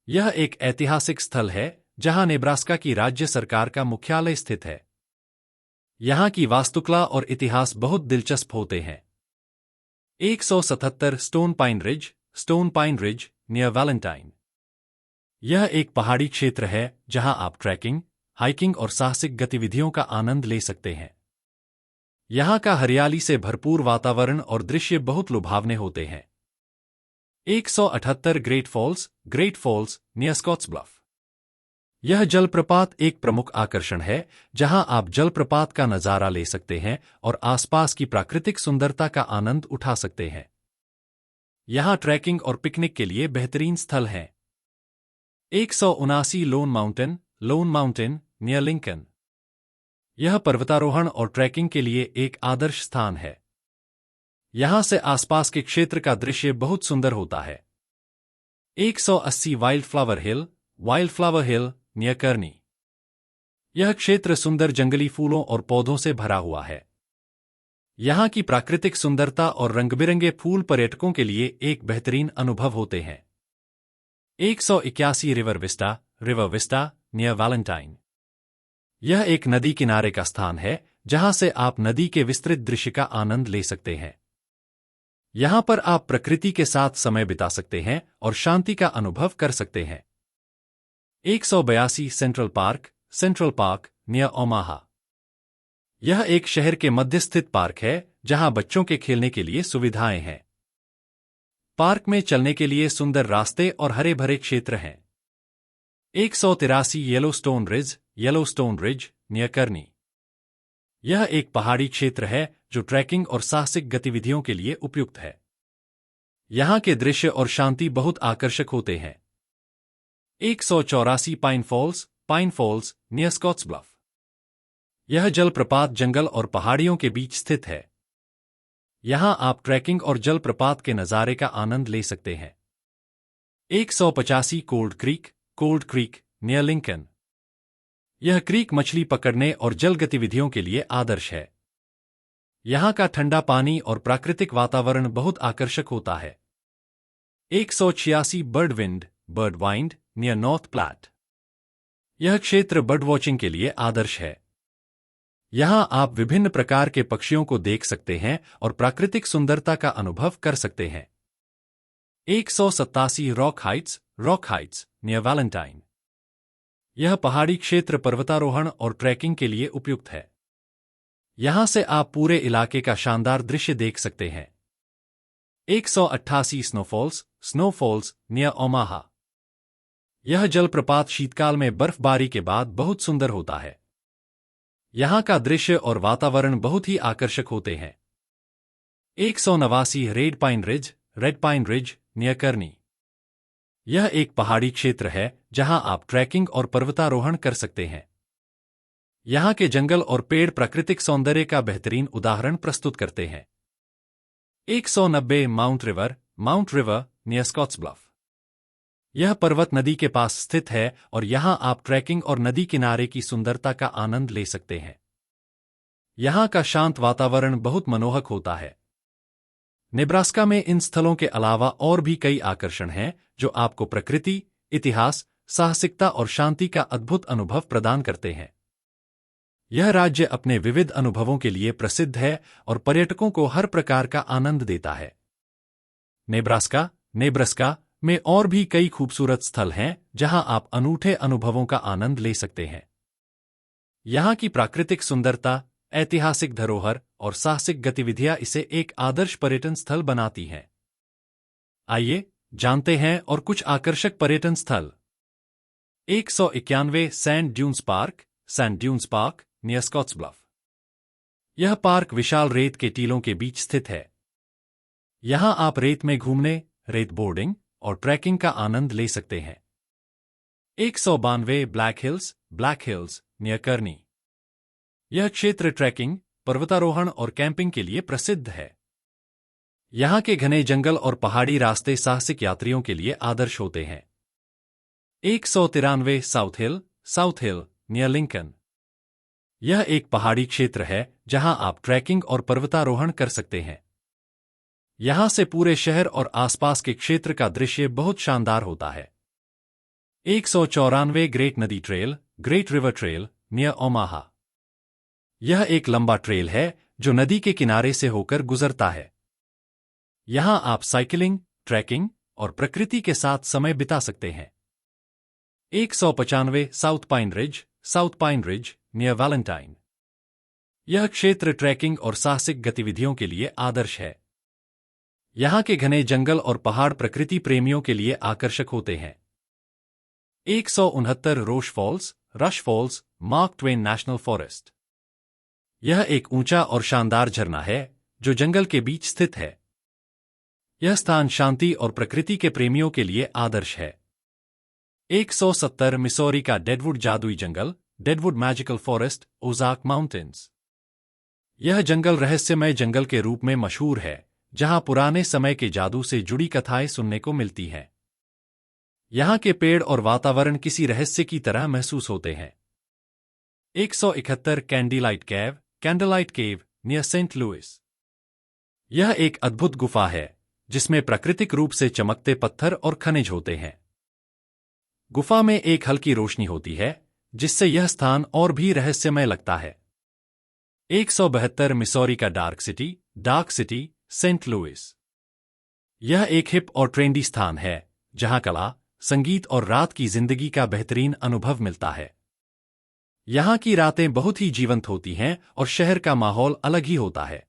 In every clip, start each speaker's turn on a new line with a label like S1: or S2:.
S1: यह एक ऐतिहासिक स्थल है जहां नेब्रास्का की राज्य सरकार का मुख्यालय स्थित है। यहां की वास्तुकला और इतिहास बहुत दिलचस्प होते हैं। 177 stone pine ridge near Valentine. यह एक पहाड़ी क्षेत्र है जहां आप ट्रैकिंग, हाइकिंग और साहसिक गतिविधियों का आनंद ले सकते हैं। यहां का हरियाली से भरपूर वातावरण और दृश्य बहुत लुभावने होते हैं। 178 Great Falls near Scotts Bluff. यह जलप्रपात एक प्रमुख आकर्षण है जहां आप जलप्रपात का नजारा ले सकते हैं और आसपास की प्राकृतिक सुंदरता का आनंद उठा सकते हैं। यहां ट्रैकिंग और पिकनिक के लिए बेहतरीन स्थल हैं। 179 लोन माउंटेन नियर लिंकन। यह पर्वतारोहण और ट्रैकिंग के लिए एक आदर्श स्थान है। यहां से आसपास के क्षेत्र का दृश्य बहुत सुंदर होता है। 180 वाइल्ड फ्लावर हिल नियर कर्नी। यह क्षेत्र सुंदर जंगली फूलों और पौधों से भरा हुआ है। यहां की प्राकृतिक सुंदरता और रंगबिरंगे फूल पर्यटकों के लिए एक बेहतरीन अनुभव होते हैं। 181 रिवर विस्टा नियर वैलेंटाइन। यह एक नदी किनारे का स्थान है जहां से आप नदी के विस्तृत दृश्य का आनंद ले सकते हैं। यहां पर आप प्रकृति के साथ समय बिता सकते हैं और शांति का अनुभव कर सकते हैं। 182 सेंट्रल पार्क नियर ओमाहा। यह एक शहर के मध्य स्थित पार्क है जहां बच्चों के खेलने के लिए सुविधाएं हैं। पार्क में चलने के लिए सुंदर रास्ते और हरे भरे क्षेत्र हैं। 183 येलोस्टोन रिज नियर कर्नी। यह एक पहाड़ी क्षेत्र है जो ट्रैकिंग और साहसिक गतिविधियों के लिए उपयुक्त है। यहां के दृश्य और शांति बहुत आकर्षक होते हैं। 184 Pine Falls near Scotts Bluff. यह जलप्रपात जंगल और पहाड़ियों के बीच स्थित है। यहां आप ट्रैकिंग और जलप्रपात के नजारे का आनंद ले सकते हैं। 185 कोल्ड क्रीक नियर लिंकन। यह क्रीक मछली पकड़ने और जल गतिविधियों के लिए आदर्श है। यहां का ठंडा पानी और प्राकृतिक वातावरण बहुत आकर्षक होता है। 186 Bird Wind near North Platte. यह क्षेत्र बर्ड वॉचिंग के लिए आदर्श है। यहां आप विभिन्न प्रकार के पक्षियों को देख सकते हैं और प्राकृतिक सुंदरता का अनुभव कर सकते हैं। 187 रॉक हाइट्स नियर वैलेंटाइन। यह पहाड़ी क्षेत्र पर्वतारोहण और ट्रैकिंग के लिए उपयुक्त है। यहां से आप पूरे इलाके का शानदार दृश्य देख सकते हैं। 188 स्नोफॉल्स नियर ओमाहा। यह जलप्रपात शीतकाल में बर्फबारी के बाद बहुत सुंदर होता है। यहां का दृश्य और वातावरण बहुत ही आकर्षक होते हैं। 189 रेड पाइन रिज नियर कर्नी। यह एक पहाड़ी क्षेत्र है जहां आप ट्रैकिंग और पर्वतारोहण कर सकते हैं। यहां के जंगल और पेड़ प्राकृतिक सौंदर्य का बेहतरीन उदाहरण प्रस्तुत करते हैं। 190 Mount River near Scotts Bluff. यह पर्वत नदी के पास स्थित है और यहां आप ट्रैकिंग और नदी किनारे की सुंदरता का आनंद ले सकते हैं। यहां का शांत वातावरण बहुत मनोहक होता है। नेब्रास्का में इन स्थलों के अलावा और भी कई आकर्षण हैं जो आपको प्रकृति, इतिहास, साहसिकता और शांति का अद्भुत अनुभव प्रदान करते हैं। यह राज्य अपने विविध अनुभवों के लिए प्रसिद्ध है और पर्यटकों को हर प्रकार का आनंद देता है। नेब्रास्का में और भी कई खूबसूरत स्थल हैं जहां आप अनूठे अनुभवों का आनंद ले सकते हैं। यहां की प्राकृतिक सुंदरता, ऐतिहासिक धरोहर और साहसिक गतिविधियां इसे एक आदर्श पर्यटन स्थल बनाती हैं। आइए जानते हैं और कुछ आकर्षक पर्यटन स्थल। 191 Sand Dunes Park near Scotts Bluff. यह पार्क विशाल रेत के टीलों के बीच स्थित है। यहां आप रेत में घूमने, रेत बोर्डिंग और ट्रैकिंग का आनंद ले सकते हैं। 192 ब्लैक हिल्स नियर कर्नी। यह क्षेत्र ट्रैकिंग, पर्वतारोहण और कैंपिंग के लिए प्रसिद्ध है। यहां के घने जंगल और पहाड़ी रास्ते साहसिक यात्रियों के लिए आदर्श होते हैं। 193 साउथ हिल नियर लिंकन। यह एक पहाड़ी क्षेत्र है जहां आप ट्रैकिंग और पर्वतारोहण कर सकते हैं। यहां से पूरे शहर और आसपास के क्षेत्र का दृश्य बहुत शानदार होता है। 194 ग्रेट नदी trail, great river trail, near Omaha. यह एक लंबा ट्रेल है जो नदी के किनारे से होकर गुजरता है। यहां आप साइकिलिंग, ट्रैकिंग और प्रकृति के साथ समय बिता सकते हैं। 195 south pine ridge, near Valentine. यह क्षेत्र ट्रैकिंग और साहसिक गतिविधियों के लिए आदर्श है। यहां के घने जंगल और पहाड़ प्रकृति प्रेमियों के लिए आकर्षक होते हैं। 169 Rush Falls, Mark Twain National Forest. यह एक ऊंचा और शानदार झरना है जो जंगल के बीच स्थित है। यह स्थान शांति और प्रकृति के प्रेमियों के लिए आदर्श है। 170 मिसौरी का डेडवुड जादुई जंगल, Deadwood magical forest, Ozark mountains. यह जंगल रहस्यमय जंगल के रूप में मशहूर है, जहां पुराने समय के जादू से जुड़ी कथाएं सुनने को मिलती हैं। यहां के पेड़ और वातावरण किसी रहस्य की तरह महसूस होते हैं। 171 कैंडललाइट केव, नियर सेंट लुइस। यह एक अद्भुत गुफा है जिसमें प्राकृतिक रूप से चमकते पत्थर और खनिज होते हैं। गुफा में एक हल्की रोशनी होती है जिससे यह स्थान और भी रहस्यमय लगता है। 172 मिसौरी का डार्क सिटी, सेंट लुइस। यह एक हिप और ट्रेंडी स्थान है जहां कला, संगीत और रात की जिंदगी का बेहतरीन अनुभव मिलता है। यहां की रातें बहुत ही जीवंत होती हैं और शहर का माहौल अलग ही होता है।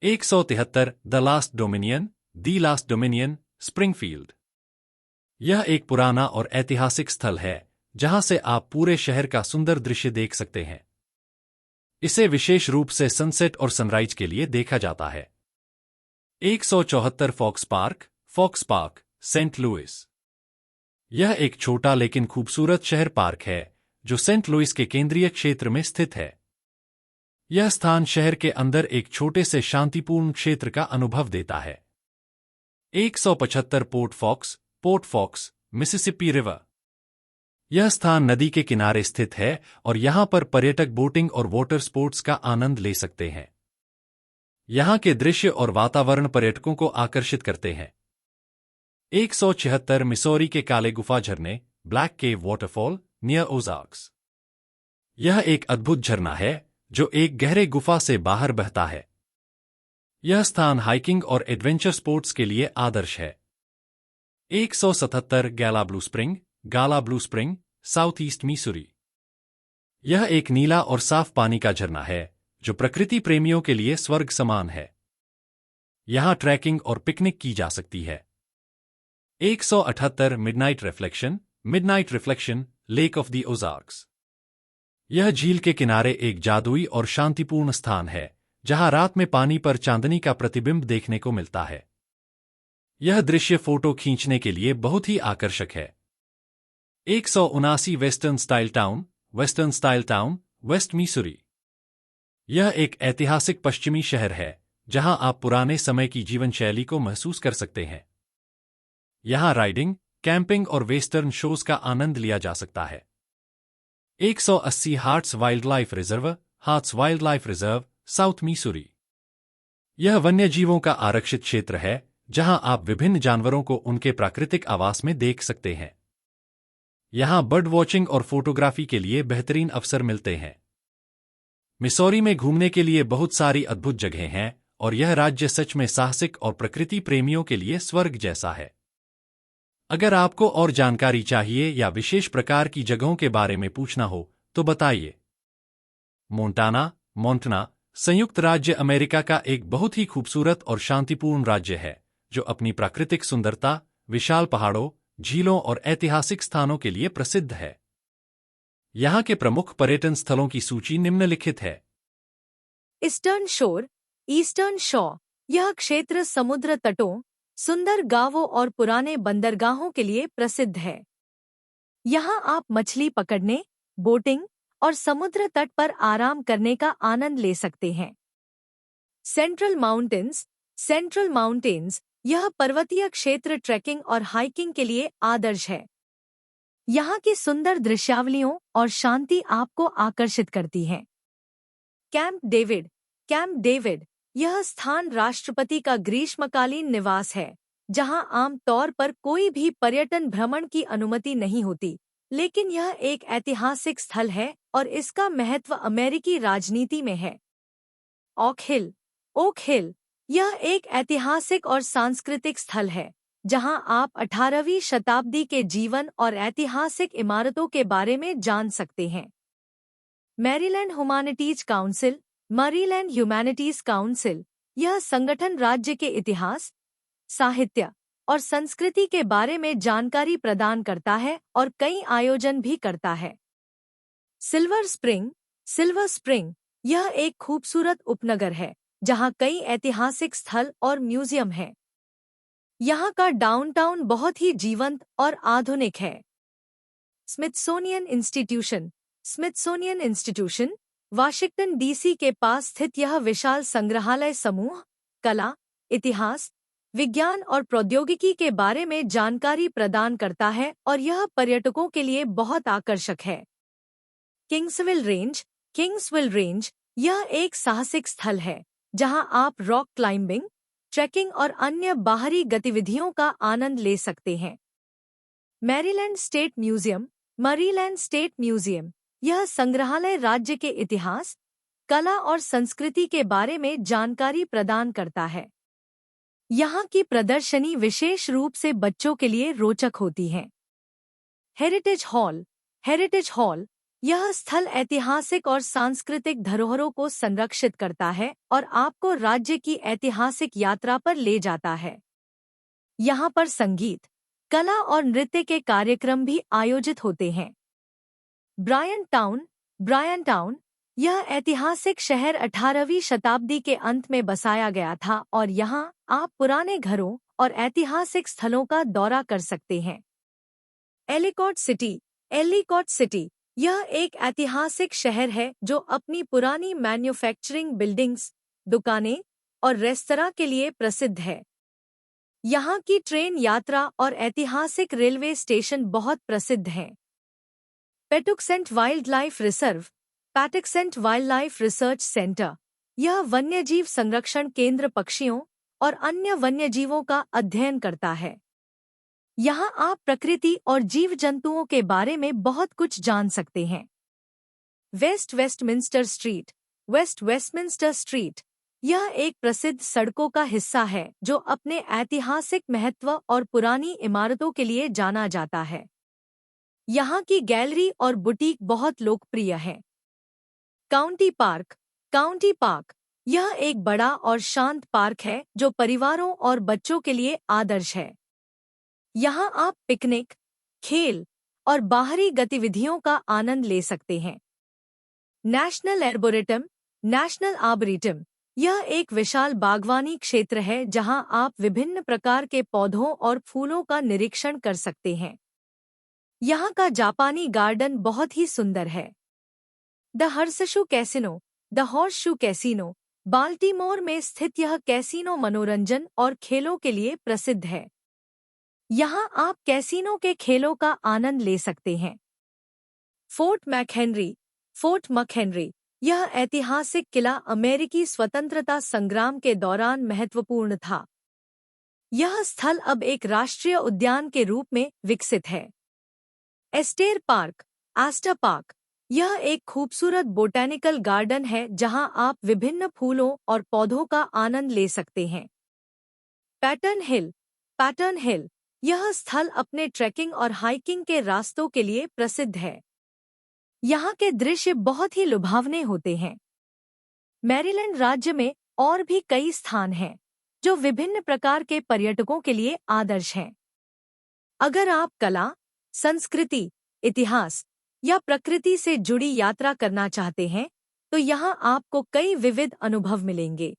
S1: 173 द लास्ट डोमिनियन, स्प्रिंगफील्ड। यह एक पुराना और ऐतिहासिक स्थल है जहां से आप पूरे शहर का सुंदर दृश्य देख सकते हैं। इसे विशेष रूप से सनसेट और सनराइज के लिए देखा जाता है। 174 फॉक्स पार्क, सेंट लुइस। यह एक छोटा लेकिन खूबसूरत शहर पार्क है जो सेंट लुइस के केंद्रीय क्षेत्र में स्थित है। यह स्थान शहर के अंदर एक छोटे से शांतिपूर्ण क्षेत्र का अनुभव देता है। 175 पोर्ट फॉक्स, मिसिसिपी रिवर। यह स्थान नदी के किनारे स्थित है और यहां पर पर्यटक बोटिंग और वाटर स्पोर्ट्स का आनंद ले सकते हैं। यहां के दृश्य और वातावरण पर्यटकों को आकर्षित करते हैं। 176 मिसौरी के काले गुफा झरने, ब्लैक केव वाटरफॉल, नियर ओज़ार्क्स। यह एक अद्भुत झरना है जो एक गहरे गुफा से बाहर बहता है। यह स्थान हाइकिंग और एडवेंचर स्पोर्ट्स के लिए आदर्श है। 177 gala blue spring, south east Missouri. यह एक नीला और साफ पानी का झरना है जो प्रकृति प्रेमियों के लिए स्वर्ग समान है। यहां ट्रैकिंग और पिकनिक की जा सकती है। 178 midnight reflection, lake of the Ozarks. यह झील के किनारे एक जादुई और शांतिपूर्ण स्थान है जहां रात में पानी पर चांदनी का प्रतिबिंब देखने को मिलता है। यह दृश्य फोटो खींचने के लिए बहुत ही आकर्षक है। 179 Western Style Town, West Missouri. यह एक ऐतिहासिक पश्चिमी शहर है जहां आप पुराने समय की जीवन शैली को महसूस कर सकते हैं। यहां राइडिंग, कैंपिंग और वेस्टर्न शोज का आनंद लिया जा सकता है। 180 hearts wild life reserve, south Missouri. यह वन्यजीवों का आरक्षित क्षेत्र है जहां आप विभिन्न जानवरों को उनके प्राकृतिक आवास में देख सकते हैं। यहां बर्ड वॉचिंग और फोटोग्राफी के लिए बेहतरीन अवसर मिलते हैं। मिसौरी में घूमने के लिए बहुत सारी अद्भुत जगहें हैं और यह राज्य सच में साहसिक और प्रकृति प्रेमियों के लिए स्वर्ग जैसा है। अगर आपको और जानकारी चाहिए या विशेष प्रकार की जगहों के बारे में पूछना हो तो बताइए। मोंटाना, संयुक्त राज्य अमेरिका का एक बहुत ही खूबसूरत और शांतिपूर्ण राज्य है जो अपनी प्राकृतिक सुंदरता, विशाल पहाड़ों, झीलों और ऐतिहासिक स्थानों के लिए प्रसिद्ध है। यहां के प्रमुख पर्यटन स्थलों की सूची निम्नलिखित है।
S2: ईस्टर्न शोर। यह क्षेत्र समुद्र तटों, सुंदर गांवों और पुराने बंदरगाहों के लिए प्रसिद्ध है। यहाँ आप मछली पकड़ने, बोटिंग और समुद्र तट पर आराम करने का आनंद ले सकते हैं। Central mountains. यह पर्वतीय क्षेत्र ट्रैकिंग और हाइकिंग के लिए आदर्श है। यहाँ की सुंदर दृश्यावलियों और शांति आपको आकर्षित करती है। Camp David. यह स्थान राष्ट्रपति का ग्रीष्मकालीन निवास है जहां आम तौर पर कोई भी पर्यटन भ्रमण की अनुमति नहीं होती, लेकिन यह एक ऐतिहासिक स्थल है और इसका महत्व अमेरिकी राजनीति में है। ओक हिल। ओक हिल यह एक ऐतिहासिक और सांस्कृतिक स्थल है जहां आप 18वीं शताब्दी के जीवन और ऐतिहासिक इमारतों के बारे में जान सकते हैं। Maryland humanities council. Maryland humanities council यह संगठन राज्य के इतिहास, साहित्य और संस्कृति के बारे में जानकारी प्रदान करता है और कई आयोजन भी करता है। Silver spring. सिल्वर स्प्रिंग यह एक खूबसूरत उपनगर है जहां कई ऐतिहासिक स्थल और म्यूजियम हैं। यहाँ का डाउनटाउन बहुत ही जीवंत और आधुनिक है। Smithsonian institution. Smithsonian institution Washington DC के पास स्थित यह विशाल संग्रहालय समूह कला, इतिहास, विज्ञान और प्रौद्योगिकी के बारे में जानकारी प्रदान करता है और यह पर्यटकों के लिए बहुत आकर्षक है। किंग्सविल रेंज। किंग्सविल रेंज यह एक साहसिक स्थल है जहां आप रॉक क्लाइंबिंग, ट्रैकिंग और अन्य बाहरी गतिविधियों का आनंद ले सकते हैं। Maryland state museum. Maryland state museum यह संग्रहालय राज्य के इतिहास, कला और संस्कृति के बारे में जानकारी प्रदान करता है। यहाँ की प्रदर्शनी विशेष रूप से बच्चों के लिए रोचक होती है। Heritage hall. हेरिटेज हॉल यह स्थल ऐतिहासिक और सांस्कृतिक धरोहरों को संरक्षित करता है और आपको राज्य की ऐतिहासिक यात्रा पर ले जाता है। यहाँ पर संगीत, कला और नृत्य के कार्यक्रम भी आयोजित होते हैं। Brian town. ब्रायन टाउन यह ऐतिहासिक शहर 18वीं शताब्दी के अंत में बसाया गया था और यहाँ आप पुराने घरों और ऐतिहासिक स्थलों का दौरा कर सकते हैं। Ellicott city. एलिकॉट सिटी यह एक ऐतिहासिक शहर है जो अपनी पुरानी मैन्युफैक्चरिंग बिल्डिंग्स, दुकानें और रेस्तरां के लिए प्रसिद्ध है। यहाँ की ट्रेन यात्रा और ऐतिहासिक रेलवे स्टेशन बहुत प्रसिद्ध हैं। Patuxent wild life reserve. Patuxent wild life research center यह वन्यजीव संरक्षण केंद्र पक्षियों और अन्य वन्यजीवों का अध्ययन करता है। यहाँ आप प्रकृति और जीव जंतुओं के बारे में बहुत कुछ जान सकते हैं। West Westminster Street. West Westminster Street यह एक प्रसिद्ध सड़कों का हिस्सा है जो अपने ऐतिहासिक महत्व और पुरानी इमारतों के लिए जाना जाता है। यहाँ की गैलरी और बुटीक बहुत लोकप्रिय है। County park. काउंटी पार्क यह एक बड़ा और शांत पार्क है जो परिवारों और बच्चों के लिए आदर्श है। यहाँ आप पिकनिक, खेल और बाहरी गतिविधियों का आनंद ले सकते हैं। नेशनल एर्बोरेटम। नेशनल आर्बोरेटम यह एक विशाल बागवानी क्षेत्र है जहां आप विभिन्न प्रकार के पौधों और फूलों का निरीक्षण कर सकते हैं। यहाँ का जापानी गार्डन बहुत ही सुंदर है। The horseshoe casino. The horseshoe casino Baltimore में स्थित यह कैसीनो मनोरंजन और खेलों के लिए प्रसिद्ध है। यहाँ आप कैसीनो के खेलों का आनंद ले सकते हैं। Fort McHenry. फोर्ट मैकहेनरी यह ऐतिहासिक किला अमेरिकी स्वतंत्रता संग्राम के दौरान महत्वपूर्ण था। यह स्थल अब एक राष्ट्रीय उद्यान के रूप में विकसित है। Esther park. एस्टर पार्क यह एक खूबसूरत बोटैनिकल गार्डन है जहां आप विभिन्न फूलों और पौधों का आनंद ले सकते हैं। पैटर्न हिल। पैटर्न हिल यह स्थल अपने ट्रैकिंग और हाइकिंग के रास्तों के लिए प्रसिद्ध है। यहाँ के दृश्य बहुत ही लुभावने होते हैं। मैरीलैंड राज्य में और भी कई स्थान हैं जो विभिन्न प्रकार के पर्यटकों के लिए आदर्श हैं। अगर आप कला, संस्कृति, इतिहास या प्रकृति से जुड़ी यात्रा करना चाहते हैं तो यहाँ आपको कई विविध अनुभव मिलेंगे।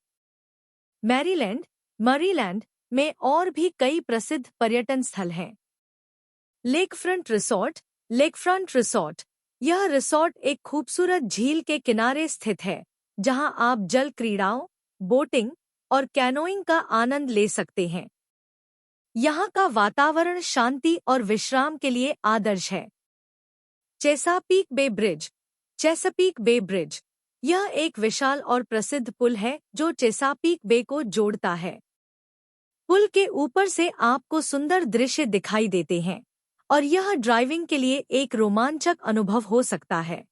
S2: मैरीलैंड में और भी कई प्रसिद्ध पर्यटन स्थल हैं। Lakefront resort. लेकफ्रंट रिसोर्ट यह रिसोर्ट एक खूबसूरत झील के किनारे स्थित है जहां आप जल क्रीड़ाओं, बोटिंग और कैनोइंग का आनंद ले सकते हैं। यहाँ का वातावरण शांति और विश्राम के लिए आदर्श है। Chesapeake Bay bridge. Chesapeake Bay bridge यह एक विशाल और प्रसिद्ध पुल है जो चेसापीक बे को जोड़ता है। पुल के ऊपर से आपको सुंदर दृश्य दिखाई देते हैं और यह ड्राइविंग के लिए एक रोमांचक अनुभव हो सकता है।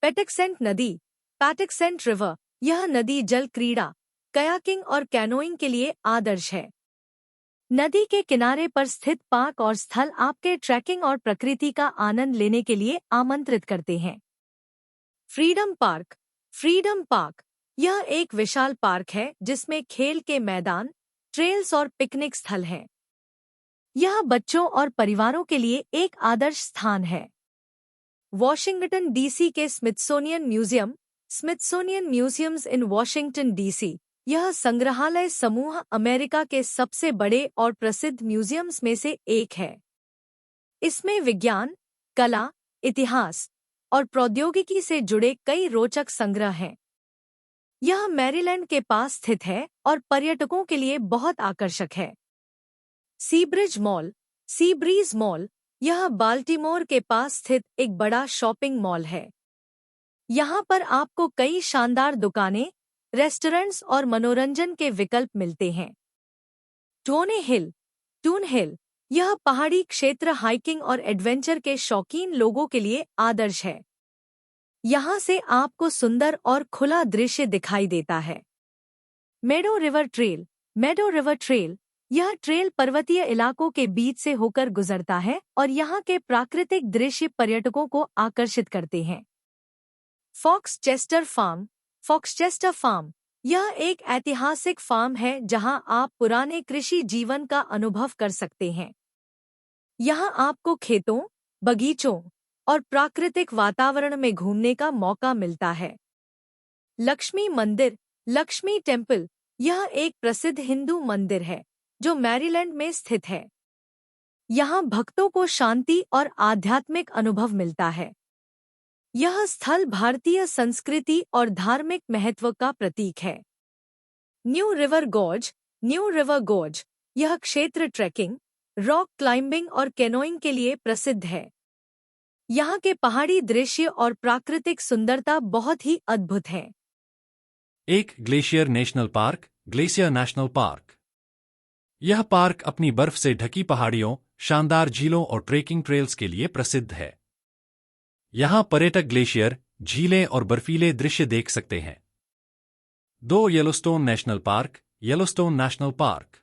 S2: पेटकसेंट नदी, पैटकसेंट रिवर, यह नदी जल क्रीड़ा, कयाकिंग और कैनोइंग के लिए आदर्श है। नदी के किनारे पर स्थित पार्क और स्थल आपके ट्रैकिंग और प्रकृति का आनंद लेने के लिए आमंत्रित करते हैं। फ्रीडम पार्क, फ्रीडम पार्क, यह एक विशाल पार्क है जिसमें खेल के मैदान, ट्रेल्स और पिकनिक स्थल हैं। यह बच्चों और परिवारों के लिए एक आदर्श स्थान है। वॉशिंगटन डीसी के स्मिथसोनियन म्यूजियम, स्मिथसोनियन म्यूजियम्स इन वॉशिंगटन डीसी, यह संग्रहालय समूह अमेरिका के सबसे बड़े और प्रसिद्ध म्यूजियम्स में से एक है। इसमें विज्ञान, कला, इतिहास और प्रौद्योगिकी से जुड़े कई रोचक संग्रह हैं। यह मैरीलैंड के पास स्थित है और पर्यटकों के लिए बहुत आकर्षक है। सीब्रिज मॉल, सीब्रीज मॉल, यह बाल्टीमोर के पास स्थित एक बड़ा शॉपिंग मॉल है। यहाँ पर आपको कई शानदार दुकानें, रेस्टोरेंट्स और मनोरंजन के विकल्प मिलते हैं। टोने हिल, टून हिल, यह पहाड़ी क्षेत्र हाइकिंग और एडवेंचर के शौकीन लोगों के लिए आदर्श है। यहाँ से आपको सुंदर और खुला दृश्य दिखाई देता है। मेडो रिवर ट्रेल, मेडो रिवर ट्रेल, यह ट्रेल पर्वतीय इलाकों के बीच से होकर गुजरता है और यहाँ के प्राकृतिक दृश्य पर्यटकों को आकर्षित करते हैं। फॉक्सचेस्टर फार्म, फॉक्सचेस्टर फार्म, यह एक ऐतिहासिक फार्म है जहां आप पुराने कृषि जीवन का अनुभव कर सकते हैं। यहां आपको खेतों, बगीचों और प्राकृतिक वातावरण में घूमने का मौका मिलता है। लक्ष्मी मंदिर, लक्ष्मी टेम्पल, यह एक प्रसिद्ध हिंदू मंदिर है जो मैरीलैंड में स्थित है। यहाँ भक्तों को शांति और आध्यात्मिक अनुभव मिलता है। यह स्थल भारतीय संस्कृति और धार्मिक महत्व का प्रतीक है। New river gorge, new river gorge, यह क्षेत्र ट्रैकिंग, रॉक क्लाइंबिंग और कैनोइंग के लिए प्रसिद्ध है। यहाँ के पहाड़ी दृश्य और प्राकृतिक सुंदरता बहुत ही अद्भुत है।
S1: एक glacier National park, glacier National Park, यह पार्क अपनी बर्फ से ढकी पहाड़ियों, शानदार झीलों और ट्रेकिंग ट्रेल्स के लिए प्रसिद्ध है। यहाँ पर्यटक ग्लेशियर, झीलें और बर्फीले दृश्य देख सकते हैं। 2 Yellowstone national park, Yellowstone national Park,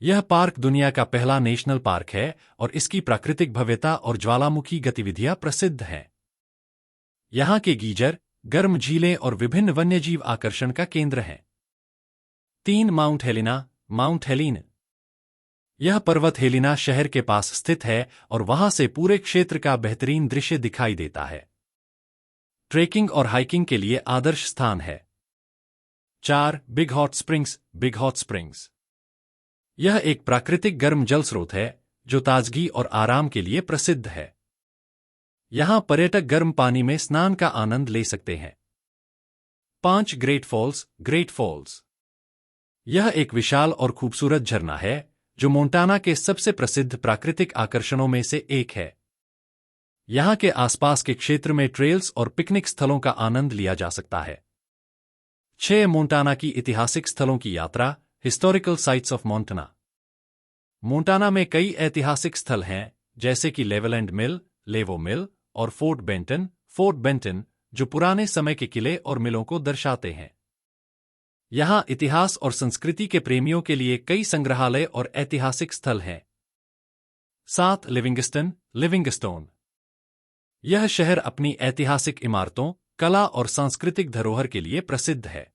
S1: यह पार्क दुनिया का पहला नेशनल पार्क है और इसकी प्राकृतिक भव्यता और ज्वालामुखी गतिविधियां प्रसिद्ध हैं। यहाँ के गीजर, गर्म झीलें और विभिन्न वन्यजीव आकर्षण का केंद्र हैं। 3 माउंट हेलिना, माउंट हेलिन, यह पर्वत हेलिना शहर के पास स्थित है और वहां से पूरे क्षेत्र का बेहतरीन दृश्य दिखाई देता है। ट्रेकिंग और हाइकिंग के लिए आदर्श स्थान है। 4 big hot springs, big hot springs, यह एक प्राकृतिक गर्म जल स्रोत है जो ताजगी और आराम के लिए प्रसिद्ध है। यहां पर्यटक गर्म पानी में स्नान का आनंद ले सकते हैं। 5 ग्रेट फॉल्स, ग्रेट फॉल्स, यह एक विशाल और खूबसूरत झरना है जो मोंटाना के सबसे प्रसिद्ध प्राकृतिक आकर्षणों में से एक है। यहाँ के आसपास के क्षेत्र में ट्रेल्स और पिकनिक स्थलों का आनंद लिया जा सकता है। 6 मोंटाना की ऐतिहासिक स्थलों की यात्रा, historical sites of Montana, Montana में कई ऐतिहासिक स्थल हैं जैसे कि लेवलैंड मिल, लेवो मिल और फोर्ट बेंटन, जो पुराने समय के किले और मिलों को दर्शाते हैं। यहाँ इतिहास और संस्कृति के प्रेमियों के लिए कई संग्रहालय और ऐतिहासिक स्थल हैं। 7 लिविंगस्टन, लिविंगस्टोन, यह शहर अपनी ऐतिहासिक इमारतों, कला और सांस्कृतिक धरोहर के लिए प्रसिद्ध है।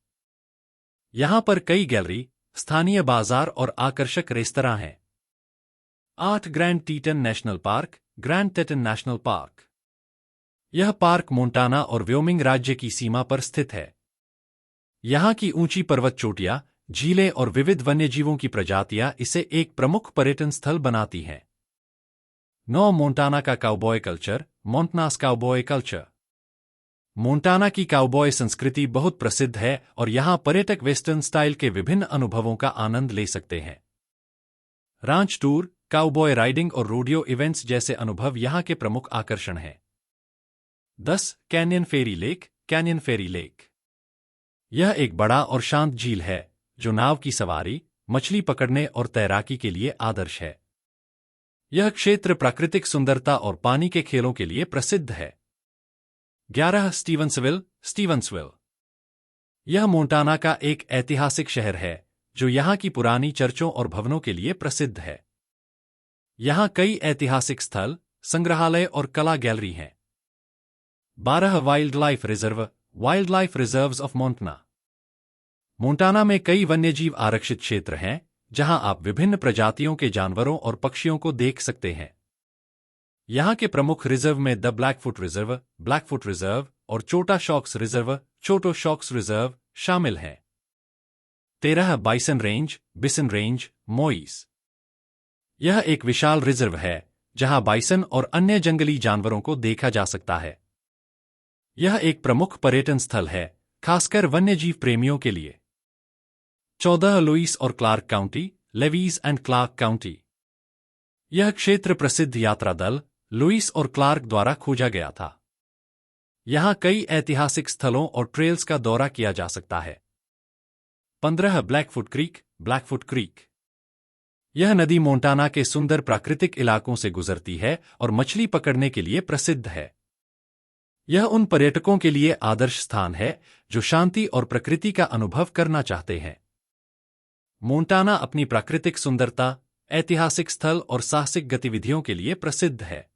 S1: यहाँ पर कई गैलरी, स्थानीय बाजार और आकर्षक रेस्तरां हैं। 8 Grand Teton National Park, Grand Teton National Park, यह पार्क मोंटाना और व्योमिंग राज्य की सीमा पर स्थित है। यहाँ की ऊंची पर्वत चोटियां, झीलें और विविध वन्यजीवों की प्रजातियां इसे एक प्रमुख पर्यटन स्थल बनाती हैं। 9 मोंटाना का cowboy culture, Montana's cowboy culture, Montana की काउबॉय संस्कृति बहुत प्रसिद्ध है और यहाँ पर्यटक वेस्टर्न स्टाइल के विभिन्न अनुभवों का आनंद ले सकते हैं। रांच टूर, काउबॉय राइडिंग और रोडियो इवेंट्स जैसे अनुभव यहाँ के प्रमुख आकर्षण हैं। 10 कैनियन फेरी लेक, कैनियन फेरी लेक, यह एक बड़ा और शांत झील है जो नाव की सवारी, मछली पकड़ने और तैराकी के लिए आदर्श है। यह क्षेत्र प्राकृतिक सुंदरता और पानी के खेलों के लिए प्रसिद्ध है। 11 स्टीवंसविल। यह मोंटाना का एक ऐतिहासिक शहर है जो यहाँ की पुरानी चर्चों और भवनों के लिए प्रसिद्ध है। यहाँ कई ऐतिहासिक स्थल, संग्रहालय और कला गैलरी हैं। 12 wild life reserves of Montana. Montana में कई वन्यजीव आरक्षित क्षेत्र हैं जहां आप विभिन्न प्रजातियों के जानवरों और पक्षियों को देख सकते हैं। यहाँ के प्रमुख रिजर्व में द ब्लैकफुट रिजर्व और छोटा शॉक्स रिजर्व शामिल हैं। 13 बिसन रेंज, मोइस। यह एक विशाल रिजर्व है जहां बाइसन और अन्य जंगली जानवरों को देखा जा सकता है। यह एक प्रमुख पर्यटन स्थल है, खासकर वन्यजीव प्रेमियों के लिए। 14 लुईस और Clark County, Lewis and Clark County. यह क्षेत्र प्रसिद्ध यात्रा दल लुईस और क्लार्क द्वारा खोजा गया था। यहाँ कई ऐतिहासिक स्थलों और ट्रेल्स का दौरा किया जा सकता है। 15 ब्लैकफुट क्रीक। यह नदी मोंटाना के सुंदर प्राकृतिक इलाकों से गुजरती है और मछली पकड़ने के लिए प्रसिद्ध है। यह उन पर्यटकों के लिए आदर्श स्थान है जो शांति और प्रकृति का अनुभव करना चाहते हैं। मोंटाना अपनी प्राकृतिक सुंदरता, ऐतिहासिक स्थल और साहसिक गतिविधियों के लिए प्रसिद्ध है।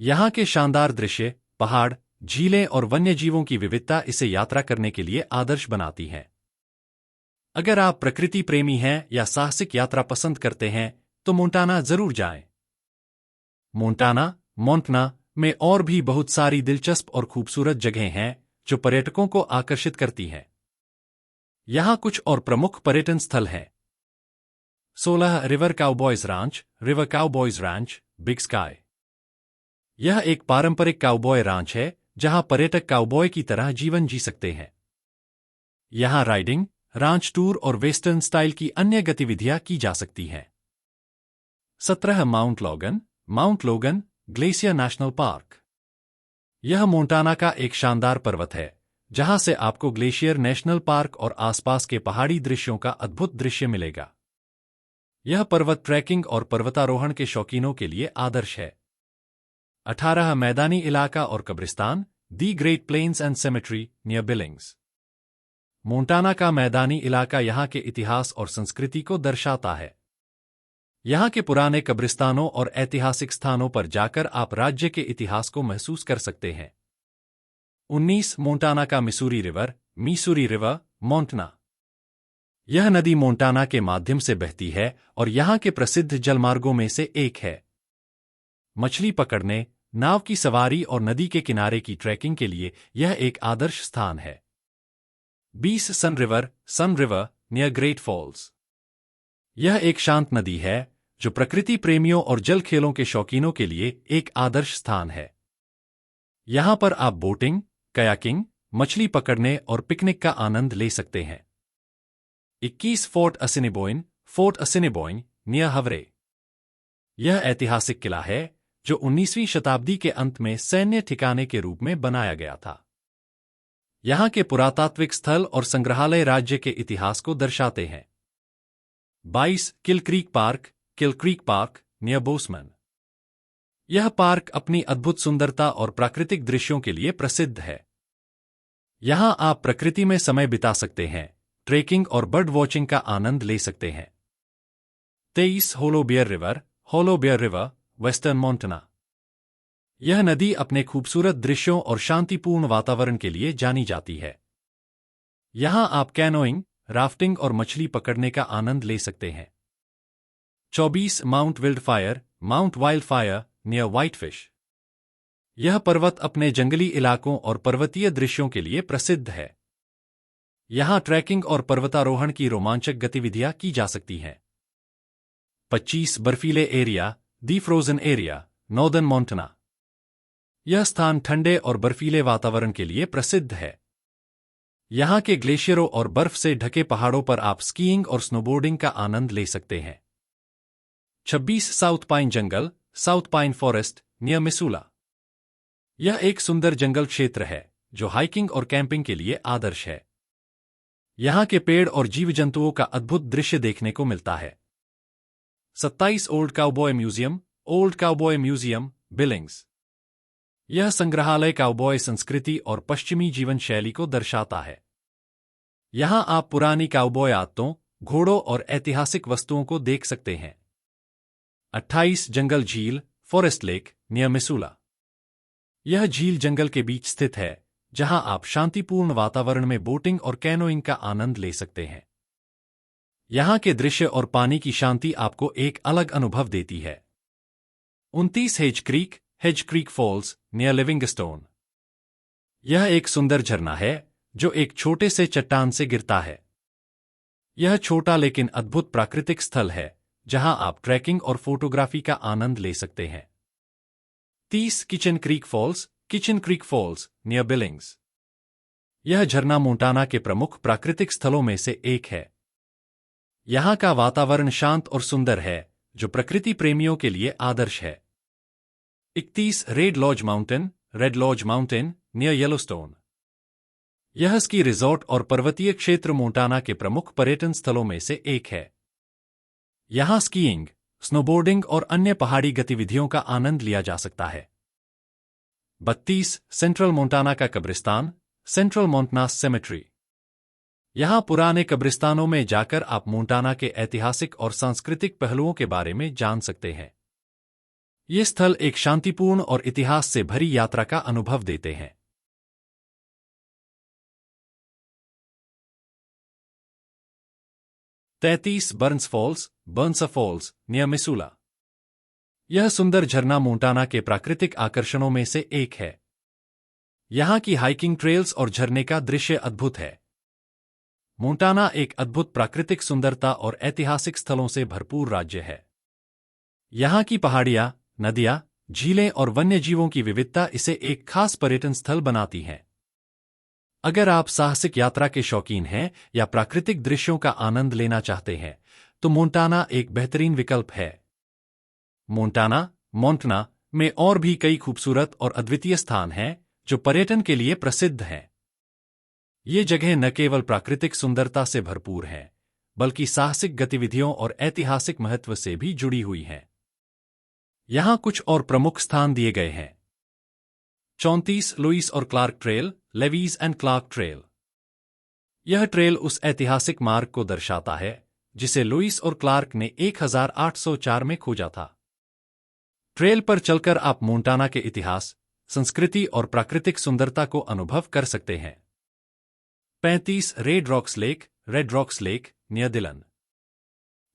S1: यहाँ के शानदार दृश्य, पहाड़, झीलें और वन्यजीवों की विविधता इसे यात्रा करने के लिए आदर्श बनाती हैं। अगर आप प्रकृति प्रेमी हैं या साहसिक यात्रा पसंद करते हैं तो मोंटाना जरूर जाएं। मोंटाना में और भी बहुत सारी दिलचस्प और खूबसूरत जगहें हैं जो पर्यटकों को आकर्षित करती हैं। यहाँ कुछ और प्रमुख पर्यटन स्थल हैं। 16 रिवर काउबॉयज रांच, बिग स्काई। यह एक पारंपरिक काउबॉय रांच है जहां पर्यटक काउबॉय की तरह जीवन जी सकते हैं। यहाँ राइडिंग, रांच टूर और वेस्टर्न स्टाइल की अन्य गतिविधियां की जा सकती हैं। 17 माउंट लोगन ग्लेशियर नेशनल पार्क। यह मोंटाना का एक शानदार पर्वत है जहां से आपको ग्लेशियर नेशनल पार्क और आसपास के पहाड़ी दृश्यों का अद्भुत दृश्य मिलेगा। यह पर्वत ट्रैकिंग और पर्वतारोहण के शौकीनों के लिए आदर्श है। 18 मैदानी इलाका और कब्रिस्तान, the Great Plains and Cemetery near Billings. Montana का मैदानी इलाका यहाँ के इतिहास और संस्कृति को दर्शाता है। यहाँ के पुराने कब्रिस्तानों और ऐतिहासिक स्थानों पर जाकर आप राज्य के इतिहास को महसूस कर सकते हैं। 19 मोंटाना का मिसूरी रिवर, मोंटाना। यह नदी मोंटाना के माध्यम से बहती है और यहाँ के प्रसिद्ध जलमार्गों में से एक है। मछली पकड़ने, नाव की सवारी और नदी के किनारे की ट्रैकिंग के लिए यह एक आदर्श स्थान है। 20 सन रिवर नियर ग्रेट फॉल्स। यह एक शांत नदी है जो प्रकृति प्रेमियों और जल खेलों के शौकीनों के लिए एक आदर्श स्थान है। यहाँ पर आप बोटिंग, कयाकिंग, मछली पकड़ने और पिकनिक का आनंद ले सकते हैं। 21 फोर्ट असिनिबोइन नियर हवरे। यह ऐतिहासिक किला है जो 19वीं शताब्दी के अंत में सैन्य ठिकाने के रूप में बनाया गया था। यहाँ के पुरातात्विक स्थल और संग्रहालय राज्य के इतिहास को दर्शाते हैं। 22 किल क्रीक पार्क नियर बोसमन। यह पार्क अपनी अद्भुत सुंदरता और प्राकृतिक दृश्यों के लिए प्रसिद्ध है। यहाँ आप प्रकृति में समय बिता सकते हैं, ट्रेकिंग और बर्ड वॉचिंग का आनंद ले सकते हैं। 23 होलो बियर रिवर, वेस्टर्न मोंटाना। यह नदी अपने खूबसूरत दृश्यों और शांतिपूर्ण वातावरण के लिए जानी जाती है। यहाँ आप कैनोइंग, राफ्टिंग और मछली पकड़ने का आनंद ले सकते हैं। 24 mount wild fire near whitefish. यह पर्वत अपने जंगली इलाकों और पर्वतीय दृश्यों के लिए प्रसिद्ध है। यहाँ ट्रैकिंग और पर्वतारोहण की रोमांचक गतिविधियां की जा सकती हैं। 25 बर्फीले एरिया, दी फ्रोजन एरिया, नॉर्दर्न मोंटाना। यह स्थान ठंडे और बर्फीले वातावरण के लिए प्रसिद्ध है। यहाँ के ग्लेशियरों और बर्फ से ढके पहाड़ों पर आप स्कीइंग और स्नोबोर्डिंग का आनंद ले सकते हैं। 26 south pine forest near Missoula. यह एक सुंदर जंगल क्षेत्र है जो हाइकिंग और कैंपिंग के लिए आदर्श है। यहाँ के पेड़ और जीव जंतुओं का अद्भुत दृश्य देखने को मिलता है। 27 ओल्ड काउबॉय म्यूजियम, बिलिंग्स। यह संग्रहालय काउबॉय संस्कृति और पश्चिमी जीवन शैली को दर्शाता है। यहाँ आप पुरानी काउबॉय आदतों, घोड़ों और ऐतिहासिक वस्तुओं को देख सकते हैं। 28 जंगल झील, फॉरेस्ट लेक, नियर मिसूला। यह झील जंगल के बीच स्थित है, जहां आप शांतिपूर्ण वातावरण में बोटिंग और कैनोइंग का आनंद ले सकते हैं। यहां के दृश्य और पानी की शांति आपको एक अलग अनुभव देती है। 29 Hedge Creek Falls, near Livingston. यह एक सुंदर झरना है जो एक छोटे से चट्टान से गिरता है। यह छोटा लेकिन अद्भुत प्राकृतिक स्थल है जहां आप ट्रैकिंग और फोटोग्राफी का आनंद ले सकते हैं। 30 Kitchen Creek Falls, near Billings. यह झरना मोंटाना के प्रमुख प्राकृतिक स्थलों में से एक है। यहां का वातावरण शांत और सुंदर है, जो प्रकृति प्रेमियों के लिए आदर्श है। 31 Red Lodge Mountain, near Yellowstone. यह स्की रिजॉर्ट और पर्वतीय क्षेत्र मोंटाना के प्रमुख पर्यटन स्थलों में से एक है। यहां स्कीइंग, स्नोबोर्डिंग और अन्य पहाड़ी गतिविधियों का आनंद लिया जा सकता है। 32 सेंट्रल मोंटाना का कब्रिस्तान, सेंट्रल मोंटनास सेमेट्री। यहां पुराने कब्रिस्तानों में जाकर आप मोंटाना के ऐतिहासिक और सांस्कृतिक पहलुओं के बारे में जान सकते हैं। ये स्थल एक शांतिपूर्ण और इतिहास से भरी यात्रा का अनुभव देते हैं। 33 बर्न्स फॉल्स, नियर मिसूला। यह सुंदर झरना मोंटाना के प्राकृतिक आकर्षणों में से एक है। यहां की हाइकिंग ट्रेल्स और झरने का दृश्य अद्भुत है। मोंटाना एक अद्भुत प्राकृतिक सुंदरता और ऐतिहासिक स्थलों से भरपूर राज्य है। यहां की पहाड़ियां, नदियां, झीलें और वन्यजीवों की विविधता इसे एक खास पर्यटन स्थल बनाती हैं। अगर आप साहसिक यात्रा के शौकीन हैं या प्राकृतिक दृश्यों का आनंद लेना चाहते हैं, तो मोंटाना एक बेहतरीन विकल्प है। मोंटाना में और भी कई खूबसूरत और अद्वितीय स्थान हैं जो पर्यटन के लिए प्रसिद्ध हैं। ये जगह न केवल प्राकृतिक सुंदरता से भरपूर हैं, बल्कि साहसिक गतिविधियों और ऐतिहासिक महत्व से भी जुड़ी हुई हैं। यहां कुछ और प्रमुख स्थान दिए गए हैं। 34 लुईस और Clark Trail, Lewis and Clark Trail. यह ट्रेल उस ऐतिहासिक मार्ग को दर्शाता है जिसे लुईस और क्लार्क ने 1804 में खोजा था। ट्रेल पर चलकर आप मोंटाना के इतिहास, संस्कृति और प्राकृतिक सुंदरता को अनुभव कर सकते हैं। 35 Red Rocks Lake, near Dillon.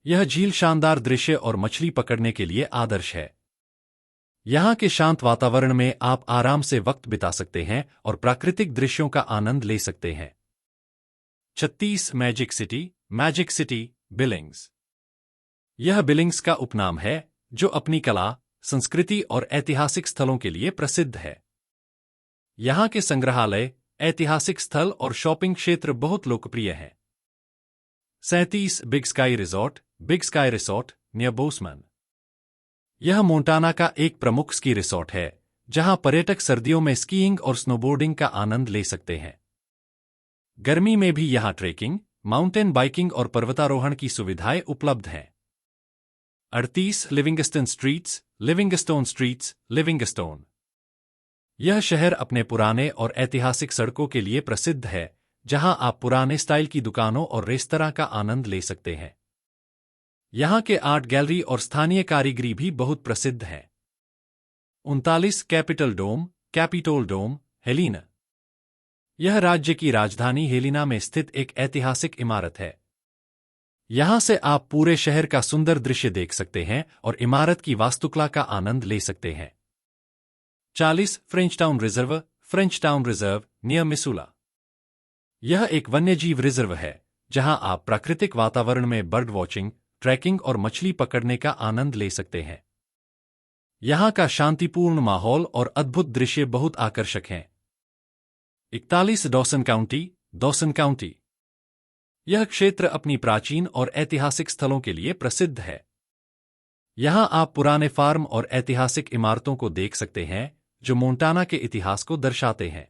S1: यह झील शानदार दृश्य और मछली पकड़ने के लिए आदर्श है। यहां के शांत वातावरण में आप आराम से वक्त बिता सकते हैं और प्राकृतिक दृश्यों का आनंद ले सकते हैं। 36 मैजिक सिटी, बिलिंग्स। यह बिलिंग्स का उपनाम है जो अपनी कला, संस्कृति और ऐतिहासिक स्थलों के लिए प्रसिद्ध है। यहां के संग्रहालय, ऐतिहासिक स्थल और शॉपिंग क्षेत्र बहुत लोकप्रिय हैं। 37 बिग स्काई रिसॉर्ट, नियर बोसमन। यह मोंटाना का एक प्रमुख स्की रिसॉर्ट है, जहां पर्यटक सर्दियों में स्कीइंग और स्नोबोर्डिंग का आनंद ले सकते हैं। गर्मी में भी यहां ट्रेकिंग, माउंटेन बाइकिंग और पर्वतारोहण की सुविधाएं उपलब्ध हैं। 38 लिविंगस्टोन स्ट्रीट्स। यह शहर अपने पुराने और ऐतिहासिक सड़कों के लिए प्रसिद्ध है, जहां आप पुराने स्टाइल की दुकानों और रेस्तरां का आनंद ले सकते हैं। यहां के आर्ट गैलरी और स्थानीय कारीगरी भी बहुत प्रसिद्ध है। 39 कैपिटोल डोम, हेलिना। यह राज्य की राजधानी हेलिना में स्थित एक ऐतिहासिक इमारत है। यहां से आप पूरे शहर का सुंदर दृश्य देख सकते हैं और इमारत की वास्तुकला का आनंद ले सकते हैं। 40 French town reserve, near Missoula. यह एक वन्यजीव रिजर्व है, जहां आप प्राकृतिक वातावरण में बर्ड वॉचिंग, ट्रैकिंग और मछली पकड़ने का आनंद ले सकते हैं। यहां का शांतिपूर्ण माहौल और अद्भुत दृश्य बहुत आकर्षक हैं। 41 डॉसन काउंटी। यह क्षेत्र अपनी प्राचीन और ऐतिहासिक स्थलों के लिए प्रसिद्ध है। यहां आप पुराने फार्म और ऐतिहासिक इमारतों को देख सकते हैं जो मोंटाना के इतिहास को दर्शाते हैं।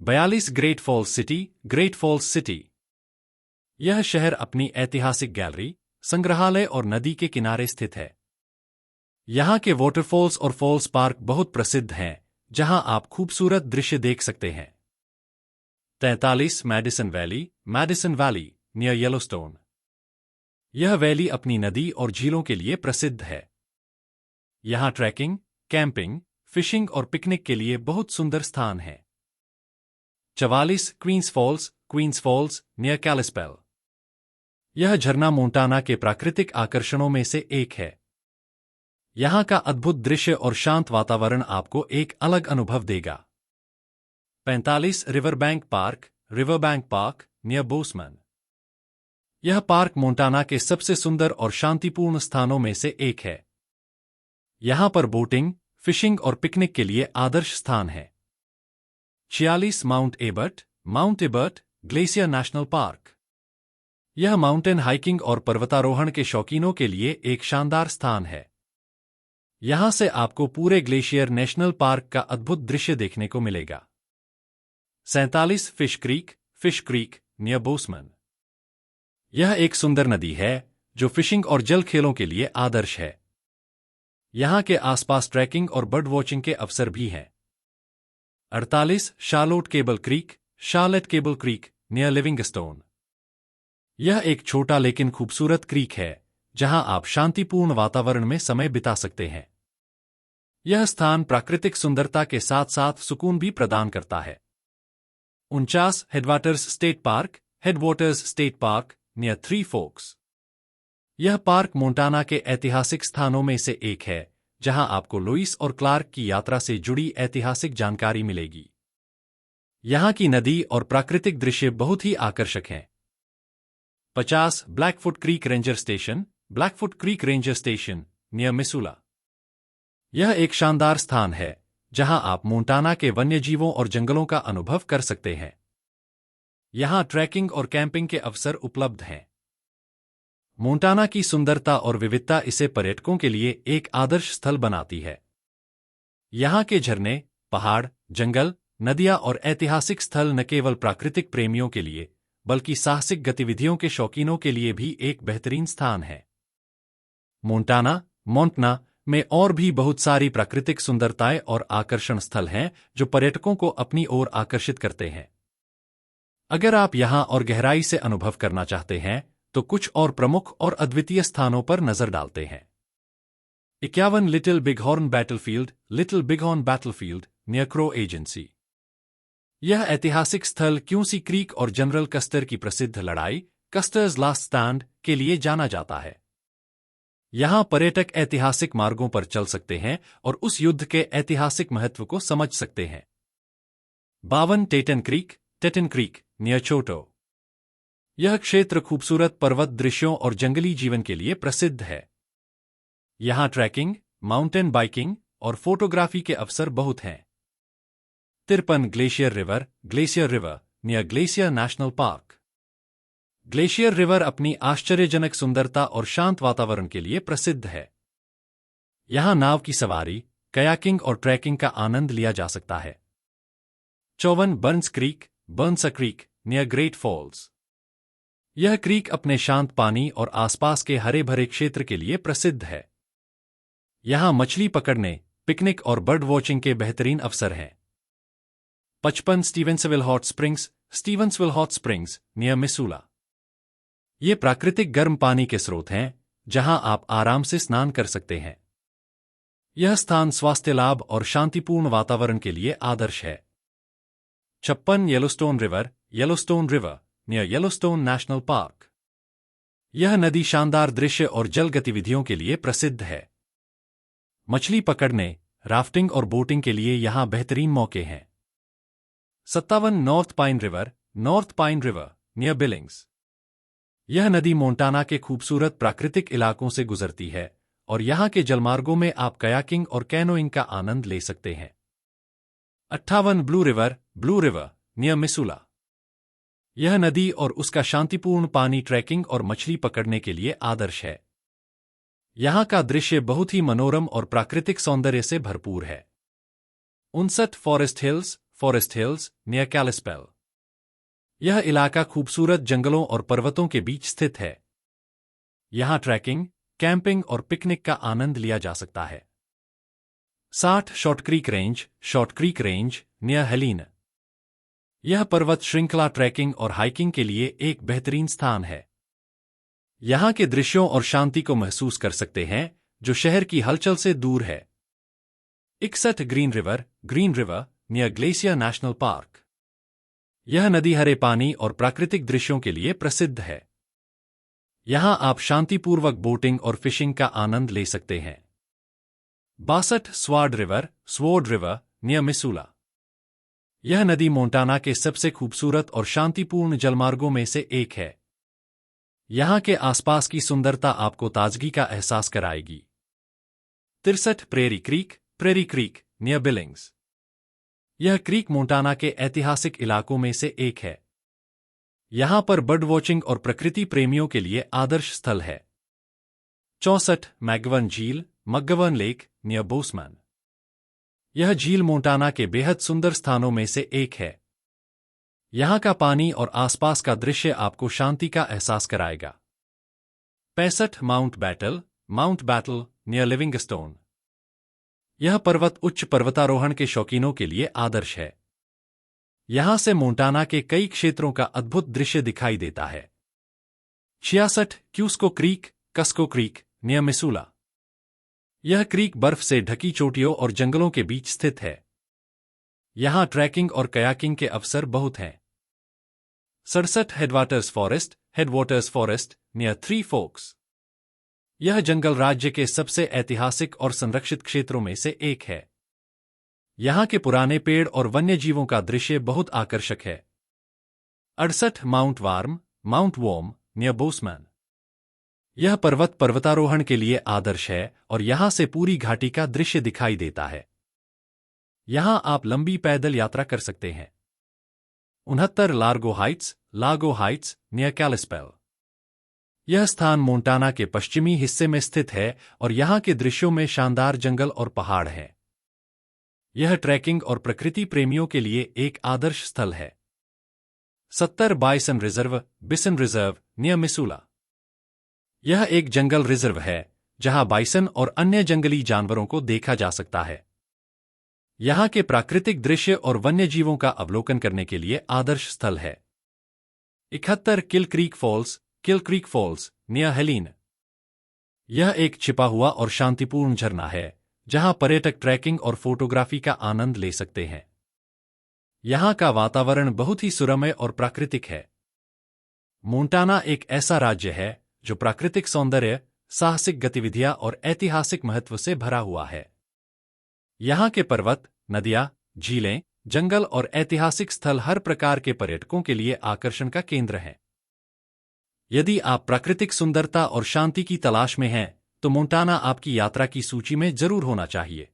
S1: 42 ग्रेट फॉल्स सिटी, यह शहर अपनी ऐतिहासिक गैलरी, संग्रहालय और नदी के किनारे स्थित है। यहाँ के वाटरफॉल्स और फॉल्स पार्क बहुत प्रसिद्ध हैं, जहाँ आप खूबसूरत दृश्य देख सकते हैं। 43 मैडिसन वैली नियर येलोस्टोन। यह वैली अपनी नदी और झीलों के लिए प्रसिद्ध है। यहाँ ट्रैकिंग, कैंपिंग, फिशिंग और पिकनिक के लिए बहुत सुंदर स्थान है। 44 क्वींस फॉल्स नियर कैलिस्पेल। यह झरना मोंटाना के प्राकृतिक आकर्षणों में से एक है। यहाँ का अद्भुत दृश्य और शांत वातावरण आपको एक अलग अनुभव देगा। 45 रिवरबैंक पार्क नियर बोसमन। यह पार्क मोंटाना के सबसे सुंदर और शांतिपूर्ण स्थानों में से एक है। यहाँ पर बोटिंग, फिशिंग और पिकनिक के लिए आदर्श स्थान है। 46 Mount Ebert Glacier National Park. यह माउंटेन हाइकिंग और पर्वतारोहण के शौकीनों के लिए एक शानदार स्थान है। यहां से आपको पूरे ग्लेशियर नेशनल पार्क का अद्भुत दृश्य देखने को मिलेगा। 47 फिश क्रीक नियर बोसमन। यह एक सुंदर नदी है जो फिशिंग और जल खेलों के लिए आदर्श है। यहां के आसपास ट्रैकिंग और बर्ड वॉचिंग के अवसर भी हैं। 48 Charlotte cable creek near Livingston. यह एक छोटा लेकिन खूबसूरत क्रीक है जहां आप शांतिपूर्ण वातावरण में समय बिता सकते हैं। यह स्थान प्राकृतिक सुंदरता के साथ साथ सुकून भी प्रदान करता है। 49 Headwaters State park near Three Forks. यह पार्क मोंटाना के ऐतिहासिक स्थानों में से एक है जहां आपको लुइस और क्लार्क की यात्रा से जुड़ी ऐतिहासिक जानकारी मिलेगी। यहां की नदी और प्राकृतिक दृश्य बहुत ही आकर्षक हैं। 50 Blackfoot Creek ranger station near Missoula. यह एक शानदार स्थान है जहां आप मोंटाना के वन्यजीवों और जंगलों का अनुभव कर सकते हैं। यहां ट्रैकिंग और कैंपिंग के अवसर उपलब्ध हैं। मोंटाना की सुंदरता और विविधता इसे पर्यटकों के लिए एक आदर्श स्थल बनाती है। यहां के झरने, पहाड़, जंगल, नदियां और ऐतिहासिक स्थल न केवल प्राकृतिक प्रेमियों के लिए बल्कि साहसिक गतिविधियों के शौकीनों के लिए भी एक बेहतरीन स्थान है। मोंटाना में और भी बहुत सारी प्राकृतिक सुंदरताएं और आकर्षण स्थल हैं जो पर्यटकों को अपनी ओर आकर्षित करते हैं। अगर आप यहां और गहराई से अनुभव करना चाहते हैं तो कुछ और प्रमुख और अद्वितीय स्थानों पर नजर डालते हैं। 51 Little Bighorn battlefield near Crow Agency. यह ऐतिहासिक स्थल क्यूसी क्रीक और जनरल कस्टर की प्रसिद्ध लड़ाई कस्टर्स लास्ट स्टैंड के लिए जाना जाता है। यहां पर्यटक ऐतिहासिक मार्गों पर चल सकते हैं और उस युद्ध के ऐतिहासिक महत्व को समझ सकते हैं। 52 टेटन क्रीक नियर चोटो। यह क्षेत्र खूबसूरत पर्वत दृश्यों और जंगली जीवन के लिए प्रसिद्ध है। यहां ट्रैकिंग, माउंटेन बाइकिंग और फोटोग्राफी के अवसर बहुत हैं। 53 glacier river near glacier National park. Glacier river अपनी आश्चर्यजनक सुंदरता और शांत वातावरण के लिए प्रसिद्ध है। यहां नाव की सवारी, कयाकिंग और ट्रैकिंग का आनंद लिया जा सकता है। 54 Burns Creek near Great Falls. यह क्रीक अपने शांत पानी और आसपास के हरे भरे क्षेत्र के लिए प्रसिद्ध है। यहां मछली पकड़ने, पिकनिक और बर्ड वॉचिंग के बेहतरीन अवसर हैं। 55 स्टीवेंसविल हॉट स्प्रिंग्स नियर मिसूला। ये प्राकृतिक गर्म पानी के स्रोत हैं जहां आप आराम से स्नान कर सकते हैं। यह स्थान स्वास्थ्य लाभ और शांतिपूर्ण वातावरण के लिए आदर्श है। 56 Yellowstone river near Yellowstone national Park. यह नदी शानदार दृश्य और जल गतिविधियों के लिए प्रसिद्ध है। मछली पकड़ने, राफ्टिंग और बोटिंग के लिए यहां बेहतरीन मौके हैं। 57 north pine river near Billings. यह नदी मोंटाना के खूबसूरत प्राकृतिक इलाकों से गुजरती है और यहां के जलमार्गों में आप कयाकिंग और कैनोइंग का आनंद ले सकते हैं। 58 ब्लू रिवर नियर मिसूला। यह नदी और उसका शांतिपूर्ण पानी ट्रैकिंग और मछली पकड़ने के लिए आदर्श है। यहां का दृश्य बहुत ही मनोरम और प्राकृतिक सौंदर्य से भरपूर है। 59 फॉरेस्ट हिल्स नियर कैलिस्पेल। यह इलाका खूबसूरत जंगलों और पर्वतों के बीच स्थित है। यहाँ ट्रैकिंग, कैंपिंग और पिकनिक का आनंद लिया जा सकता है। 60 शॉर्ट क्रीक रेंज नियर हेलिन। यह पर्वत श्रृंखला ट्रैकिंग और हाइकिंग के लिए एक बेहतरीन स्थान है। यहाँ के दृश्यों और शांति को महसूस कर सकते हैं जो शहर की हलचल से दूर है। 61 green river near glacier National Park. यह नदी हरे पानी और प्राकृतिक दृश्यों के लिए प्रसिद्ध है। यहाँ आप शांतिपूर्वक बोटिंग और फिशिंग का आनंद ले सकते हैं। 62 स्वॉर्ड रिवर नियर मिसूला। यह नदी मोंटाना के सबसे खूबसूरत और शांतिपूर्ण जलमार्गों में से एक है। यहाँ के आसपास की सुंदरता आपको ताजगी का एहसास कराएगी। 63 प्रेरी क्रीक नियर बिलिंग्स। यह क्रीक मोंटाना के ऐतिहासिक इलाकों में से एक है। यहाँ पर बर्ड वॉचिंग और प्रकृति प्रेमियों के लिए आदर्श स्थल है। 64 मगवन लेक नियर बोसमैन। यह झील मोंटाना के बेहद सुंदर स्थानों में से एक है। यहाँ का पानी और आसपास का दृश्य आपको शांति का एहसास कराएगा। 65 माउंट बैटल नियर लिविंगस्टोन। यह पर्वत उच्च पर्वतारोहण के शौकीनों के लिए आदर्श है। यहाँ से मोंटाना के कई क्षेत्रों का अद्भुत दृश्य दिखाई देता है। 66 कस्को क्रीक नियर मिसूला। यह क्रीक बर्फ से ढकी चोटियों और जंगलों के बीच स्थित है। यहाँ ट्रैकिंग और कयाकिंग के अवसर बहुत हैं। 67 हेडवाटर्स फॉरेस्ट नियर थ्री फोक्स। यह जंगल राज्य के सबसे ऐतिहासिक और संरक्षित क्षेत्रों में से एक है। यहाँ के पुराने पेड़ और वन्य जीवों का दृश्य बहुत आकर्षक है। 68 माउंट वॉर्म नियर बोसमैन। यह पर्वतारोहण के लिए आदर्श है और यहाँ से पूरी घाटी का दृश्य दिखाई देता है। यहाँ आप लंबी पैदल यात्रा कर सकते हैं। 69 लागो हाइट्स नियर कैलिस्पेल। यह स्थान मोंटाना के पश्चिमी हिस्से में स्थित है और यहाँ के दृश्यों में शानदार जंगल और पहाड़ हैं। यह ट्रैकिंग और प्रकृति प्रेमियों के लिए एक आदर्श स्थल है। 70 बिसन रिजर्व नियर मिसूला। यह एक जंगल रिजर्व है जहां बाइसन और अन्य जंगली जानवरों को देखा जा सकता है। यहाँ के प्राकृतिक दृश्य और वन्य जीवों का अवलोकन करने के लिए आदर्श स्थल है। 71 किल क्रीक फॉल्स नियर हेलिन। यह एक छिपा हुआ और शांतिपूर्ण झरना है जहां पर्यटक ट्रैकिंग और फोटोग्राफी का आनंद ले सकते हैं। यहाँ का वातावरण बहुत ही सुरम्य और प्राकृतिक है। मोंटाना एक ऐसा राज्य है जो प्राकृतिक सौंदर्य, साहसिक गतिविधियां और ऐतिहासिक महत्व से भरा हुआ है। यहाँ के पर्वत, नदियां, झीलें, जंगल और ऐतिहासिक स्थल हर प्रकार के पर्यटकों के लिए आकर्षण का केंद्र हैं। यदि आप प्राकृतिक सुंदरता और शांति की तलाश में हैं, तो मोंटाना आपकी यात्रा की सूची में जरूर होना चाहिए।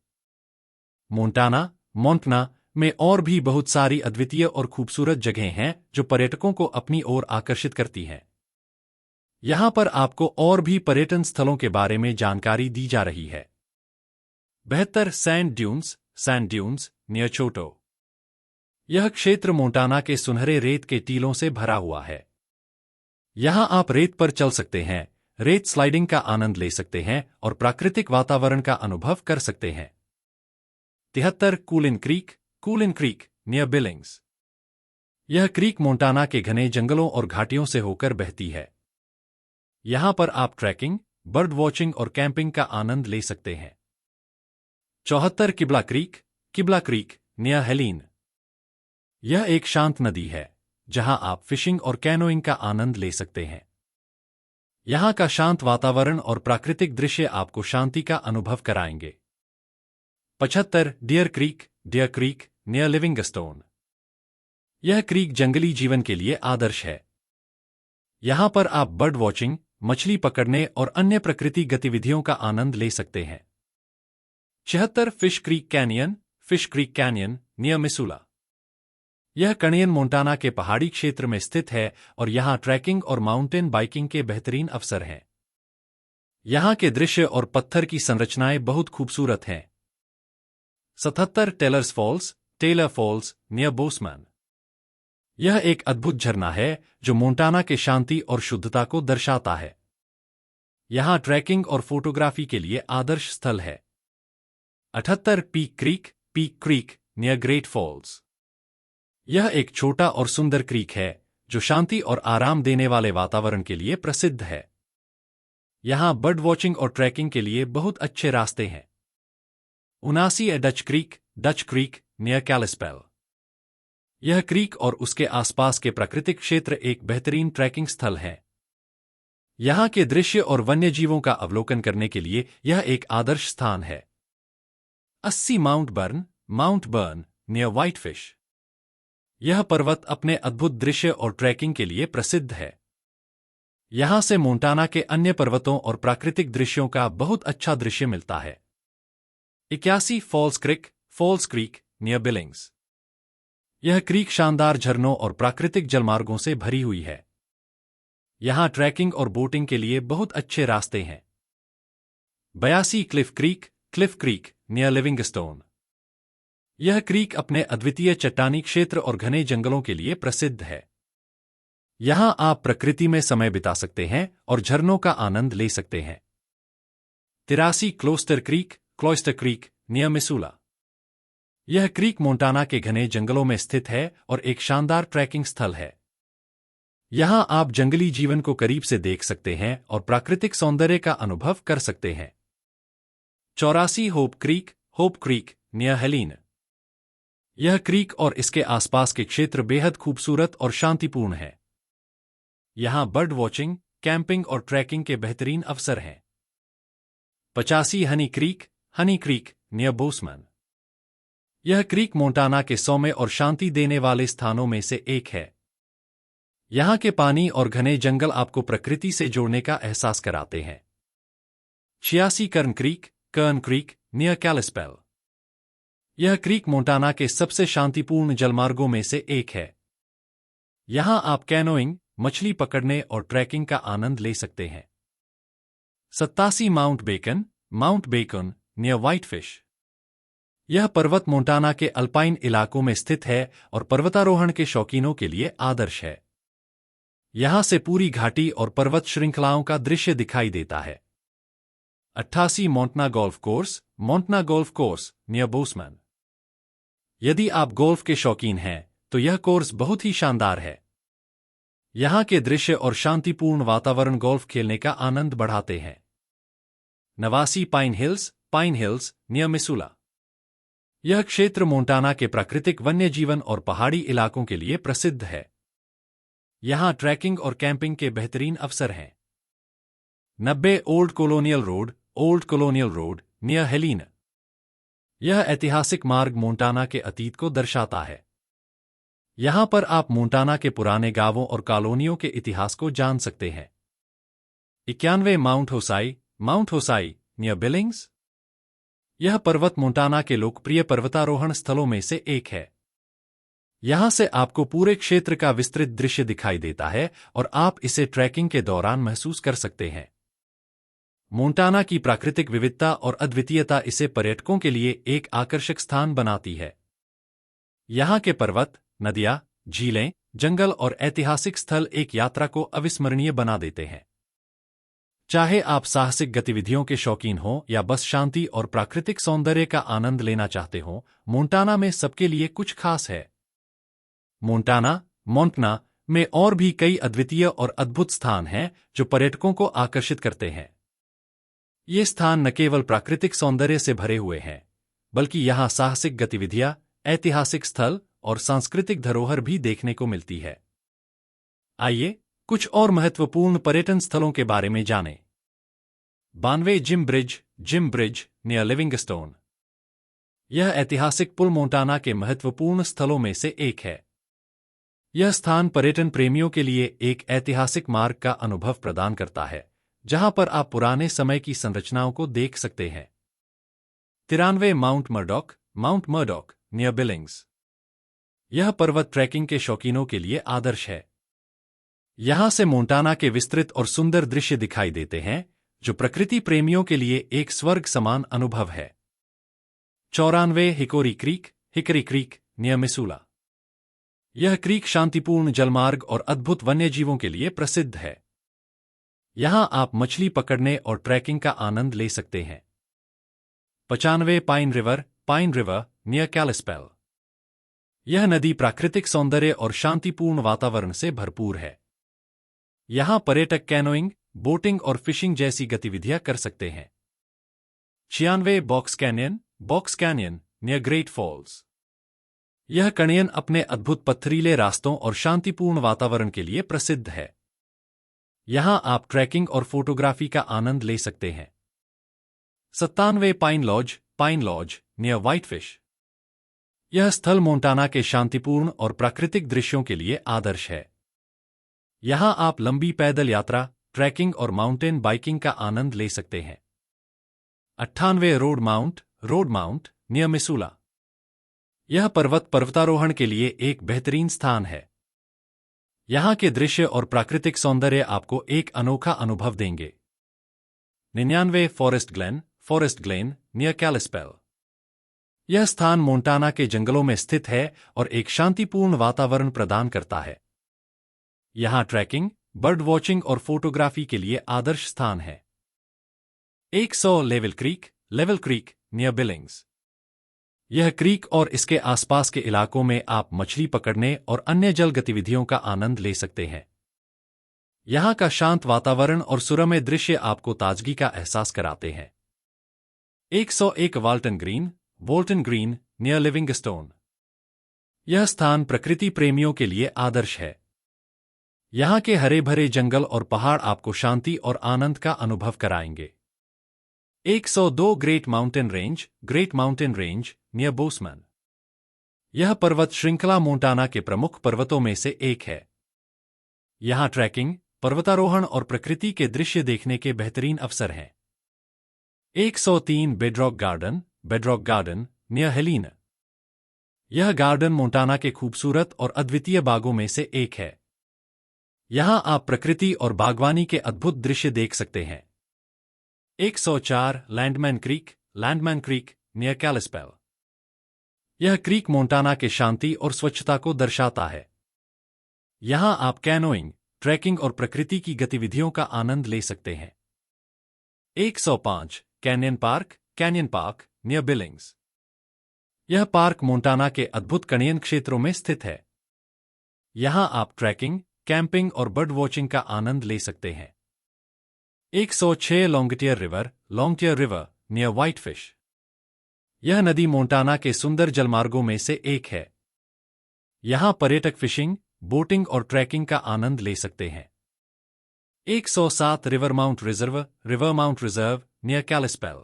S1: मोंटाना में और भी बहुत सारी अद्वितीय और खूबसूरत जगहें हैं जो पर्यटकों को अपनी ओर आकर्षित करती हैं। यहाँ पर आपको और भी पर्यटन स्थलों के बारे में जानकारी दी जा रही है। 72 सैंड ड्यून्स नियर चोटो। यह क्षेत्र मोंटाना के सुनहरे रेत के टीलों से भरा हुआ है। यहाँ आप रेत पर चल सकते हैं, रेत स्लाइडिंग का आनंद ले सकते हैं और प्राकृतिक वातावरण का अनुभव कर सकते हैं। 73 कूलिन क्रीक नियर बिलिंग्स। यह क्रीक मोंटाना के घने जंगलों और घाटियों से होकर बहती है। यहाँ पर आप ट्रैकिंग, बर्ड वॉचिंग और कैंपिंग का आनंद ले सकते हैं। 74 किबला क्रीक नियर हेलिन। यह एक शांत नदी है जहां आप फिशिंग और कैनोइंग का आनंद ले सकते हैं। यहाँ का शांत वातावरण और प्राकृतिक दृश्य आपको शांति का अनुभव कराएंगे। 75 डियर क्रीक नियर लिविंगस्टोन। यह क्रीक जंगली जीवन के लिए आदर्श है। यहाँ पर आप बर्ड वॉचिंग, मछली पकड़ने और अन्य प्रकृति गतिविधियों का आनंद ले सकते हैं। 76 fish creek canyon near Missoula. यह कणियन मोंटाना के पहाड़ी क्षेत्र में स्थित है और यहाँ ट्रैकिंग और माउंटेन बाइकिंग के बेहतरीन अवसर हैं। यहाँ के दृश्य और पत्थर की संरचनाएं बहुत खूबसूरत हैं। 77 टेलर फॉल्स नियर बोसमैन। यह एक अद्भुत झरना है जो मोंटाना के शांति और शुद्धता को दर्शाता है। यहाँ ट्रैकिंग और फोटोग्राफी के लिए आदर्श स्थल है। 78 Peak Creek near Great Falls. यह एक छोटा और सुंदर क्रीक है जो शांति और आराम देने वाले वातावरण के लिए प्रसिद्ध है। यहाँ बर्ड वॉचिंग और ट्रैकिंग के लिए बहुत अच्छे रास्ते हैं। 79 डच क्रीक नियर कैलिस्पेल। यह क्रीक और उसके आसपास के प्राकृतिक क्षेत्र एक बेहतरीन ट्रैकिंग स्थल है। यहाँ के दृश्य और वन्यजीवों का अवलोकन करने के लिए यह एक आदर्श स्थान है। 80 माउंट बर्न नियर व्हाइटफिश। यह पर्वत अपने अद्भुत दृश्य और ट्रैकिंग के लिए प्रसिद्ध है। यहाँ से मोंटाना के अन्य पर्वतों और प्राकृतिक दृश्यों का बहुत अच्छा दृश्य मिलता है। 81 फॉल्स क्रीक नियर बिलिंग्स। यह क्रीक शानदार झरनों और प्राकृतिक जलमार्गों से भरी हुई है। यहाँ ट्रैकिंग और बोटिंग के लिए बहुत अच्छे रास्ते हैं। 82 क्लिफ क्रीक नियर लिविंगस्टोन। यह क्रीक अपने अद्वितीय चट्टानी क्षेत्र और घने जंगलों के लिए प्रसिद्ध है। यहाँ आप प्रकृति में समय बिता सकते हैं और झरनों का आनंद ले सकते हैं। 83 क्लोस्टर क्रीक नियर मिसूला। यह क्रीक मोंटाना के घने जंगलों में स्थित है और एक शानदार ट्रैकिंग स्थल है। यहाँ आप जंगली जीवन को करीब से देख सकते हैं और प्राकृतिक सौंदर्य का अनुभव कर सकते हैं। 84 होप क्रीक नियर हेलीन। यह क्रीक और इसके आसपास के क्षेत्र बेहद खूबसूरत और शांतिपूर्ण है। यहाँ बर्ड वॉचिंग, कैंपिंग और ट्रैकिंग के बेहतरीन अवसर हैं। 85 हनी क्रीक नियर बोसमन। यह क्रीक मोंटाना के सौम्य और शांति देने वाले स्थानों में से एक है। यहाँ के पानी और घने जंगल आपको प्रकृति से जोड़ने का एहसास कराते हैं। 86 कर्न क्रीक नियर कैलिस्पेल। यह क्रीक मोंटाना के सबसे शांतिपूर्ण जलमार्गों में से एक है। यहाँ आप कैनोइंग, मछली पकड़ने और ट्रैकिंग का आनंद ले सकते हैं। 87 माउंट बेकन नियर व्हाइटफिश। यह पर्वत मोंटाना के अल्पाइन इलाकों में स्थित है और पर्वतारोहण के शौकीनों के लिए आदर्श है। यहाँ से पूरी घाटी और पर्वत श्रृंखलाओं का दृश्य दिखाई देता है। 88 मोंटना गोल्फ कोर्स नियर बोसमन। यदि आप गोल्फ के शौकीन हैं तो यह कोर्स बहुत ही शानदार है। यहाँ के दृश्य और शांतिपूर्ण वातावरण गोल्फ खेलने का आनंद बढ़ाते हैं। 89 पाइन हिल्स नियर मिसूला। यह क्षेत्र मोंटाना के प्राकृतिक वन्य जीवन और पहाड़ी इलाकों के लिए प्रसिद्ध है। यहाँ ट्रैकिंग और कैंपिंग के बेहतरीन अवसर हैं। 90 old colonial road near Healy. यह ऐतिहासिक मार्ग मोंटाना के अतीत को दर्शाता है। यहाँ पर आप मोंटाना के पुराने गांवों और कॉलोनियों के इतिहास को जान सकते हैं। 91 माउंट होसाई नियर बिलिंग्स। यह पर्वत मोंटाना के लोकप्रिय पर्वतारोहण स्थलों में से एक है। यहाँ से आपको पूरे क्षेत्र का विस्तृत दृश्य दिखाई देता है और आप इसे ट्रैकिंग के दौरान महसूस कर सकते हैं। मोंटाना की प्राकृतिक विविधता और अद्वितीयता इसे पर्यटकों के लिए एक आकर्षक स्थान बनाती है। यहाँ के पर्वत, नदियाँ, झीलें, जंगल और ऐतिहासिक स्थल एक यात्रा को अविस्मरणीय बना देते हैं। चाहे आप साहसिक गतिविधियों के शौकीन हों या बस शांति और प्राकृतिक सौंदर्य का आनंद लेना चाहते हों, मोंटाना में सबके लिए कुछ खास है। मोंटना में और भी कई अद्वितीय और अद्भुत स्थान हैं जो पर्यटकों को आकर्षित करते हैं। ये स्थान न केवल प्राकृतिक सौंदर्य से भरे हुए हैं, बल्कि यहाँ साहसिक गतिविधियाँ, ऐतिहासिक स्थल और सांस्कृतिक धरोहर भी देखने को मिलती है। आइए कुछ और महत्वपूर्ण पर्यटन स्थलों के बारे में जानें। 92 जिम ब्रिज नियर लिविंगस्टोन। यह ऐतिहासिक पुल मोंटाना के महत्वपूर्ण स्थलों में से एक है। यह स्थान पर्यटन प्रेमियों के लिए एक ऐतिहासिक मार्ग का अनुभव प्रदान करता है, जहां पर आप पुराने समय की संरचनाओं को देख सकते हैं। 93 माउंट मर्डॉक नियर बिलिंग्स। यह पर्वत ट्रैकिंग के शौकीनों के लिए आदर्श है। यहाँ से मोंटाना के विस्तृत और सुंदर दृश्य दिखाई देते हैं, जो प्रकृति प्रेमियों के लिए एक स्वर्ग समान अनुभव है। 94 हिकरी क्रीक नियर मिसूला। यह क्रीक शांतिपूर्ण जलमार्ग और अद्भुत वन्यजीवों के लिए प्रसिद्ध है। यहां आप मछली पकड़ने और ट्रैकिंग का आनंद ले सकते हैं। 95 पाइन रिवर नियर कैलिस्पेल। यह नदी प्राकृतिक सौंदर्य और शांतिपूर्ण वातावरण से भरपूर है। यहां पर्यटक कैनोइंग, बोटिंग और फिशिंग जैसी गतिविधियां कर सकते हैं। 96 Box Canyon near Great Falls. यह कैनियन अपने अद्भुत पत्थरीले रास्तों और शांतिपूर्ण वातावरण के लिए प्रसिद्ध है। यहां आप ट्रैकिंग और फोटोग्राफी का आनंद ले सकते हैं। 97 पाइन लॉज नियर व्हाइटफिश। यह स्थल मोंटाना के शांतिपूर्ण और प्राकृतिक दृश्यों के लिए आदर्श है। यहां आप लंबी पैदल यात्रा, ट्रैकिंग और माउंटेन बाइकिंग का आनंद ले सकते हैं। 98 रोड माउंट नियर मिसूला। यह पर्वतारोहण के लिए एक बेहतरीन स्थान है। यहां के दृश्य और प्राकृतिक सौंदर्य आपको एक अनोखा अनुभव देंगे। 99 फॉरेस्ट ग्लेन नियर कैलिस्पेल। यह स्थान मोंटाना के जंगलों में स्थित है और एक शांतिपूर्ण वातावरण प्रदान करता है। यहां ट्रैकिंग, बर्ड वॉचिंग और फोटोग्राफी के लिए आदर्श स्थान है। 100 लेवल क्रीक नियर बिलिंग्स। यह क्रीक और इसके आसपास के इलाकों में आप मछली पकड़ने और अन्य जल गतिविधियों का आनंद ले सकते हैं। यहां का शांत वातावरण और सुरम्य दृश्य आपको ताजगी का एहसास कराते हैं। 101 वोल्टन ग्रीन नियर लिविंगस्टोन। यह स्थान प्रकृति प्रेमियों के लिए आदर्श है। यहां के हरे भरे जंगल और पहाड़ आपको शांति और आनंद का अनुभव कराएंगे। 102 great mountain range near Boseman. यह पर्वत श्रृंखला मोंटाना के प्रमुख पर्वतों में से एक है। यहां ट्रैकिंग, पर्वतारोहण और प्रकृति के दृश्य देखने के बेहतरीन अवसर हैं। 103 बेडरॉक गार्डन नियर हेलीन। यह गार्डन मोंटाना के खूबसूरत और अद्वितीय बागों में से एक है। यहां आप प्रकृति और बागवानी के अद्भुत दृश्य देख सकते हैं। 104 लैंडमैन क्रीक नियर कैलिस्पेल। यह क्रीक मोंटाना के शांति और स्वच्छता को दर्शाता है। यहां आप कैनोइंग, ट्रैकिंग और प्रकृति की गतिविधियों का आनंद ले सकते हैं। 105 कैनियन पार्क नियर बिलिंग्स। यह पार्क मोंटाना के अद्भुत कैनियन क्षेत्रों में स्थित है। यहां आप ट्रैकिंग, कैंपिंग और बर्ड वॉचिंग का आनंद ले सकते हैं। 106 लॉन्गटियर रिवर नियर व्हाइटफिश। यह नदी मोंटाना के सुंदर जलमार्गों में से एक है। यहां पर्यटक फिशिंग, बोटिंग और ट्रैकिंग का आनंद ले सकते हैं। 107 रिवर माउंट रिजर्व नियर कैलिस्पेल।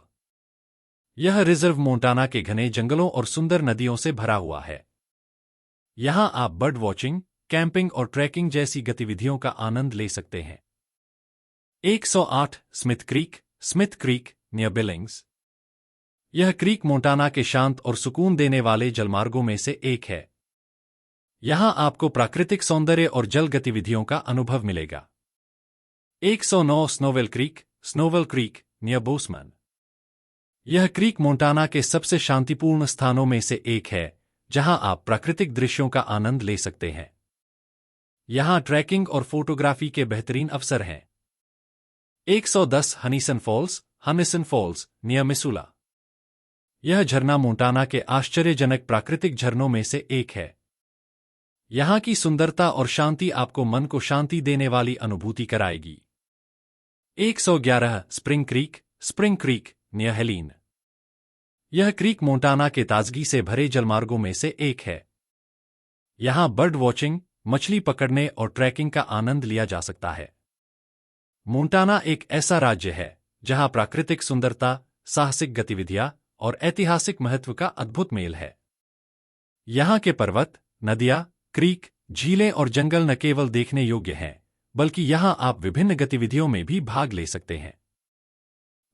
S1: यह रिजर्व मोंटाना के घने जंगलों और सुंदर नदियों से भरा हुआ है। यहां आप बर्ड वॉचिंग, कैंपिंग और ट्रैकिंग जैसी गतिविधियों का आनंद ले सकते हैं। 108 स्मिथ क्रीक नियर बिलिंग्स। यह क्रीक मोंटाना के शांत और सुकून देने वाले जलमार्गों में से एक है। यहां आपको प्राकृतिक सौंदर्य और जल गतिविधियों का अनुभव मिलेगा। 109 स्नोवेल क्रीक नियर बोसमैन। यह क्रीक मोंटाना के सबसे शांतिपूर्ण स्थानों में से एक है, जहां आप प्राकृतिक दृश्यों का आनंद ले सकते हैं। यहां ट्रैकिंग और फोटोग्राफी के बेहतरीन अवसर हैं। 110 हनीसन फॉल्स नियर मिसूला। यह झरना मोंटाना के आश्चर्यजनक प्राकृतिक झरनों में से एक है। यहां की सुंदरता और शांति आपको मन को शांति देने वाली अनुभूति कराएगी। 111 स्प्रिंग क्रीक नियर हेलीन। यह क्रीक मोंटाना के ताजगी से भरे जलमार्गों में से एक है। यहां बर्ड वॉचिंग, मछली पकड़ने और ट्रैकिंग का आनंद लिया जा सकता है। मोंटाना एक ऐसा राज्य है जहां प्राकृतिक सुंदरता, साहसिक गतिविधियां और ऐतिहासिक महत्व का अद्भुत मेल है। यहां के पर्वत, नदियां, क्रीक, झीलें और जंगल न केवल देखने योग्य हैं, बल्कि यहां आप विभिन्न गतिविधियों में भी भाग ले सकते हैं।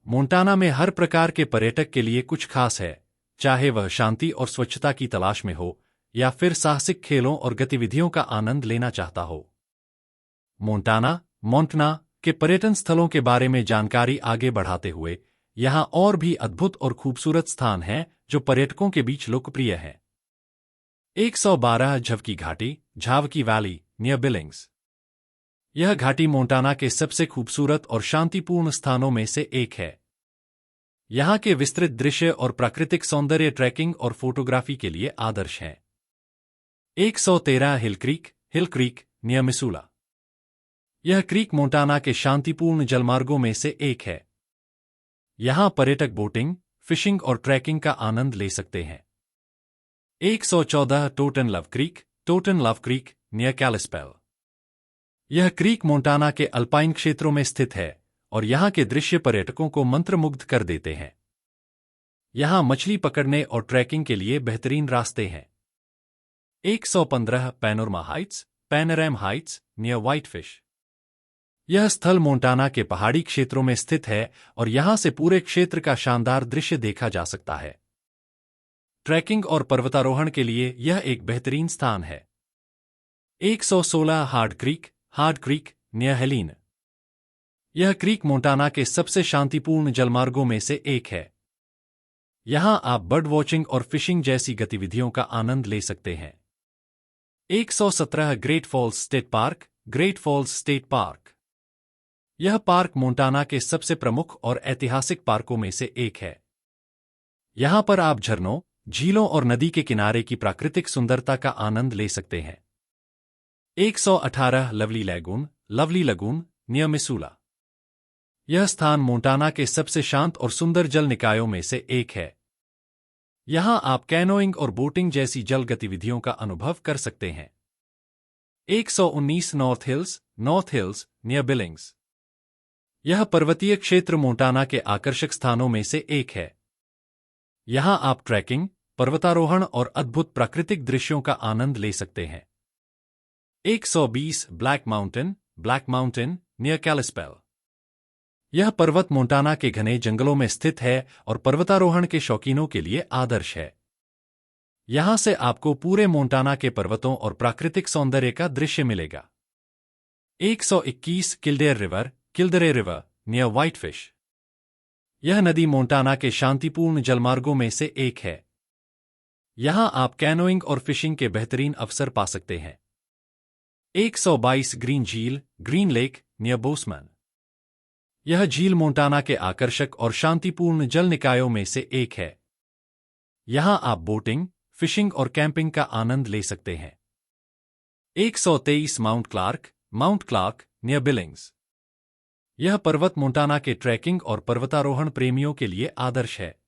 S1: मोंटाना में हर प्रकार के पर्यटक के लिए कुछ खास है, चाहे वह शांति और स्वच्छता की तलाश में हो या फिर साहसिक खेलों और गतिविधियों का आनंद लेना चाहता हो। मोंटाना के पर्यटन स्थलों के बारे में जानकारी आगे बढ़ाते हुए यहां और भी अद्भुत और खूबसूरत स्थान हैं जो पर्यटकों के बीच लोकप्रिय हैं। 112 झवकी घाटी, झावकी वैली, नियर बिलिंग्स। यह घाटी मोंटाना के सबसे खूबसूरत और शांतिपूर्ण स्थानों में से एक है। यहाँ के विस्तृत दृश्य और प्राकृतिक सौंदर्य ट्रैकिंग और फोटोग्राफी के लिए आदर्श हैं। 113 हिल क्रीक, नियर मिसूला। यह क्रीक मोंटाना के शांतिपूर्ण जलमार्गों में से एक है। यहाँ पर्यटक बोटिंग, फिशिंग और ट्रैकिंग का आनंद ले सकते हैं। 114 टोटन लव क्रीक, नियर कैलिस्पेल। यह क्रीक मोंटाना के अल्पाइन क्षेत्रों में स्थित है और यहाँ के दृश्य पर्यटकों को मंत्रमुग्ध कर देते हैं। यहाँ मछली पकड़ने और ट्रैकिंग के लिए बेहतरीन रास्ते हैं। 115 पैनोरामा हाइट्स, नियर व्हाइटफिश। यह स्थल मोंटाना के पहाड़ी क्षेत्रों में स्थित है और यहाँ से पूरे क्षेत्र का शानदार दृश्य देखा जा सकता है। ट्रैकिंग और पर्वतारोहण के लिए यह एक बेहतरीन स्थान है। 116 हार्ड क्रीक, नियर हेलीन। यह क्रीक मोंटाना के सबसे शांतिपूर्ण जलमार्गों में से एक है। यहाँ आप बर्ड वॉचिंग और फिशिंग जैसी गतिविधियों का आनंद ले सकते हैं। 117 ग्रेट फॉल्स स्टेट पार्क। यह पार्क मोंटाना के सबसे प्रमुख और ऐतिहासिक पार्कों में से एक है। यहाँ पर आप झरनों, झीलों और नदी के किनारे की प्राकृतिक सुंदरता का आनंद ले सकते हैं। 118 लवली लगून, नियर मिसूला। यह स्थान मोंटाना के सबसे शांत और सुंदर जल निकायों में से एक है। यहाँ आप कैनोइंग और बोटिंग जैसी जल गतिविधियों का अनुभव कर सकते हैं। 119 नॉर्थ हिल्स, नियर बिलिंग्स। यह पर्वतीय क्षेत्र मोंटाना के आकर्षक स्थानों में से एक है। यहाँ आप ट्रैकिंग, पर्वतारोहण और अद्भुत प्राकृतिक दृश्यों का आनंद ले सकते हैं। 120 ब्लैक माउंटेन, नियर कैलिस्पेल। यह पर्वत मोंटाना के घने जंगलों में स्थित है और पर्वतारोहण के शौकीनों के लिए आदर्श है। यहाँ से आपको पूरे मोंटाना के पर्वतों और प्राकृतिक सौंदर्य का दृश्य मिलेगा। 121 किल्डेरे रिवर, नियर व्हाइटफिश। यह नदी मोंटाना के शांतिपूर्ण जलमार्गों में से एक है। यहाँ आप कैनोइंग और फिशिंग के बेहतरीन अवसर पा सकते हैं। 122 ग्रीन लेक, नियर बोसमैन। यह झील मोंटाना के आकर्षक और शांतिपूर्ण जल निकायों में से एक है। यहाँ आप बोटिंग, फिशिंग और कैंपिंग का आनंद ले सकते हैं। 123 माउंट क्लार्क, नियर बिलिंग्स। यह पर्वत मोंटाना के ट्रैकिंग और पर्वतारोहण प्रेमियों के लिए आदर्श है।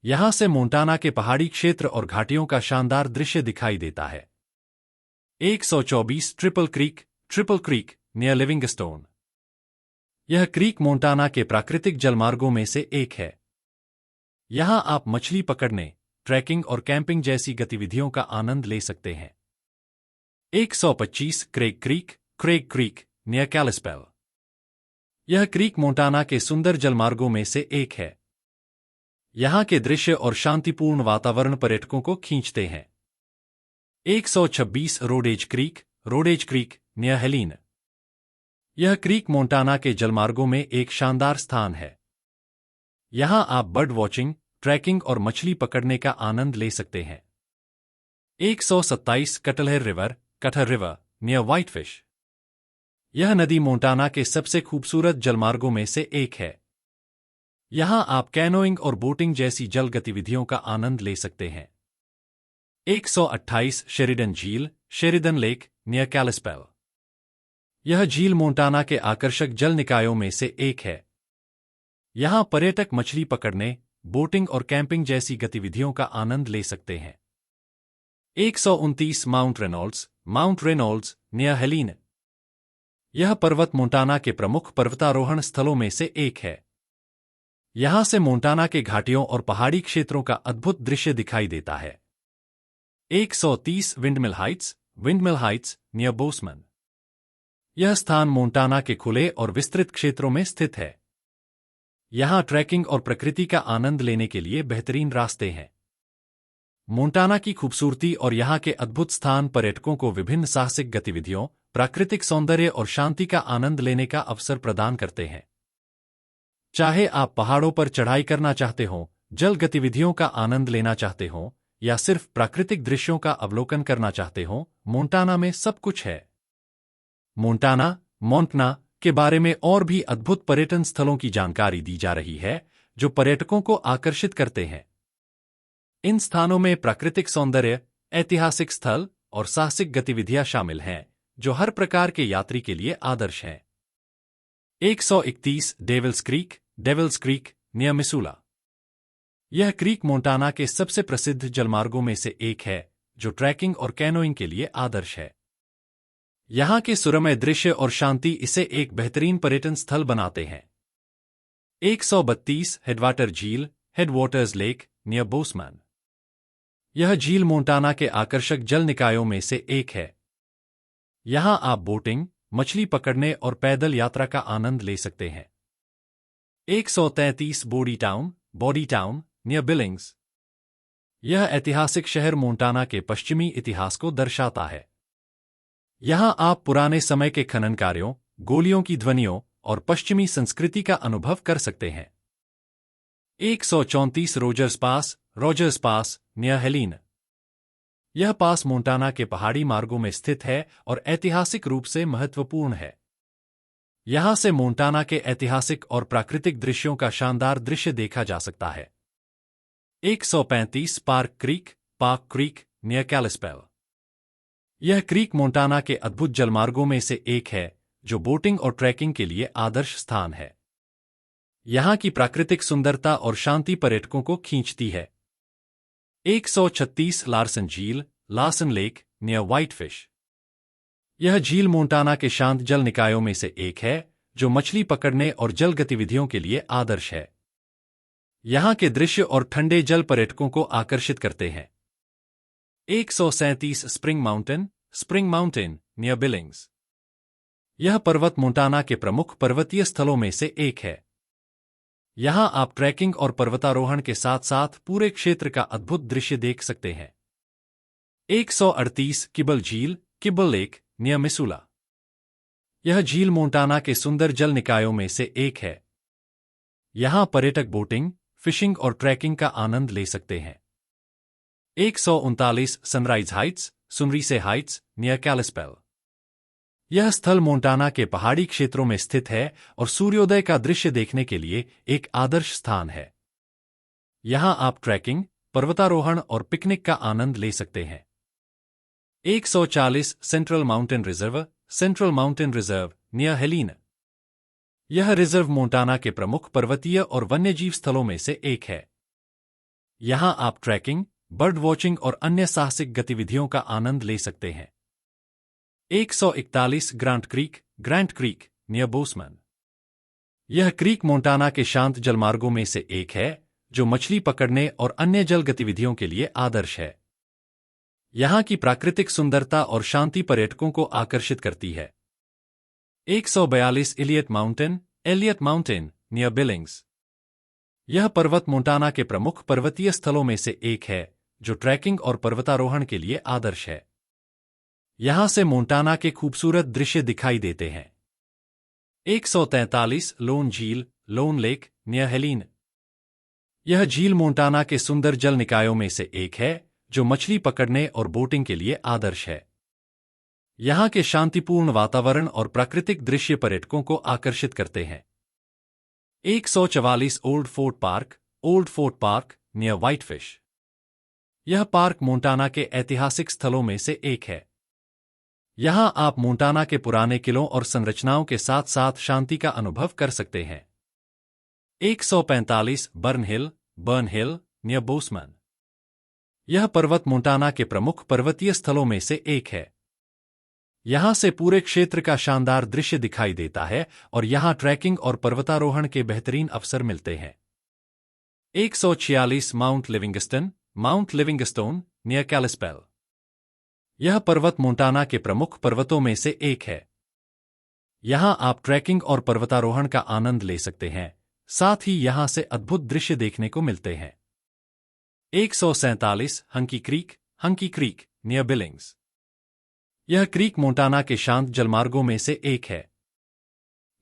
S1: यहाँ से मोंटाना के पहाड़ी क्षेत्र और घाटियों का शानदार दृश्य दिखाई देता है। 124 ट्रिपल क्रीक, नियर लिविंगस्टोन। यह क्रीक मोंटाना के प्राकृतिक जलमार्गों में से एक है। यहाँ आप मछली पकड़ने, ट्रैकिंग और कैंपिंग जैसी गतिविधियों का आनंद ले सकते हैं। 125 क्रेग क्रीक, नियर कैलिस्पेल। यह क्रीक मोंटाना के सुंदर जलमार्गों में से एक है। यहाँ के दृश्य और शांतिपूर्ण वातावरण पर्यटकों को खींचते हैं। 126 रोडेज क्रीक, नियर हेलीन। यह क्रीक मोंटाना के जलमार्गों में एक शानदार स्थान है। यहाँ आप बर्ड वॉचिंग, ट्रैकिंग और मछली पकड़ने का आनंद ले सकते हैं। 127 कटहर रिवर, नियर व्हाइटफिश। यह नदी मोंटाना के सबसे खूबसूरत जलमार्गों में से एक है। यहाँ आप कैनोइंग और बोटिंग जैसी जल गतिविधियों का आनंद ले सकते हैं। 128 शेरिडन लेक, नियर कैलिस्पेल। यह झील मोंटाना के आकर्षक जल निकायों में से एक है। यहाँ पर्यटक मछली पकड़ने, बोटिंग और कैंपिंग जैसी गतिविधियों का आनंद ले सकते हैं। 129 माउंट रेनॉल्ड्स, नियर हेलीन। यह पर्वत मोंटाना के प्रमुख पर्वतारोहण स्थलों में से एक है। यहाँ से मोंटाना के घाटियों और पहाड़ी क्षेत्रों का अद्भुत दृश्य दिखाई देता है। 130 विंडमिल हाइट्स, नियर बोसमैन। यह स्थान मोंटाना के खुले और विस्तृत क्षेत्रों में स्थित है। यहाँ ट्रैकिंग और प्रकृति का आनंद लेने के लिए बेहतरीन रास्ते हैं। मोंटाना की खूबसूरती और यहाँ के अद्भुत स्थान पर्यटकों को विभिन्न साहसिक गतिविधियों, प्राकृतिक सौंदर्य और शांति का आनंद लेने का अवसर प्रदान करते हैं। चाहे आप पहाड़ों पर चढ़ाई करना चाहते हो, जल गतिविधियों का आनंद लेना चाहते हो या सिर्फ प्राकृतिक दृश्यों का अवलोकन करना चाहते हो, मोंटाना में सब कुछ है। मोंटाना के बारे में और भी अद्भुत पर्यटन स्थलों की जानकारी दी जा रही है जो पर्यटकों को आकर्षित करते हैं। इन स्थानों में प्राकृतिक सौंदर्य, ऐतिहासिक स्थल और साहसिक गतिविधियां शामिल हैं जो हर प्रकार के यात्री के लिए आदर्श हैं। 131 डेविल्स क्रीक नियर मिसूला। यह क्रीक मोंटाना के सबसे प्रसिद्ध जलमार्गों में से एक है जो ट्रैकिंग और कैनोइंग के लिए आदर्श है। यहां के सुरम्य दृश्य और शांति इसे एक बेहतरीन पर्यटन स्थल बनाते हैं। 132 हेडवाटर्स लेक नियर बोसमैन। यह झील मोंटाना के आकर्षक जल निकायों में से एक है। यहां आप बोटिंग, मछली पकड़ने और पैदल यात्रा का आनंद ले सकते हैं। 133 बॉडी टाउन नियर बिलिंग्स। यह ऐतिहासिक शहर मोंटाना के पश्चिमी इतिहास को दर्शाता है। यहां आप पुराने समय के खनन कार्यों, गोलियों की ध्वनियों और पश्चिमी संस्कृति का अनुभव कर सकते हैं। 134 रोजर्स पास नियर हेलीन। यह पास मोंटाना के पहाड़ी मार्गों में स्थित है और ऐतिहासिक रूप से महत्वपूर्ण है। यहां से मोंटाना के ऐतिहासिक और प्राकृतिक दृश्यों का शानदार दृश्य देखा जा सकता है। 135 पार्क क्रीक नियर कैलिस्पेल। यह क्रीक मोंटाना के अद्भुत जलमार्गों में से एक है जो बोटिंग और ट्रैकिंग के लिए आदर्श स्थान है। यहां की प्राकृतिक सुंदरता और शांति पर्यटकों को खींचती है। 136 लार्सन लेक नियर व्हाइटफिश। यह झील मोंटाना के शांत जल निकायों में से एक है जो मछली पकड़ने और जल गतिविधियों के लिए आदर्श है। यहां के दृश्य और ठंडे जल पर्यटकों को आकर्षित करते हैं। 137 स्प्रिंग माउंटेन नियर बिलिंग्स। यह पर्वत मोंटाना के प्रमुख पर्वतीय स्थलों में से एक है। यहां आप ट्रैकिंग और पर्वतारोहण के साथ साथ पूरे क्षेत्र का अद्भुत दृश्य देख सकते हैं। 138 किबल लेक नियर मिसूला। यह झील मोंटाना के सुंदर जल निकायों में से एक है। यहां पर्यटक बोटिंग, फिशिंग और ट्रैकिंग का आनंद ले सकते हैं। 139 सुनरीसे हाइट्स नियर कैलिस्पेल। यह स्थल मोंटाना के पहाड़ी क्षेत्रों में स्थित है और सूर्योदय का दृश्य देखने के लिए एक आदर्श स्थान है। यहां आप ट्रैकिंग, पर्वतारोहण और पिकनिक का आनंद ले सकते हैं। 140 central mountain reserve near Healy. यह रिजर्व मोंटाना के प्रमुख पर्वतीय और वन्यजीव स्थलों में से एक है। यहां आप ट्रैकिंग, बर्ड वॉचिंग और अन्य साहसिक गतिविधियों का आनंद ले सकते हैं। 141 ग्रांट क्रीक नियर बोसमैन। यह क्रीक मोंटाना के शांत जलमार्गों में से एक है जो मछली पकड़ने और अन्य जल गतिविधियों के लिए आदर्श है। यहां की प्राकृतिक सुंदरता और शांति पर्यटकों को आकर्षित करती है। 142 एलियट माउंटेन नियर बिलिंग्स। यह पर्वत मोंटाना के प्रमुख पर्वतीय स्थलों में से एक है जो ट्रैकिंग और पर्वतारोहण के लिए आदर्श है। यहां से मोंटाना के खूबसूरत दृश्य दिखाई देते हैं। 143 लोन लेक नियर हेलीन। यह झील मोंटाना के सुंदर जल निकायों में से एक है जो मछली पकड़ने और बोटिंग के लिए आदर्श है। यहां के शांतिपूर्ण वातावरण और प्राकृतिक दृश्य पर्यटकों को आकर्षित करते हैं। 144 old fort park near whitefish. यह पार्क मोंटाना के ऐतिहासिक स्थलों में से एक है। यहां आप मोंटाना के पुराने किलों और संरचनाओं के साथ साथ शांति का अनुभव कर सकते हैं। 145 बर्न हिल नियर बोसमैन। यह पर्वत मोंटाना के प्रमुख पर्वतीय स्थलों में से एक है। यहां से पूरे क्षेत्र का शानदार दृश्य दिखाई देता है और यहां ट्रैकिंग और पर्वतारोहण के बेहतरीन अवसर मिलते हैं। 146 माउंट लिविंगस्टोन नियर कैलिस्पेल। यह पर्वत मोंटाना के प्रमुख पर्वतों में से एक है। यहां आप ट्रैकिंग और पर्वतारोहण का आनंद ले सकते हैं, साथ ही यहां से अद्भुत दृश्य देखने को मिलते हैं। 147 हंकी क्रीक नियर बिलिंग्स। यह क्रीक मोंटाना के शांत जलमार्गों में से एक है।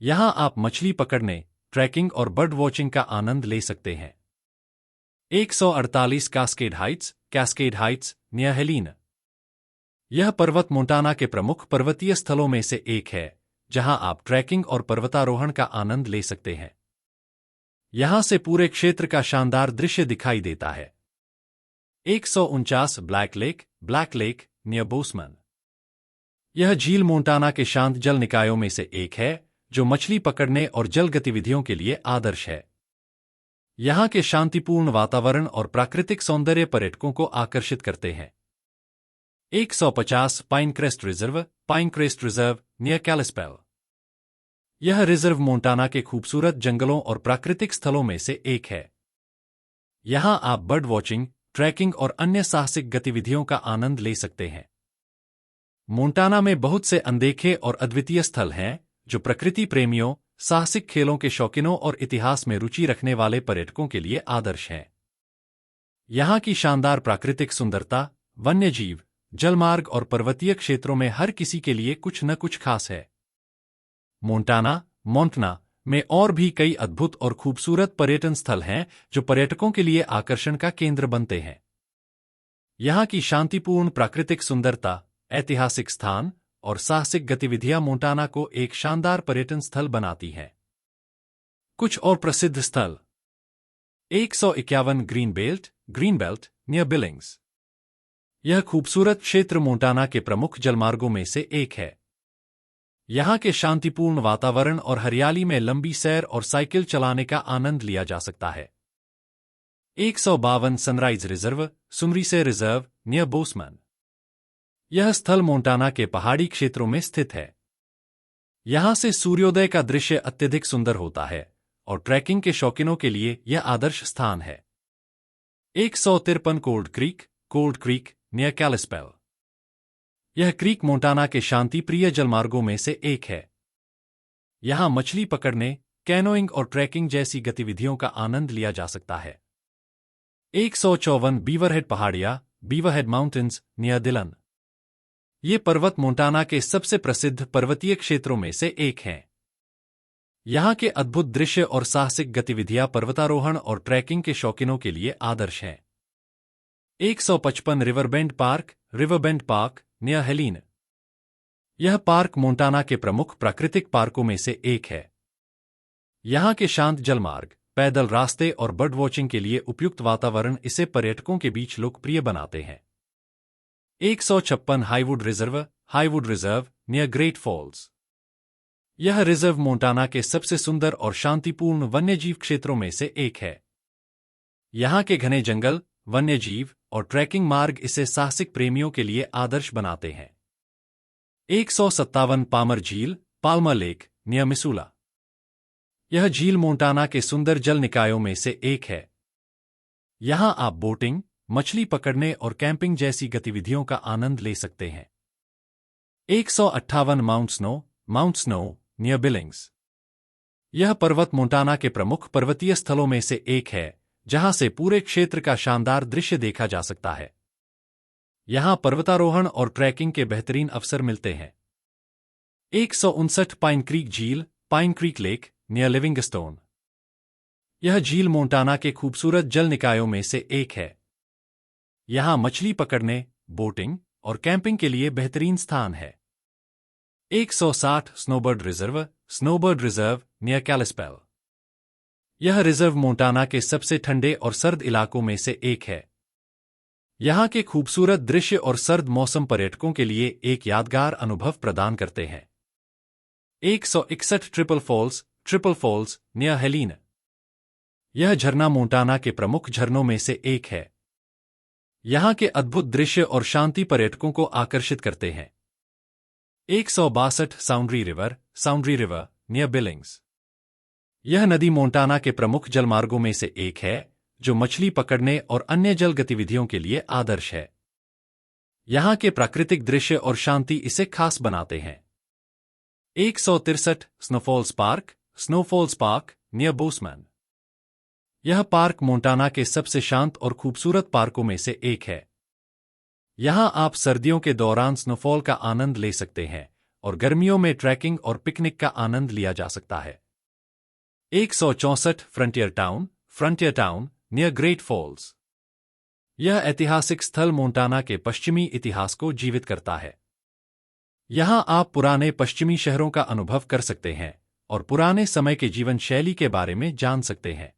S1: यहां आप मछली पकड़ने, ट्रैकिंग और बर्ड वॉचिंग का आनंद ले सकते हैं। 148 cascade cascade Heights, near Healy. यह पर्वत मोंटाना के प्रमुख पर्वतीय स्थलों में से एक है, जहां आप ट्रैकिंग और पर्वतारोहण का आनंद ले सकते हैं। यहां से पूरे क्षेत्र का शानदार दृश्य दिखाई देता है। 149 ब्लैक लेक, नियर बोस्टन। यह झील मोंटाना के शांत जल निकायों में से एक है, जो मछली पकड़ने और जल गतिविधियों के लिए आदर्श है। यहां के शांतिपूर्ण वातावरण और प्राकृतिक सौंदर्य पर्यटकों को आकर्षित करते हैं। 150 पाइनक्रेस्ट रिजर्व, नियर कैलिस्पेल। यह रिजर्व मोंटाना के खूबसूरत जंगलों और प्राकृतिक स्थलों में से एक है। यहां आप बर्ड वॉचिंग, ट्रैकिंग और अन्य साहसिक गतिविधियों का आनंद ले सकते हैं। मोंटाना में बहुत से अनदेखे और अद्वितीय स्थल हैं, जो प्रकृति प्रेमियों, साहसिक खेलों के शौकीनों और इतिहास में रुचि रखने वाले पर्यटकों के लिए आदर्श हैं। यहां की शानदार प्राकृतिक सुंदरता, वन्यजीव, जलमार्ग और पर्वतीय क्षेत्रों में हर किसी के लिए कुछ न कुछ खास है। मोंटाना में और भी कई अद्भुत और खूबसूरत पर्यटन स्थल हैं, जो पर्यटकों के लिए आकर्षण का केंद्र बनते हैं। यहां की शांतिपूर्ण प्राकृतिक सुंदरता, ऐतिहासिक स्थान और साहसिक गतिविधियां मोंटाना को एक शानदार पर्यटन स्थल बनाती हैं। कुछ और प्रसिद्ध स्थल। 151 ग्रीन बेल्ट, नियर बिलिंग्स। यह खूबसूरत क्षेत्र मोंटाना के प्रमुख जलमार्गों में से एक है। यहां के शांतिपूर्ण वातावरण और हरियाली में लंबी सैर और साइकिल चलाने का आनंद लिया जा सकता है। 152 सनराइज रिजर्व, नियर बोस्टन। यह स्थल मोंटाना के पहाड़ी क्षेत्रों में स्थित है। यहां से सूर्योदय का दृश्य अत्यधिक सुंदर होता है और ट्रैकिंग के शौकीनों के लिए यह आदर्श स्थान है। 153 कोल्ड क्रीक, नियर कैलिस्पेल। यह क्रीक मोंटाना के शांति प्रिय जलमार्गों में से एक है। यहां मछली पकड़ने, कैनोइंग और ट्रैकिंग जैसी गतिविधियों का आनंद लिया जा सकता है। 154 बीवरहेड माउंटेन्स, नियर डिलन। ये पर्वत मोंटाना के सबसे प्रसिद्ध पर्वतीय क्षेत्रों में से एक हैं। यहां के अद्भुत दृश्य और साहसिक गतिविधियां पर्वतारोहण और ट्रैकिंग के शौकीनों के लिए आदर्श हैं। 155 रिवरबेंड पार्क, नियर हेलीन। यह पार्क मोंटाना के प्रमुख प्राकृतिक पार्कों में से एक है। यहां के शांत जलमार्ग, पैदल रास्ते और बर्ड वॉचिंग के लिए उपयुक्त वातावरण इसे पर्यटकों के बीच लोकप्रिय बनाते हैं। 156 हाईवुड रिजर्व, नियर ग्रेट फॉल्स। यह रिजर्व मोंटाना के सबसे सुंदर और शांतिपूर्ण वन्यजीव क्षेत्रों में से एक है। यहां के घने जंगल, वन्यजीव और ट्रैकिंग मार्ग इसे साहसिक प्रेमियों के लिए आदर्श बनाते हैं। 157 पाल्मर लेक, नियर मिसूला। यह झील मोंटाना के सुंदर जल निकायों में से एक है। यहां आप बोटिंग, मछली पकड़ने और कैंपिंग जैसी गतिविधियों का आनंद ले सकते हैं। 158 माउंट स्नो, नियर बिलिंग्स। यह पर्वत मोंटाना के प्रमुख पर्वतीय स्थलों में से एक है, जहां से पूरे क्षेत्र का शानदार दृश्य देखा जा सकता है। यहां पर्वतारोहण और ट्रैकिंग के बेहतरीन अवसर मिलते हैं। 159 pine creek lake, near Livingston. यह झील मोंटाना के खूबसूरत जल निकायों में से एक है। यहां मछली पकड़ने, बोटिंग और कैंपिंग के लिए बेहतरीन स्थान है। 160 स्नोबर्ड रिजर्व, नियर कैलिस्पेल। यह रिजर्व मोंटाना के सबसे ठंडे और सर्द इलाकों में से एक है। यहां के खूबसूरत दृश्य और सर्द मौसम पर्यटकों के लिए एक यादगार अनुभव प्रदान करते हैं। 161 ट्रिपल फॉल्स, नियर हेलीन। यह झरना मोंटाना के प्रमुख झरनों में से एक है। यहां के अद्भुत दृश्य और शांति पर्यटकों को आकर्षित करते हैं। 162 साउंड्री रिवर, नियर बिलिंग्स। यह नदी मोंटाना के प्रमुख जलमार्गों में से एक है, जो मछली पकड़ने और अन्य जल गतिविधियों के लिए आदर्श है। यहां के प्राकृतिक दृश्य और शांति इसे खास बनाते हैं। 163 स्नोफॉल्स पार्क, नियर बोस्टन। यह पार्क मोंटाना के सबसे शांत और खूबसूरत पार्कों में से एक है। यहां आप सर्दियों के दौरान स्नोफॉल का आनंद ले सकते हैं और गर्मियों में ट्रैकिंग और पिकनिक का आनंद लिया जा सकता है। 164 Frontier Town, near Great Falls. यह ऐतिहासिक स्थल मोंटाना के पश्चिमी इतिहास को जीवित करता है। यहाँ आप पुराने पश्चिमी शहरों का अनुभव कर सकते हैं और पुराने समय के जीवन शैली के बारे में जान सकते हैं।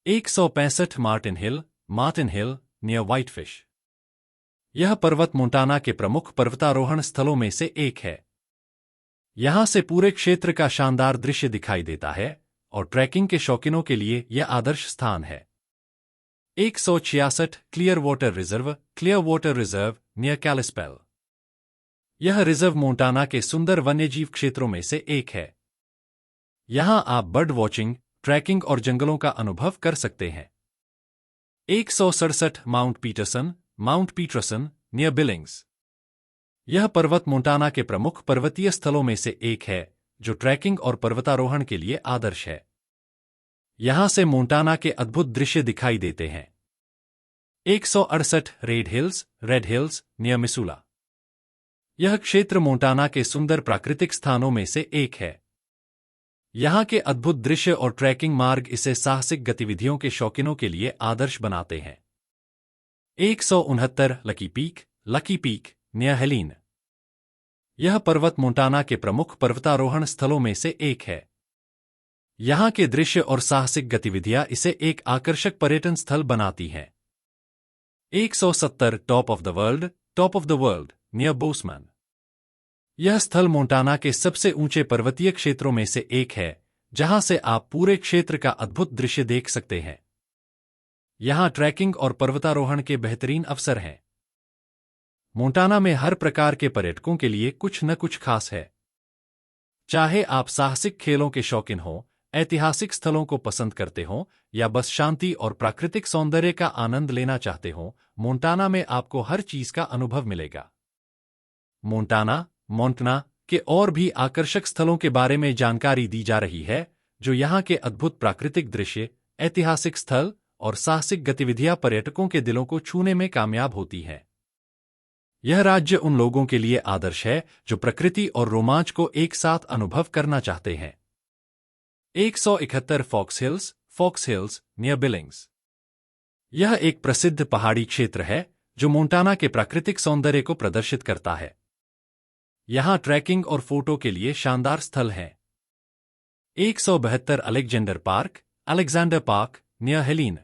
S1: 165 मार्टिन हिल नियर व्हाइटफिश। यह पर्वत मोंटाना के प्रमुख पर्वतारोहण स्थलों में से एक है। यहाँ से पूरे क्षेत्र का शानदार दृश्य दिखाई देता है और ट्रैकिंग के शौकीनों के लिए यह आदर्श स्थान है। 166 क्लियर वाटर रिजर्व नियर कैलिस्पेल। यह रिजर्व मोंटाना के सुंदर वन्यजीव क्षेत्रों में से एक है। यहां आप बर्ड वॉचिंग, ट्रैकिंग और जंगलों का अनुभव कर सकते हैं। 167 माउंट पीटरसन नियर बिलिंग्स। यह पर्वत मोंटाना के प्रमुख पर्वतीय स्थलों में से एक है जो ट्रैकिंग और पर्वतारोहण के लिए आदर्श है। यहां से मोंटाना के अद्भुत दृश्य दिखाई देते हैं। 168 रेड हिल्स नियर मिसूला। यह क्षेत्र मोंटाना के सुंदर प्राकृतिक स्थानों में से एक है। यहां के अद्भुत दृश्य और ट्रैकिंग मार्ग इसे साहसिक गतिविधियों के शौकीनों के लिए आदर्श बनाते हैं। 169 लकी पीक नियर हेलीन। यह पर्वत मोंटाना के प्रमुख पर्वतारोहण स्थलों में से एक है। यहां के दृश्य और साहसिक गतिविधियां इसे एक आकर्षक पर्यटन स्थल बनाती हैं। 170 top of the world near Boseman. यह स्थल मोंटाना के सबसे ऊंचे पर्वतीय क्षेत्रों में से एक है जहां से आप पूरे क्षेत्र का अद्भुत दृश्य देख सकते हैं। यहां ट्रैकिंग और पर्वतारोहण के बेहतरीन अवसर हैं। मोंटाना में हर प्रकार के पर्यटकों के लिए कुछ न कुछ खास है। चाहे आप साहसिक खेलों के शौकीन हों, ऐतिहासिक स्थलों को पसंद करते हों या बस शांति और प्राकृतिक सौंदर्य का आनंद लेना चाहते हों, मोंटाना में आपको हर चीज का अनुभव मिलेगा। मोंटाना के और भी आकर्षक स्थलों के बारे में जानकारी दी जा रही है जो यहां के अद्भुत प्राकृतिक दृश्य, ऐतिहासिक स्थल और साहसिक गतिविधियां पर्यटकों के दिलों को छूने में कामयाब होती हैं। यह राज्य उन लोगों के लिए आदर्श है जो प्रकृति और रोमांच को एक साथ अनुभव करना चाहते हैं। 171 फॉक्स हिल्स नियर बिलिंग्स। यह एक प्रसिद्ध पहाड़ी क्षेत्र है जो मोंटाना के प्राकृतिक सौंदर्य को प्रदर्शित करता है। यहां ट्रैकिंग और फोटो के लिए शानदार स्थल हैं। 172 अलेक्जेंडर पार्क नियर हेलीन।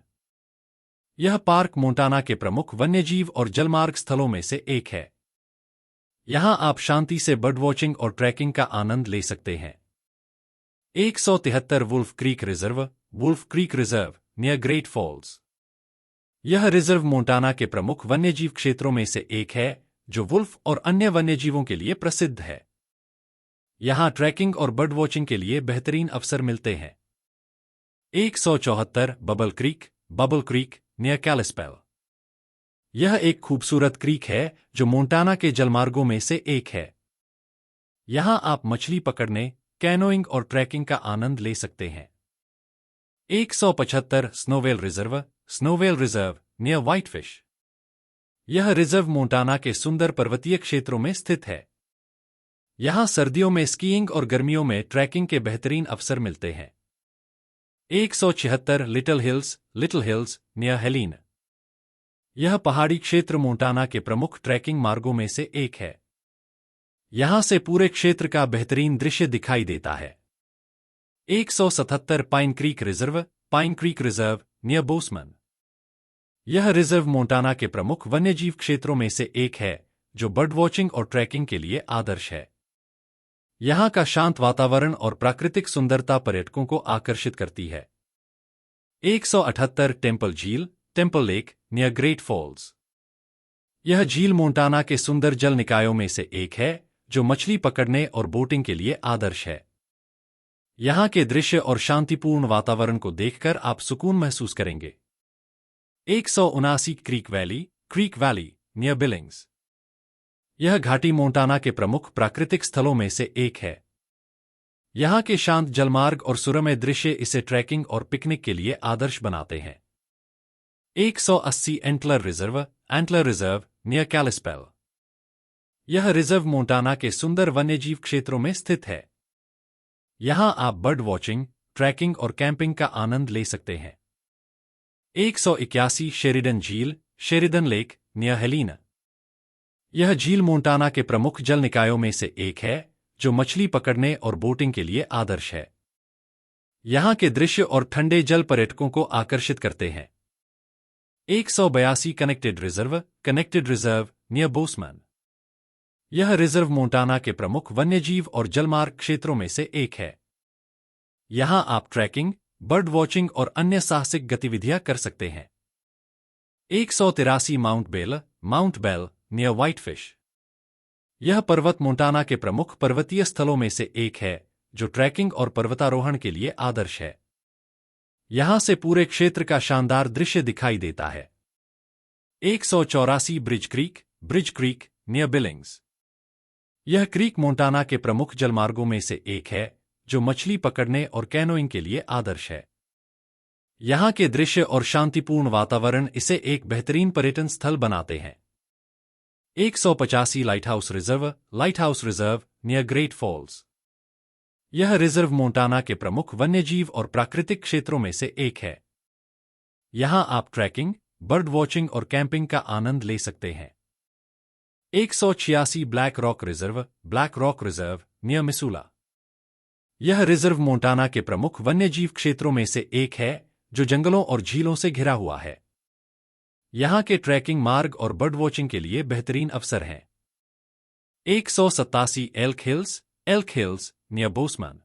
S1: यह पार्क मोंटाना के प्रमुख वन्यजीव और जलमार्ग स्थलों में से एक है। यहां आप शांति से बर्ड वॉचिंग और ट्रैकिंग का आनंद ले सकते हैं। 173 Wolf Creek Reserve near Great Falls. यह रिजर्व मोंटाना के प्रमुख वन्यजीव क्षेत्रों में से एक है जो वुल्फ और अन्य वन्यजीवों के लिए प्रसिद्ध है। यहां ट्रैकिंग और बर्ड वॉचिंग के लिए बेहतरीन अवसर मिलते हैं। 174 बबल क्रीक नियर कैलिस्पेल। यह एक खूबसूरत क्रीक है जो मोंटाना के जलमार्गों में से एक है। यहां आप मछली पकड़ने, कैनोइंग और ट्रैकिंग का आनंद ले सकते हैं। 175 स्नोवेल रिजर्व नियर व्हाइटफिश। यह रिजर्व मोंटाना के सुंदर पर्वतीय क्षेत्रों में स्थित है। यहां सर्दियों में स्कीइंग और गर्मियों में ट्रैकिंग के बेहतरीन अवसर मिलते हैं। 176 लिटिल हिल्स नियर हेलीन। यह पहाड़ी क्षेत्र मोंटाना के प्रमुख ट्रैकिंग मार्गों में से एक है। यहां से पूरे क्षेत्र का बेहतरीन दृश्य दिखाई देता है। 177 pine creek Reserve near Boseman. यह रिजर्व मोंटाना के प्रमुख वन्यजीव क्षेत्रों में से एक है जो बर्ड वॉचिंग और ट्रैकिंग के लिए आदर्श है। यहां का शांत वातावरण और प्राकृतिक सुंदरता पर्यटकों को आकर्षित करती है। 178 Temple Lake near Great Falls. यह झील मोंटाना के सुंदर जल निकायों में से एक है जो मछली पकड़ने और बोटिंग के लिए आदर्श है। यहां के दृश्य और शांतिपूर्ण वातावरण को देखकर आप सुकून महसूस करेंगे। 179 क्रीक वैली नियर बिलिंग्स। यह घाटी मोंटाना के प्रमुख प्राकृतिक स्थलों में से एक है। यहां के शांत जलमार्ग और सुरम्य दृश्य इसे ट्रैकिंग और पिकनिक के लिए आदर्श बनाते हैं। 180 एंटलर रिजर्व नियर कैलिस्पेल। यह रिजर्व मोंटाना के सुंदर वन्यजीव क्षेत्रों में स्थित है। यहां आप बर्ड वॉचिंग, ट्रैकिंग और कैंपिंग का आनंद ले सकते हैं। 181 शेरिडन झील, शेरिडन लेक, नियर हेलिना। यह झील मोंटाना के प्रमुख जल निकायों में से एक है जो मछली पकड़ने और बोटिंग के लिए आदर्श है। यहाँ के दृश्य और ठंडे जल पर्यटकों को आकर्षित करते हैं। 182 कनेक्टेड रिजर्व नियर बोसमैन। यह रिजर्व मोंटाना के प्रमुख वन्यजीव और जलमार्ग क्षेत्रों में से एक है। यहाँ आप ट्रैकिंग, बर्ड वॉचिंग और अन्य साहसिक गतिविधियां कर सकते हैं। 183 माउंट बेल नियर व्हाइटफिश। यह पर्वत मोंटाना के प्रमुख पर्वतीय स्थलों में से एक है जो ट्रैकिंग और पर्वतारोहण के लिए आदर्श है। यहां से पूरे क्षेत्र का शानदार दृश्य दिखाई देता है। 184 ब्रिज क्रीक नियर बिलिंग्स। यह क्रीक मोंटाना के प्रमुख जलमार्गों में से एक है जो मछली पकड़ने और कैनोइंग के लिए आदर्श है। यहां के दृश्य और शांतिपूर्ण वातावरण इसे एक बेहतरीन पर्यटन स्थल बनाते हैं। 185 Lighthouse Reserve near Great Falls. यह रिजर्व मोंटाना के प्रमुख वन्यजीव और प्राकृतिक क्षेत्रों में से एक है। यहां आप ट्रैकिंग, बर्ड वॉचिंग और कैंपिंग का आनंद ले सकते हैं। 186 black rock reserve near Missoula. यह रिजर्व मोंटाना के प्रमुख वन्यजीव क्षेत्रों में से एक है जो जंगलों और झीलों से घिरा हुआ है। यहां के ट्रैकिंग मार्ग और बर्ड वॉचिंग के लिए बेहतरीन अवसर हैं। 187 एल्क हिल्स नियर बोसमैन।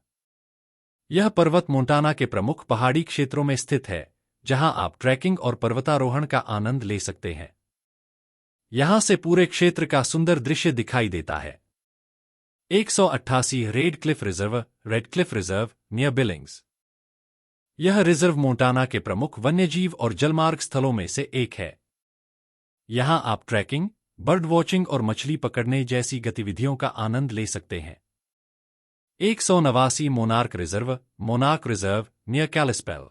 S1: यह पर्वत मोंटाना के प्रमुख पहाड़ी क्षेत्रों में स्थित है जहां आप ट्रैकिंग और पर्वतारोहण का आनंद ले सकते हैं। यहां से पूरे क्षेत्र का सुंदर दृश्य दिखाई देता है। 188 red Cliff reserve near Billings. यह रिजर्व मोंटाना के प्रमुख वन्यजीव और जलमार्ग स्थलों में से एक है। यहां आप ट्रैकिंग, बर्ड वॉचिंग और मछली पकड़ने जैसी गतिविधियों का आनंद ले सकते हैं। 189 मोनार्क रिजर्व नियर कैलिस्पेल।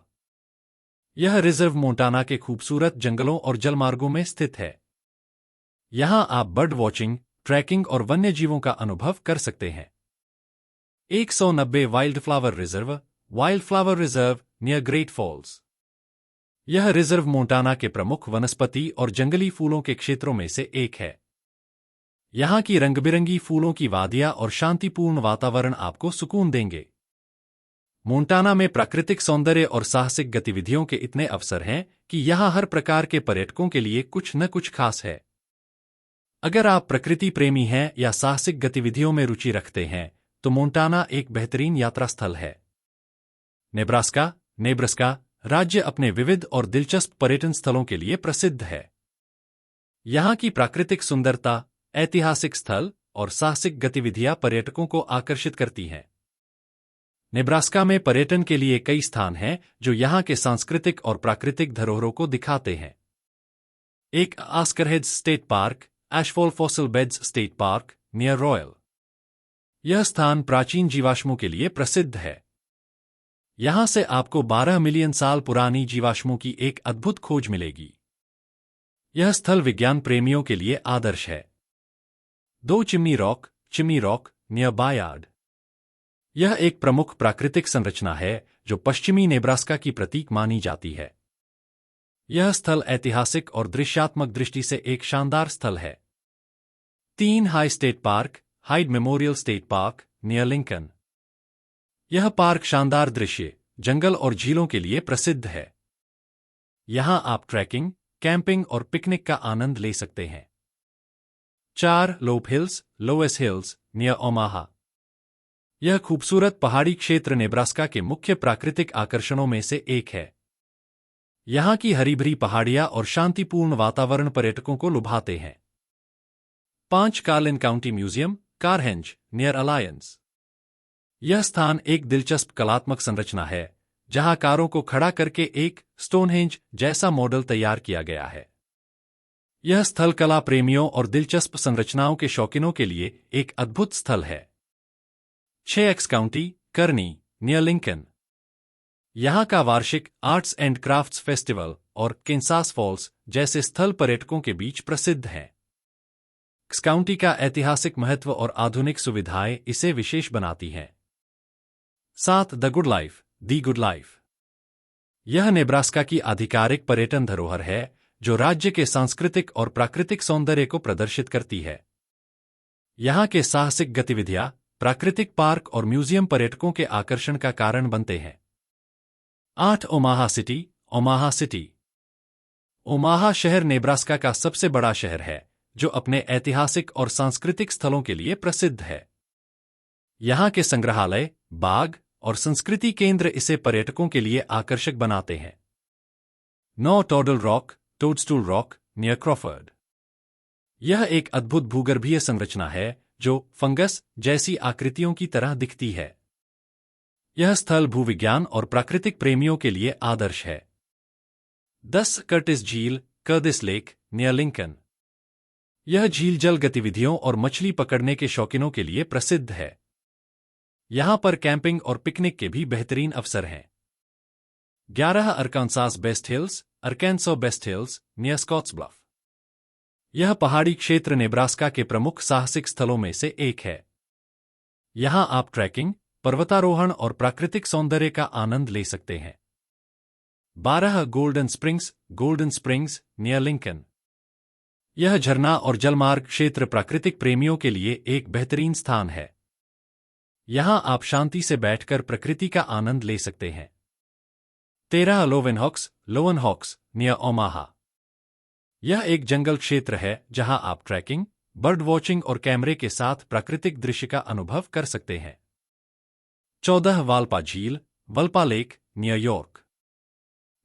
S1: यह रिजर्व मोंटाना के खूबसूरत जंगलों और जलमार्गों में स्थित है। यहां आप बर्ड वॉचिंग, ट्रैकिंग और वन्यजीवों का अनुभव कर सकते हैं। 190 Wild Flower Reserve near Great Falls. यह रिजर्व मोंटाना के प्रमुख वनस्पति और जंगली फूलों के क्षेत्रों में से एक है। यहां की रंग-बिरंगी फूलों की वादियां और शांतिपूर्ण वातावरण आपको सुकून देंगे। मोंटाना में प्राकृतिक सौंदर्य और साहसिक गतिविधियों के इतने अवसर हैं कि यहां हर प्रकार के पर्यटकों के लिए कुछ न कुछ खास है। अगर आप प्रकृति प्रेमी हैं या साहसिक गतिविधियों में रुचि रखते हैं तो मोंटाना एक बेहतरीन यात्रा स्थल है। नेब्रास्का राज्य अपने विविध और दिलचस्प पर्यटन स्थलों के लिए प्रसिद्ध है। यहां की प्राकृतिक सुंदरता, ऐतिहासिक स्थल और साहसिक गतिविधियां पर्यटकों को आकर्षित करती हैं। नेब्रास्का में पर्यटन के लिए कई स्थान हैं जो यहां के सांस्कृतिक और प्राकृतिक धरोहरों को दिखाते हैं। एक आस्करहेड्स state park, Ashfall fossil beds state park near Royal. यह स्थान प्राचीन जीवाश्मों के लिए प्रसिद्ध है। यहां से आपको 12 मिलियन साल पुरानी जीवाश्मों की एक अद्भुत खोज मिलेगी। यह स्थल विज्ञान प्रेमियों के लिए आदर्श है। 2 चिमनी रॉक नियर बायार्ड। यह एक प्रमुख प्राकृतिक संरचना है जो पश्चिमी नेब्रास्का की प्रतीक मानी जाती है। यह स्थल ऐतिहासिक और दृश्यात्मक दृष्टि से एक शानदार स्थल है। 3 hide memorial state park near Lincoln. यह पार्क शानदार दृश्य, जंगल और झीलों के लिए प्रसिद्ध है। यहां आप ट्रैकिंग, कैंपिंग और पिकनिक का आनंद ले सकते हैं। 4 लोएस हिल्स नियर ओमाहा। यह खूबसूरत पहाड़ी क्षेत्र नेब्रास्का के मुख्य प्राकृतिक आकर्षणों में से एक है। यहां की हरी भरी पहाड़ियां और शांतिपूर्ण वातावरण पर्यटकों को लुभाते हैं। 5 Carlin county museum, Carhenge near Alliance. यह स्थान एक दिलचस्प कलात्मक संरचना है जहां कारों को खड़ा करके एक स्टोनहेंज जैसा मॉडल तैयार किया गया है। यह स्थल कला प्रेमियों और दिलचस्प संरचनाओं के शौकीनों के लिए एक अद्भुत स्थल है। 6 काउंटी, कर्नी नियर लिंकन। यहां का वार्षिक आर्ट्स एंड क्राफ्ट्स फेस्टिवल और केंसास फॉल्स जैसे स्थल पर्यटकों के बीच प्रसिद्ध हैं। काउंटी का ऐतिहासिक महत्व और आधुनिक सुविधाएं इसे विशेष बनाती हैं। 7 द गुड लाइफ। यह नेब्रास्का की आधिकारिक पर्यटन धरोहर है जो राज्य के सांस्कृतिक और प्राकृतिक सौंदर्य को प्रदर्शित करती है। यहाँ के साहसिक गतिविधियाँ, प्राकृतिक पार्क और म्यूजियम पर्यटकों के आकर्षण का कारण बनते हैं। 8 Omaha city. Omaha city. Omaha शहर नेब्रास्का का सबसे बड़ा शहर है जो अपने ऐतिहासिक और सांस्कृतिक स्थलों के लिए प्रसिद्ध है। यहाँ के संग्रहालय, बाग और संस्कृति केंद्र इसे पर्यटकों के लिए आकर्षक बनाते हैं। 9 टोडल रॉक, टोडस्टूल रॉक, नियर क्रॉफर्ड। यह एक अद्भुत भूगर्भीय संरचना है जो फंगस जैसी आकृतियों की तरह दिखती है। यह स्थल भूविज्ञान और प्राकृतिक प्रेमियों के लिए आदर्श है। 10 कर्टिस झील, कर्टिस लेक, नियर लिंकन। यह झील जल गतिविधियों और मछली पकड़ने के शौकीनों के लिए प्रसिद्ध है। यहाँ पर कैंपिंग और पिकनिक के भी बेहतरीन अवसर हैं। 11 Arkansas best hills, Arkansas best hills, near Scottsbluff. यह पहाड़ी क्षेत्र नेब्रास्का के प्रमुख साहसिक स्थलों में से एक है। यहाँ आप ट्रैकिंग, पर्वतारोहण और प्राकृतिक सौंदर्य का आनंद ले सकते हैं। 12 गोल्डन स्प्रिंग्स, नियर लिंकन। यह झरना और जलमार्ग क्षेत्र प्राकृतिक प्रेमियों के लिए एक बेहतरीन स्थान है। यहाँ आप शांति से बैठकर प्रकृति का आनंद ले सकते हैं। 13 लोवनहॉक्स, नियर ओमाहा। यह एक जंगल क्षेत्र है जहां आप ट्रैकिंग, बर्ड वॉचिंग और कैमरे के साथ प्राकृतिक दृश्य का अनुभव कर सकते हैं। 14 वाल्पा झील, वल्पा लेक, नियर यॉर्क।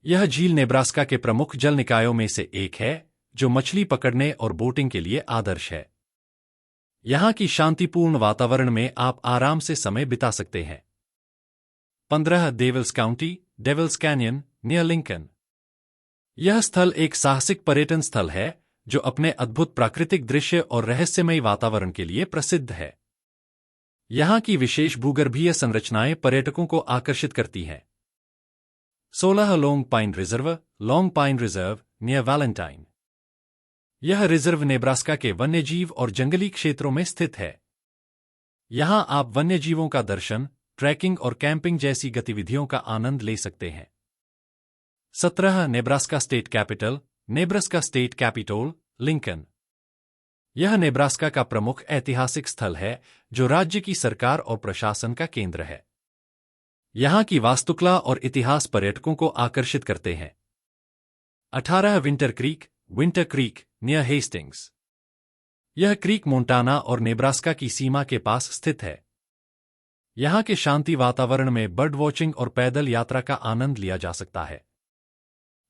S1: यह झील नेब्रास्का के प्रमुख जल निकायों में से एक है जो मछली पकड़ने और बोटिंग के लिए आदर्श है। यहाँ की शांतिपूर्ण वातावरण में आप आराम से समय बिता सकते हैं। 15 Devils County, Devils Canyon, near Lincoln. यह स्थल एक साहसिक पर्यटन स्थल है जो अपने अद्भुत प्राकृतिक दृश्य और रहस्यमयी वातावरण के लिए प्रसिद्ध है। यहाँ की विशेष भूगर्भीय संरचनाएं पर्यटकों को आकर्षित करती हैं। 16 long pine reserve, near Valentine. यह रिजर्व नेब्रास्का के वन्यजीव और जंगली क्षेत्रों में स्थित है। यहाँ आप वन्यजीवों का दर्शन, ट्रैकिंग और कैंपिंग जैसी गतिविधियों का आनंद ले सकते हैं। 17 नेब्रास्का स्टेट कैपिटल, लिंकन। यह नेब्रास्का का प्रमुख ऐतिहासिक स्थल है जो राज्य की सरकार और प्रशासन का केंद्र है। यहाँ की वास्तुकला और इतिहास पर्यटकों को आकर्षित करते हैं। 18 विंटर क्रीक, नियर हेस्टिंग्स। यह क्रीक मोंटाना और नेब्रास्का की सीमा के पास स्थित है। यहाँ के शांति वातावरण में बर्ड वॉचिंग और पैदल यात्रा का आनंद लिया जा सकता है।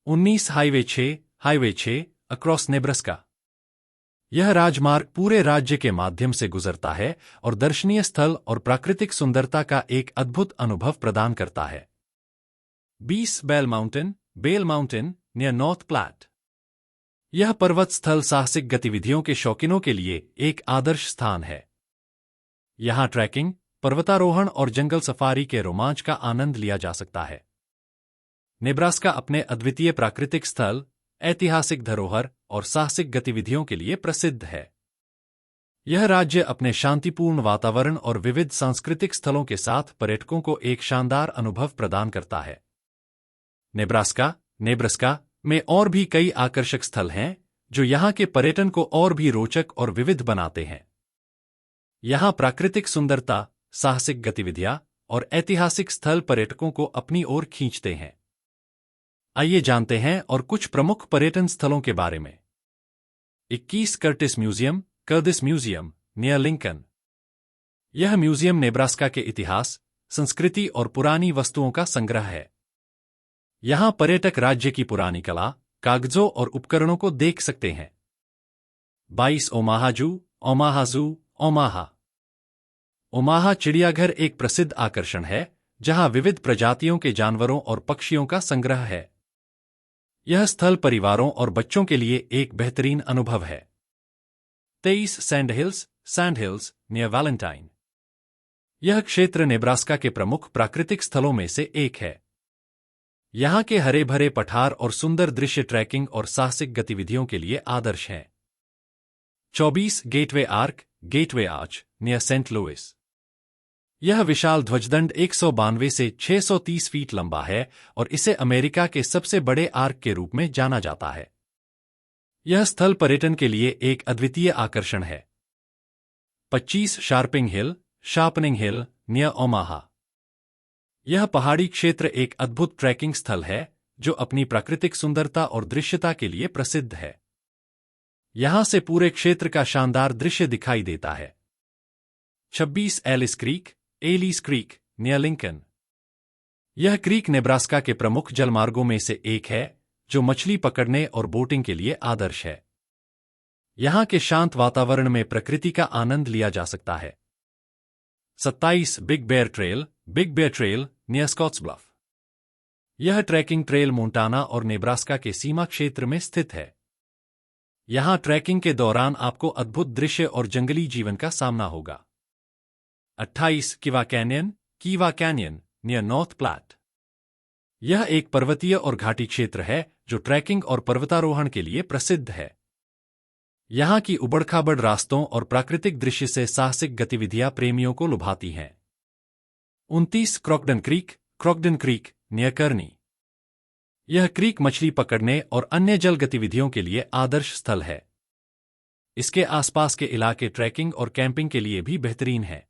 S1: 19 हाईवे 6, अक्रॉस नेब्रास्का। यह राजमार्ग पूरे राज्य के माध्यम से गुजरता है और दर्शनीय स्थल और प्राकृतिक सुंदरता का एक अद्भुत अनुभव प्रदान करता है। 20 Bell Mountain, near North Platte. यह पर्वत स्थल साहसिक गतिविधियों के शौकीनों के लिए एक आदर्श स्थान है। यहाँ ट्रैकिंग, पर्वतारोहण और जंगल सफारी के रोमांच का आनंद लिया जा सकता है। नेब्रास्का अपने अद्वितीय प्राकृतिक स्थल, ऐतिहासिक धरोहर और साहसिक गतिविधियों के लिए प्रसिद्ध है। यह राज्य अपने शांतिपूर्ण वातावरण और विविध सांस्कृतिक स्थलों के साथ पर्यटकों को एक शानदार अनुभव प्रदान करता है। नेब्रास्का में और भी कई आकर्षक स्थल हैं जो यहाँ के पर्यटन को और भी रोचक और विविध बनाते हैं। यहाँ प्राकृतिक सुंदरता, साहसिक गतिविधियाँ और ऐतिहासिक स्थल पर्यटकों को अपनी ओर खींचते हैं। आइए जानते हैं और कुछ प्रमुख पर्यटन स्थलों के बारे में। 21 कर्टिस म्यूजियम, नियर लिंकन। यह म्यूजियम नेब्रास्का के इतिहास, संस्कृति और पुरानी वस्तुओं का संग्रह है। यहाँ पर्यटक राज्य की पुरानी कला, कागजों और उपकरणों को देख सकते हैं। 22 ओमाहा चिड़ियाघर एक प्रसिद्ध आकर्षण है जहाँ विविध प्रजातियों के जानवरों और पक्षियों का संग्रह है। यह स्थल परिवारों और बच्चों के लिए एक बेहतरीन अनुभव है। 23 सैंड हिल्स, नियर वैलेंटाइन। यह क्षेत्र नेब्रास्का के प्रमुख प्राकृतिक स्थलों में से एक है। यहाँ के हरे भरे पठार और सुंदर दृश्य ट्रैकिंग और साहसिक गतिविधियों के लिए आदर्श हैं। 24 Gateway Arch, near Saint Louis. यह विशाल ध्वजदंड 192 से 630 फीट लंबा है और इसे अमेरिका के सबसे बड़े आर्क के रूप में जाना जाता है। यह स्थल पर्यटन के लिए एक अद्वितीय आकर्षण है। 25 शार्पनिंग हिल नियर ओमाहा। यह पहाड़ी क्षेत्र एक अद्भुत ट्रैकिंग स्थल है जो अपनी प्राकृतिक सुंदरता और दृश्यता के लिए प्रसिद्ध है। यहां से पूरे क्षेत्र का शानदार दृश्य दिखाई देता है। 26 एलिस क्रीक नियर लिंकन। यह क्रीक नेब्रास्का के प्रमुख जलमार्गों में से एक है जो मछली पकड़ने और बोटिंग के लिए आदर्श है। यहां के शांत वातावरण में प्रकृति का आनंद लिया जा सकता है। 27 big bear trail near Scottsbluff. यह ट्रैकिंग ट्रेल मोंटाना और नेब्रास्का के सीमा क्षेत्र में स्थित है। यहां ट्रैकिंग के दौरान आपको अद्भुत दृश्य और जंगली जीवन का सामना होगा। 28 कीवा कैनियन नियर नॉर्थ प्लैट। यह एक पर्वतीय और घाटी क्षेत्र है जो ट्रैकिंग और पर्वतारोहण के लिए प्रसिद्ध है। यहां की उबड़-खाबड़ रास्तों और प्राकृतिक दृश्य से साहसिक गतिविधियां प्रेमियों को लुभाती हैं। 29 क्रॉकडन क्रीक नियर कर्नी। यह क्रीक मछली पकड़ने और अन्य जल गतिविधियों के लिए आदर्श स्थल है। इसके आसपास के इलाके ट्रैकिंग और कैंपिंग के लिए भी बेहतरीन है।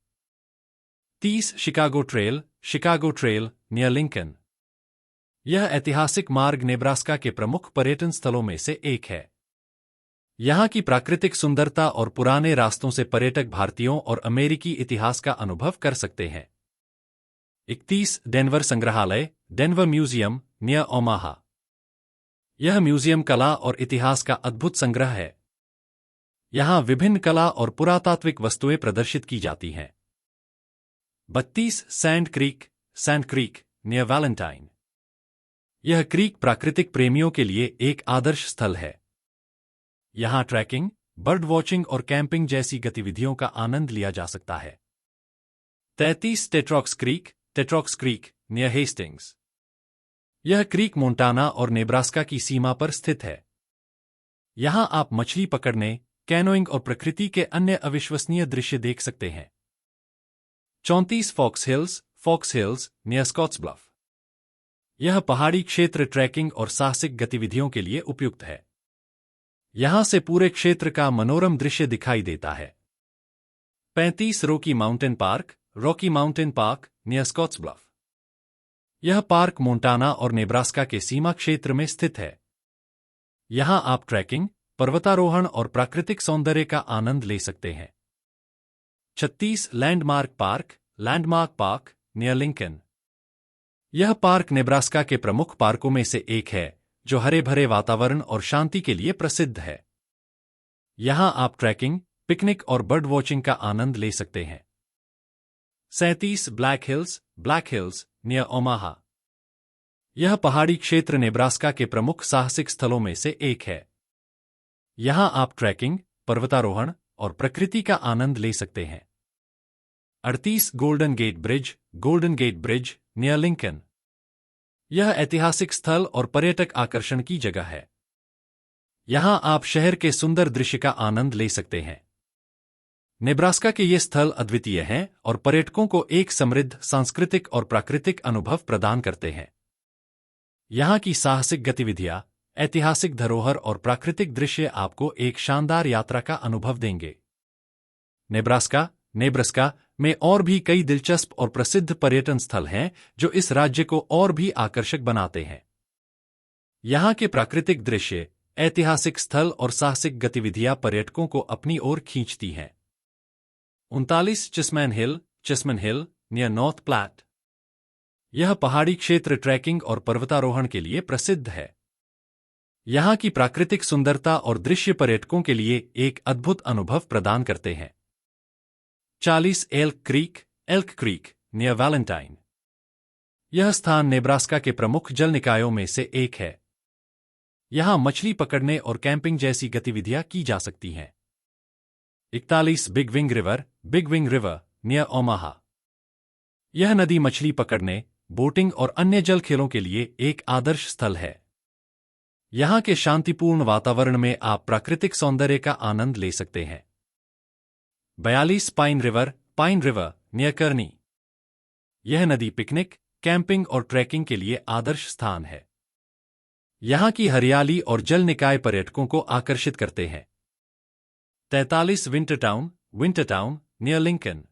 S1: 30 शिकागो ट्रेल नियर लिंकन। यह ऐतिहासिक मार्ग नेब्रास्का के प्रमुख पर्यटन स्थलों में से एक है। यहां की प्राकृतिक सुंदरता और पुराने रास्तों से पर्यटक भारतीयों और अमेरिकी इतिहास का अनुभव कर सकते हैं। 31 डेनवर म्यूजियम नियर ओमाहा। यह म्यूजियम कला और इतिहास का अद्भुत संग्रह है। यहां विभिन्न कला और पुरातात्विक वस्तुएं प्रदर्शित की जाती हैं। 32 सैंड क्रीक नियर वैलेंटाइन। यह क्रीक प्राकृतिक प्रेमियों के लिए एक आदर्श स्थल है। यहां ट्रैकिंग, बर्ड वॉचिंग और कैंपिंग जैसी गतिविधियों का आनंद लिया जा सकता है। 33 टेट्रॉक्स क्रीक नियर हेस्टिंग्स। यह क्रीक मोंटाना और नेब्रास्का की सीमा पर स्थित है। यहां आप मछली पकड़ने, कैनोइंग और प्रकृति के अन्य अविश्वसनीय दृश्य देख सकते हैं। 34 फॉक्स हिल्स नियर स्कॉट्सब्लफ। यह पहाड़ी क्षेत्र ट्रैकिंग और साहसिक गतिविधियों के लिए उपयुक्त है। यहां से पूरे क्षेत्र का मनोरम दृश्य दिखाई देता है। 35 Rocky mountain park near Scottsbluff. यह पार्क मोंटाना और नेब्रास्का के सीमा क्षेत्र में स्थित है। यहां आप ट्रैकिंग, पर्वतारोहण और प्राकृतिक सौंदर्य का आनंद ले सकते हैं। 36 लैंडमार्क पार्क नियर लिंकन। यह पार्क नेब्रास्का के प्रमुख पार्कों में से एक है जो हरे भरे वातावरण और शांति के लिए प्रसिद्ध है। यहां आप ट्रैकिंग, पिकनिक और बर्ड वॉचिंग का आनंद ले सकते हैं। 37 ब्लैक हिल्स नियर ओमाहा। यह पहाड़ी क्षेत्र नेब्रास्का के प्रमुख साहसिक स्थलों में से एक है। यहां आप ट्रैकिंग, पर्वतारोहण और प्रकृति का आनंद ले सकते हैं। 38 Golden Gate Bridge near Lincoln. यह ऐतिहासिक स्थल और पर्यटक आकर्षण की जगह है। यहां आप शहर के सुंदर दृश्य का आनंद ले सकते हैं। नेब्रास्का के ये स्थल अद्वितीय हैं और पर्यटकों को एक समृद्ध सांस्कृतिक और प्राकृतिक अनुभव प्रदान करते हैं। यहां की साहसिक गतिविधियां, ऐतिहासिक धरोहर और प्राकृतिक दृश्य आपको एक शानदार यात्रा का अनुभव देंगे। नेब्रास्का में और भी कई दिलचस्प और प्रसिद्ध पर्यटन स्थल हैं जो इस राज्य को और भी आकर्षक बनाते हैं। यहां के प्राकृतिक दृश्य, ऐतिहासिक स्थल और साहसिक गतिविधियां पर्यटकों को अपनी ओर खींचती हैं। 39 चेसमैन हिल नियर नॉर्थ प्लैट। यह पहाड़ी क्षेत्र ट्रैकिंग और पर्वतारोहण के लिए प्रसिद्ध है। यहां की प्राकृतिक सुंदरता और दृश्य पर्यटकों के लिए एक अद्भुत अनुभव प्रदान करते हैं। 40 एल्क क्रीक नियर वैलेंटाइन। यह स्थान नेब्रास्का के प्रमुख जल निकायों में से एक है। यहां मछली पकड़ने और कैंपिंग जैसी गतिविधियां की जा सकती हैं। 41 big wing river near Omaha. यह नदी मछली पकड़ने, बोटिंग और अन्य जल खेलों के लिए एक आदर्श स्थल है। यहां के शांतिपूर्ण वातावरण में आप प्राकृतिक सौंदर्य का आनंद ले सकते हैं। 42 पाइन रिवर नियर कर्नी। यह नदी पिकनिक, कैंपिंग और ट्रैकिंग के लिए आदर्श स्थान है। यहाँ की हरियाली और जल निकाय पर्यटकों को आकर्षित करते हैं। 43 विंटर टाउन नियर लिंकन।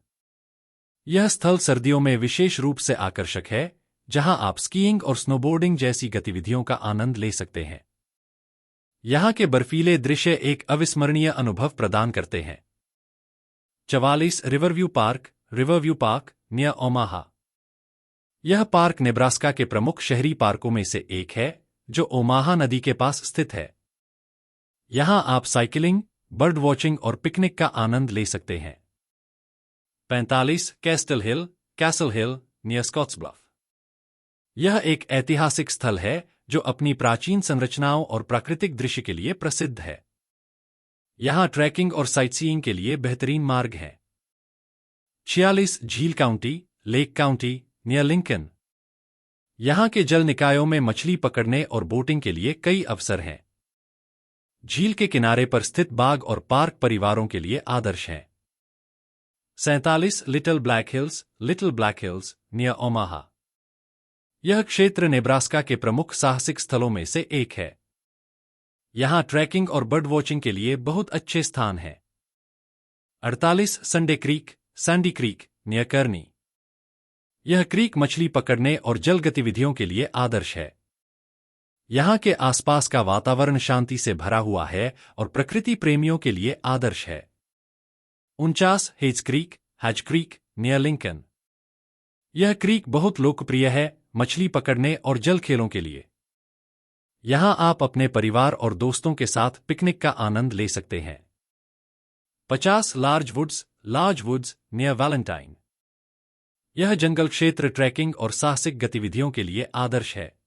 S1: यह स्थल सर्दियों में विशेष रूप से आकर्षक है, जहां आप स्कीइंग और स्नोबोर्डिंग जैसी गतिविधियों का आनंद ले सकते हैं। यहाँ के बर्फीले दृश्य एक अविस्मरणीय अनुभव प्रदान करते हैं। 44 रिवरव्यू पार्क नियर ओमाहा। यह पार्क नेब्रास्का के प्रमुख शहरी पार्कों में से एक है, जो ओमाहा नदी के पास स्थित है। यहाँ आप साइकिलिंग, बर्ड वॉचिंग और पिकनिक का आनंद ले सकते हैं। 45 कैसल हिल नियर स्कॉट्सब्लफ। यह एक ऐतिहासिक स्थल है जो अपनी प्राचीन संरचनाओं और प्राकृतिक दृश्य के लिए प्रसिद्ध है। यहाँ ट्रैकिंग और साइटसीइंग के लिए बेहतरीन मार्ग हैं। 46 लेक काउंटी नियर लिंकन। यहाँ के जल निकायों में मछली पकड़ने और बोटिंग के लिए कई अवसर हैं। झील के किनारे पर स्थित बाग और पार्क परिवारों के लिए आदर्श हैं। 47 little black hills near Omaha. यह क्षेत्र नेब्रास्का के प्रमुख साहसिक स्थलों में से एक है। यहाँ ट्रैकिंग और बर्ड वॉचिंग के लिए बहुत अच्छे स्थान हैं। 48 सैंडी क्रीक नियर कर्नी। यह क्रीक मछली पकड़ने और जल गतिविधियों के लिए आदर्श है। यहाँ के आसपास का वातावरण शांति से भरा हुआ है और प्रकृति प्रेमियों के लिए आदर्श है। 49 हेज क्रीक नियर लिंकन। यह क्रीक बहुत लोकप्रिय है मछली पकड़ने और जल खेलों के लिए। यहाँ आप अपने परिवार और दोस्तों के साथ पिकनिक का आनंद ले सकते हैं। 50 लार्ज वुड्स नियर वैलेंटाइन। यह जंगल क्षेत्र ट्रैकिंग और साहसिक गतिविधियों के लिए आदर्श है।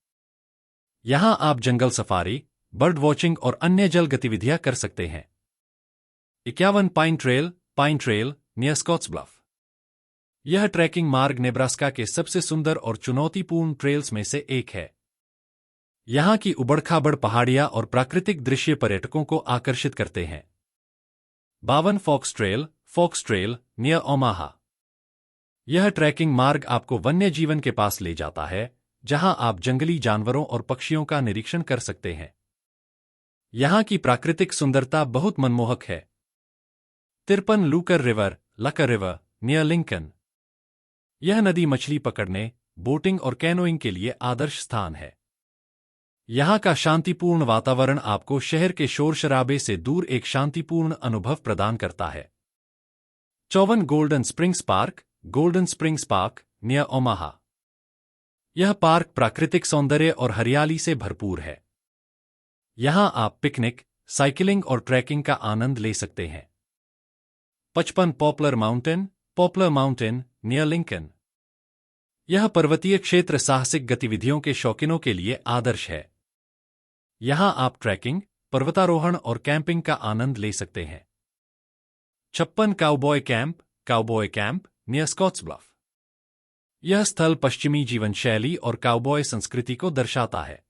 S1: यहाँ आप जंगल सफारी, बर्ड वॉचिंग और अन्य जल गतिविधियां कर सकते हैं। 51 पाइन ट्रेल नियर स्कॉट्सब्लफ। यह ट्रैकिंग मार्ग नेब्रास्का के सबसे सुंदर और चुनौतीपूर्ण ट्रेल्स में से एक है। यहाँ की उबड़-खाबड़ पहाड़ियां और प्राकृतिक दृश्य पर्यटकों को आकर्षित करते हैं। 52 फॉक्स ट्रेल नियर ओमाहा। यह ट्रैकिंग मार्ग आपको वन्य जीवन के पास ले जाता है, जहां आप जंगली जानवरों और पक्षियों का निरीक्षण कर सकते हैं। यहाँ की प्राकृतिक सुंदरता बहुत मनमोहक है। 53 लकर रिवर नियर लिंकन। यह नदी मछली पकड़ने, बोटिंग और कैनोइंग के लिए आदर्श स्थान है। यहाँ का शांतिपूर्ण वातावरण आपको शहर के शोर शराबे से दूर एक शांतिपूर्ण अनुभव प्रदान करता है। 54 golden springs park near Omaha. यह पार्क प्राकृतिक सौंदर्य और हरियाली से भरपूर है। यहाँ आप पिकनिक, साइकिलिंग और ट्रैकिंग का आनंद ले सकते हैं। 55 पॉपुलर माउंटेन नियर लिंकन। यह पर्वतीय क्षेत्र साहसिक गतिविधियों के शौकीनों के लिए आदर्श है। यहाँ आप ट्रैकिंग, पर्वतारोहण और कैंपिंग का आनंद ले सकते हैं। 56 काउबॉय कैंप नियर स्कॉट्सब्लफ। यह स्थल पश्चिमी जीवन शैली और काउबॉय संस्कृति को दर्शाता है।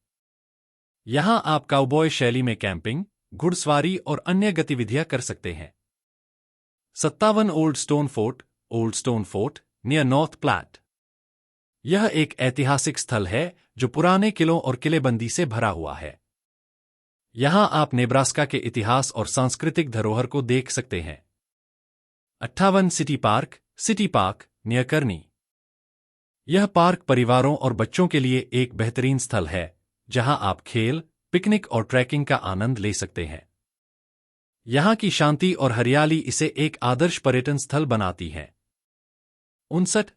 S1: यहाँ आप काउबॉय शैली में कैंपिंग, घुड़सवारी और अन्य गतिविधियां कर सकते हैं। 57 Old Stone Fort near North Platte. यह एक ऐतिहासिक स्थल है जो पुराने किलों और किलेबंदी से भरा हुआ है। यहाँ आप नेब्रास्का के इतिहास और सांस्कृतिक धरोहर को देख सकते हैं। 58 सिटी पार्क नियर कर्नी। यह पार्क परिवारों और बच्चों के लिए एक बेहतरीन स्थल है, जहां आप खेल, पिकनिक और ट्रैकिंग का आनंद ले सकते हैं। यहाँ की शांति और हरियाली इसे एक आदर्श पर्यटन स्थल बनाती है। 59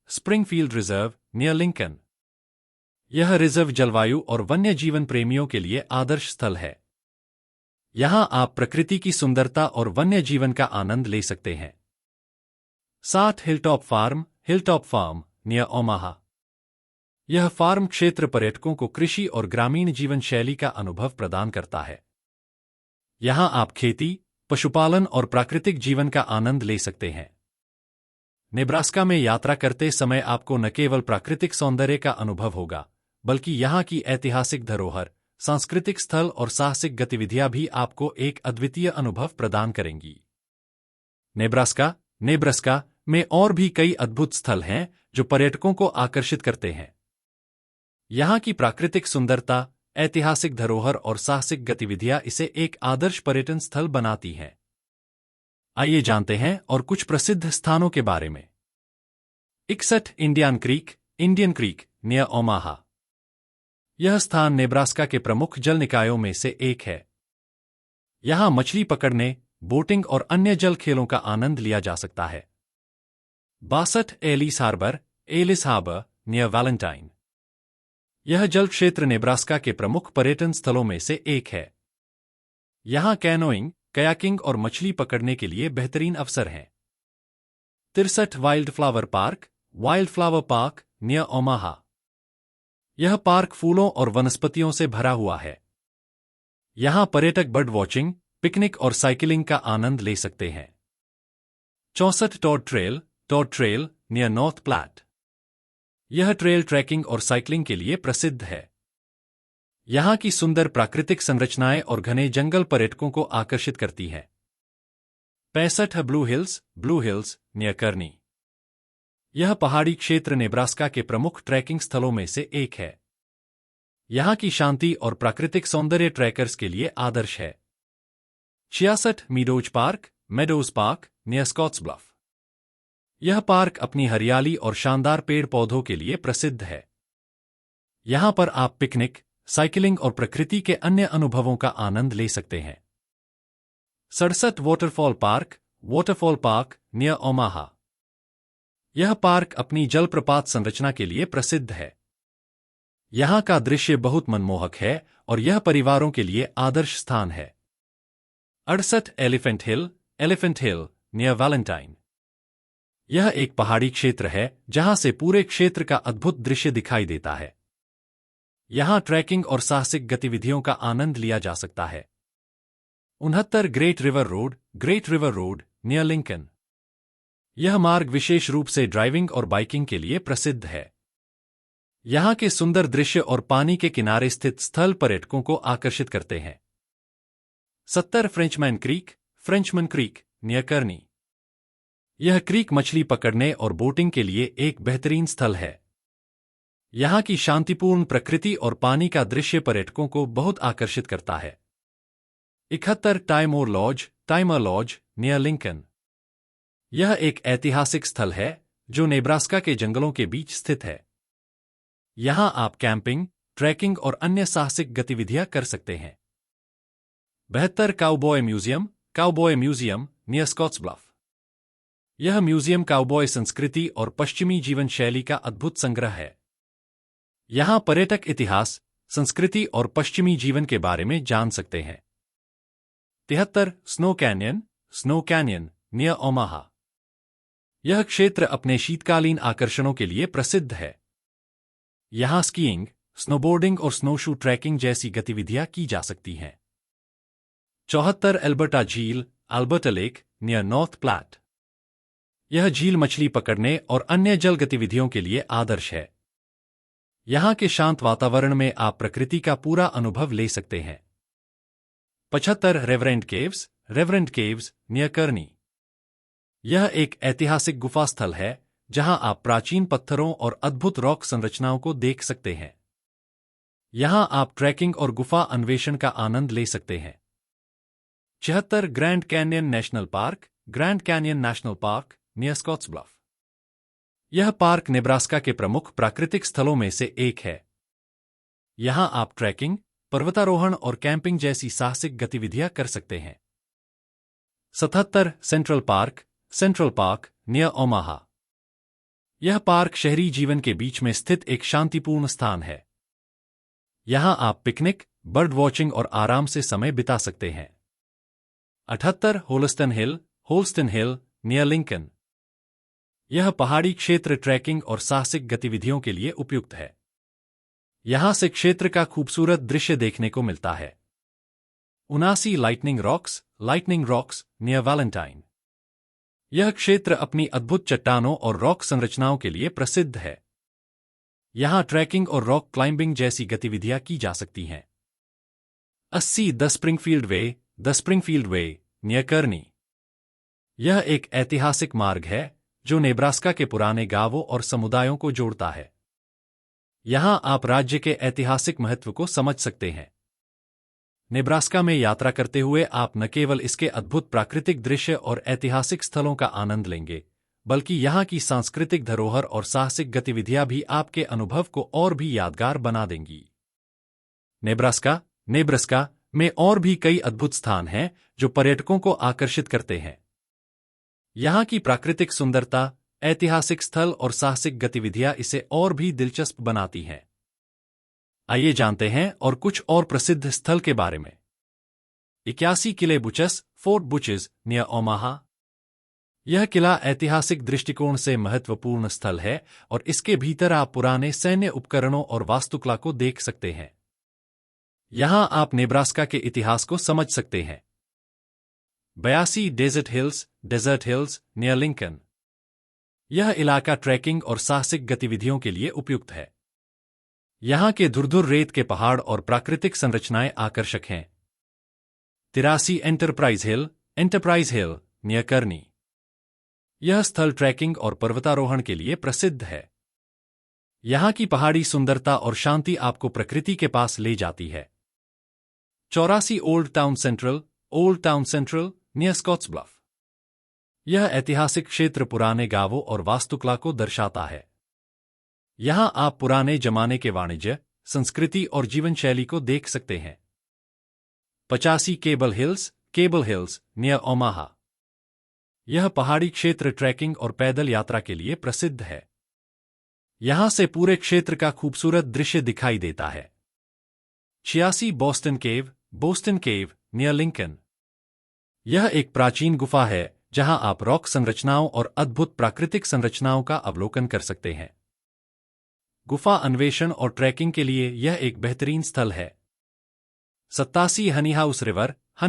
S1: स्प्रिंगफील्ड रिजर्व नियर लिंकन। यह रिजर्व जलवायु और वन्य जीवन प्रेमियों के लिए आदर्श स्थल है। यहाँ आप प्रकृति की सुंदरता और वन्य जीवन का आनंद ले सकते हैं। 60 हिलटॉप फार्म नियर ओमाहा। यह फार्म क्षेत्र पर्यटकों को कृषि और ग्रामीण जीवन शैली का अनुभव प्रदान करता है। यहाँ आप खेती, पशुपालन और प्राकृतिक जीवन का आनंद ले सकते हैं। नेब्रास्का में यात्रा करते समय आपको न केवल प्राकृतिक सौंदर्य का अनुभव होगा, बल्कि यहाँ की ऐतिहासिक धरोहर, सांस्कृतिक स्थल और साहसिक गतिविधियां भी आपको एक अद्वितीय अनुभव प्रदान करेंगी। नेब्रास्का में और भी कई अद्भुत स्थल हैं जो पर्यटकों को आकर्षित करते हैं। यहाँ की प्राकृतिक सुंदरता, ऐतिहासिक धरोहर और साहसिक गतिविधियां इसे एक आदर्श पर्यटन स्थल बनाती हैं। आइए जानते हैं और कुछ प्रसिद्ध स्थानों के बारे में। 61 इंडियन क्रीक नियर ओमाहा। यह स्थान नेब्रास्का के प्रमुख जल निकायों में से एक है। यहाँ मछली पकड़ने, बोटिंग और अन्य जल खेलों का आनंद लिया जा सकता है। 62 एलिस हार्बर नियर वैलेंटाइन। यह जल क्षेत्र नेब्रास्का के प्रमुख पर्यटन स्थलों में से एक है। यहाँ कैनोइंग, कयाकिंग और मछली पकड़ने के लिए बेहतरीन अवसर हैं। 63 Wild Flower Park near Omaha. यह पार्क फूलों और वनस्पतियों से भरा हुआ है। यहाँ पर्यटक बर्ड वॉचिंग, पिकनिक और साइकिलिंग का आनंद ले सकते हैं। 64 Todd Trail near North Platte. यह ट्रेल ट्रैकिंग और साइकिलिंग के लिए प्रसिद्ध है। यहाँ की सुंदर प्राकृतिक संरचनाएं और घने जंगल पर्यटकों को आकर्षित करती हैं। 65 ब्लू हिल्स नियर कर्नी। यह पहाड़ी क्षेत्र नेब्रास्का के प्रमुख ट्रैकिंग स्थलों में से एक है। यहाँ की शांति और प्राकृतिक सौंदर्य ट्रैकर्स के लिए आदर्श है। 66 Meadows Park near Scotts Bluff. यह पार्क अपनी हरियाली और शानदार पेड़ पौधों के लिए प्रसिद्ध है। यहाँ पर आप पिकनिक, साइकिलिंग और प्रकृति के अन्य अनुभवों का आनंद ले सकते हैं। 67 वाटरफॉल पार्क नियर ओमाहा। यह पार्क अपनी जलप्रपात संरचना के लिए प्रसिद्ध है। यहाँ का दृश्य बहुत मनमोहक है और यह परिवारों के लिए आदर्श स्थान है। 68 एलिफेंट हिल नियर वैलेंटाइन। यह एक पहाड़ी क्षेत्र है जहां से पूरे क्षेत्र का अद्भुत दृश्य दिखाई देता है। यहाँ ट्रैकिंग और साहसिक गतिविधियों का आनंद लिया जा सकता है। 69 great river road near Lincoln. यह मार्ग विशेष रूप से ड्राइविंग और बाइकिंग के लिए प्रसिद्ध है। यहाँ के सुंदर दृश्य और पानी के किनारे स्थित स्थल पर्यटकों को आकर्षित करते हैं। 70 फ्रेंचमैन क्रीक नियर कर्नी। यह क्रीक मछली पकड़ने और बोटिंग के लिए एक बेहतरीन स्थल है। यहाँ की शांतिपूर्ण प्रकृति और पानी का दृश्य पर्यटकों को बहुत आकर्षित करता है। 71 टाइमर लॉज नियर लिंकन। यह एक ऐतिहासिक स्थल है जो नेब्रास्का के जंगलों के बीच स्थित है। यहाँ आप कैंपिंग, ट्रैकिंग और अन्य साहसिक गतिविधियां कर सकते हैं। 72 Cowboy Museum near Scotts Bluff. यह म्यूजियम काउबॉय संस्कृति और पश्चिमी जीवन शैली का अद्भुत संग्रह है। यहाँ पर्यटक इतिहास, संस्कृति और पश्चिमी जीवन के बारे में जान सकते हैं। 73 स्नो कैनियन नियर ओमाहा। यह क्षेत्र अपने शीतकालीन आकर्षणों के लिए प्रसिद्ध है। यहाँ स्कीइंग, स्नोबोर्डिंग और स्नोशू ट्रैकिंग जैसी गतिविधियां की जा सकती हैं। 74 Alberta Lake near North Platte. यह झील मछली पकड़ने और अन्य जल गतिविधियों के लिए आदर्श है। यहाँ के शांत वातावरण में आप प्रकृति का पूरा अनुभव ले सकते हैं। 75 रेवरेंट केव्स नियर कर्नी। यह एक ऐतिहासिक गुफा स्थल है जहां आप प्राचीन पत्थरों और अद्भुत रॉक संरचनाओं को देख सकते हैं। यहां आप ट्रैकिंग और गुफा अन्वेषण का आनंद ले सकते हैं। 76 Grand Canyon National Park near Scotts Bluff. यह पार्क नेब्रास्का के प्रमुख प्राकृतिक स्थलों में से एक है। यहां आप ट्रैकिंग, पर्वतारोहण और कैंपिंग जैसी साहसिक गतिविधियां कर सकते हैं। 77 सेंट्रल पार्क नियर ओमाहा। यह पार्क शहरी जीवन के बीच में स्थित एक शांतिपूर्ण स्थान है। यहां आप पिकनिक, बर्ड वॉचिंग और आराम से समय बिता सकते हैं। 78 होल्स्टन हिल नियर लिंकन। यह पहाड़ी क्षेत्र ट्रैकिंग और साहसिक गतिविधियों के लिए उपयुक्त है। यहां से क्षेत्र का खूबसूरत दृश्य देखने को मिलता है। 79 लाइटनिंग रॉक्स नियर वैलेंटाइन। यह क्षेत्र अपनी अद्भुत चट्टानों और रॉक संरचनाओं के लिए प्रसिद्ध है। यहां ट्रैकिंग और रॉक क्लाइंबिंग जैसी गतिविधियां की जा सकती हैं। 80 द स्प्रिंगफील्ड वे नियर कर्नी। यह एक ऐतिहासिक मार्ग है जो नेब्रास्का के पुराने गांवों और समुदायों को जोड़ता है। यहां आप राज्य के ऐतिहासिक महत्व को समझ सकते हैं। नेब्रास्का में यात्रा करते हुए आप न केवल इसके अद्भुत प्राकृतिक दृश्य और ऐतिहासिक स्थलों का आनंद लेंगे, बल्कि यहाँ की सांस्कृतिक धरोहर और साहसिक गतिविधियां भी आपके अनुभव को और भी यादगार बना देंगी। नेब्रास्का में और भी कई अद्भुत स्थान हैं जो पर्यटकों को आकर्षित करते हैं। यहाँ की प्राकृतिक सुंदरता, ऐतिहासिक स्थल और साहसिक गतिविधियां इसे और भी दिलचस्प बनाती हैं। आइए जानते हैं और कुछ और प्रसिद्ध स्थल के बारे में। 81 किले बुचस, फोर्ट बुचेस नियर ओमाहा। यह किला ऐतिहासिक दृष्टिकोण से महत्वपूर्ण स्थल है और इसके भीतर आप पुराने सैन्य उपकरणों और वास्तुकला को देख सकते हैं। यहां आप नेब्रास्का के इतिहास को समझ सकते हैं। 82 डेजर्ट हिल्स नियर लिंकन। यह इलाका ट्रैकिंग और साहसिक गतिविधियों के लिए उपयुक्त है। यहां के धुरधुर रेत के पहाड़ और प्राकृतिक संरचनाएं आकर्षक हैं। 83 एंटरप्राइज हिल नियर कर्नी। यह स्थल ट्रैकिंग और पर्वतारोहण के लिए प्रसिद्ध है। यहां की पहाड़ी सुंदरता और शांति आपको प्रकृति के पास ले जाती है। 84 old town central near Scottsbluff. यह ऐतिहासिक क्षेत्र पुराने गांवों और वास्तुकला को दर्शाता है। यहां आप पुराने जमाने के वाणिज्य, संस्कृति और जीवन शैली को देख सकते हैं। 85 केबल हिल्स नियर ओमाहा। यह पहाड़ी क्षेत्र ट्रैकिंग और पैदल यात्रा के लिए प्रसिद्ध है। यहां से पूरे क्षेत्र का खूबसूरत दृश्य दिखाई देता है। 86 बोस्टन केव नियर लिंकन। यह एक प्राचीन गुफा है जहां आप रॉक संरचनाओं और अद्भुत प्राकृतिक संरचनाओं का अवलोकन कर सकते हैं। गुफा अन्वेषण और ट्रैकिंग के लिए यह एक बेहतरीन स्थल है। 87 हनी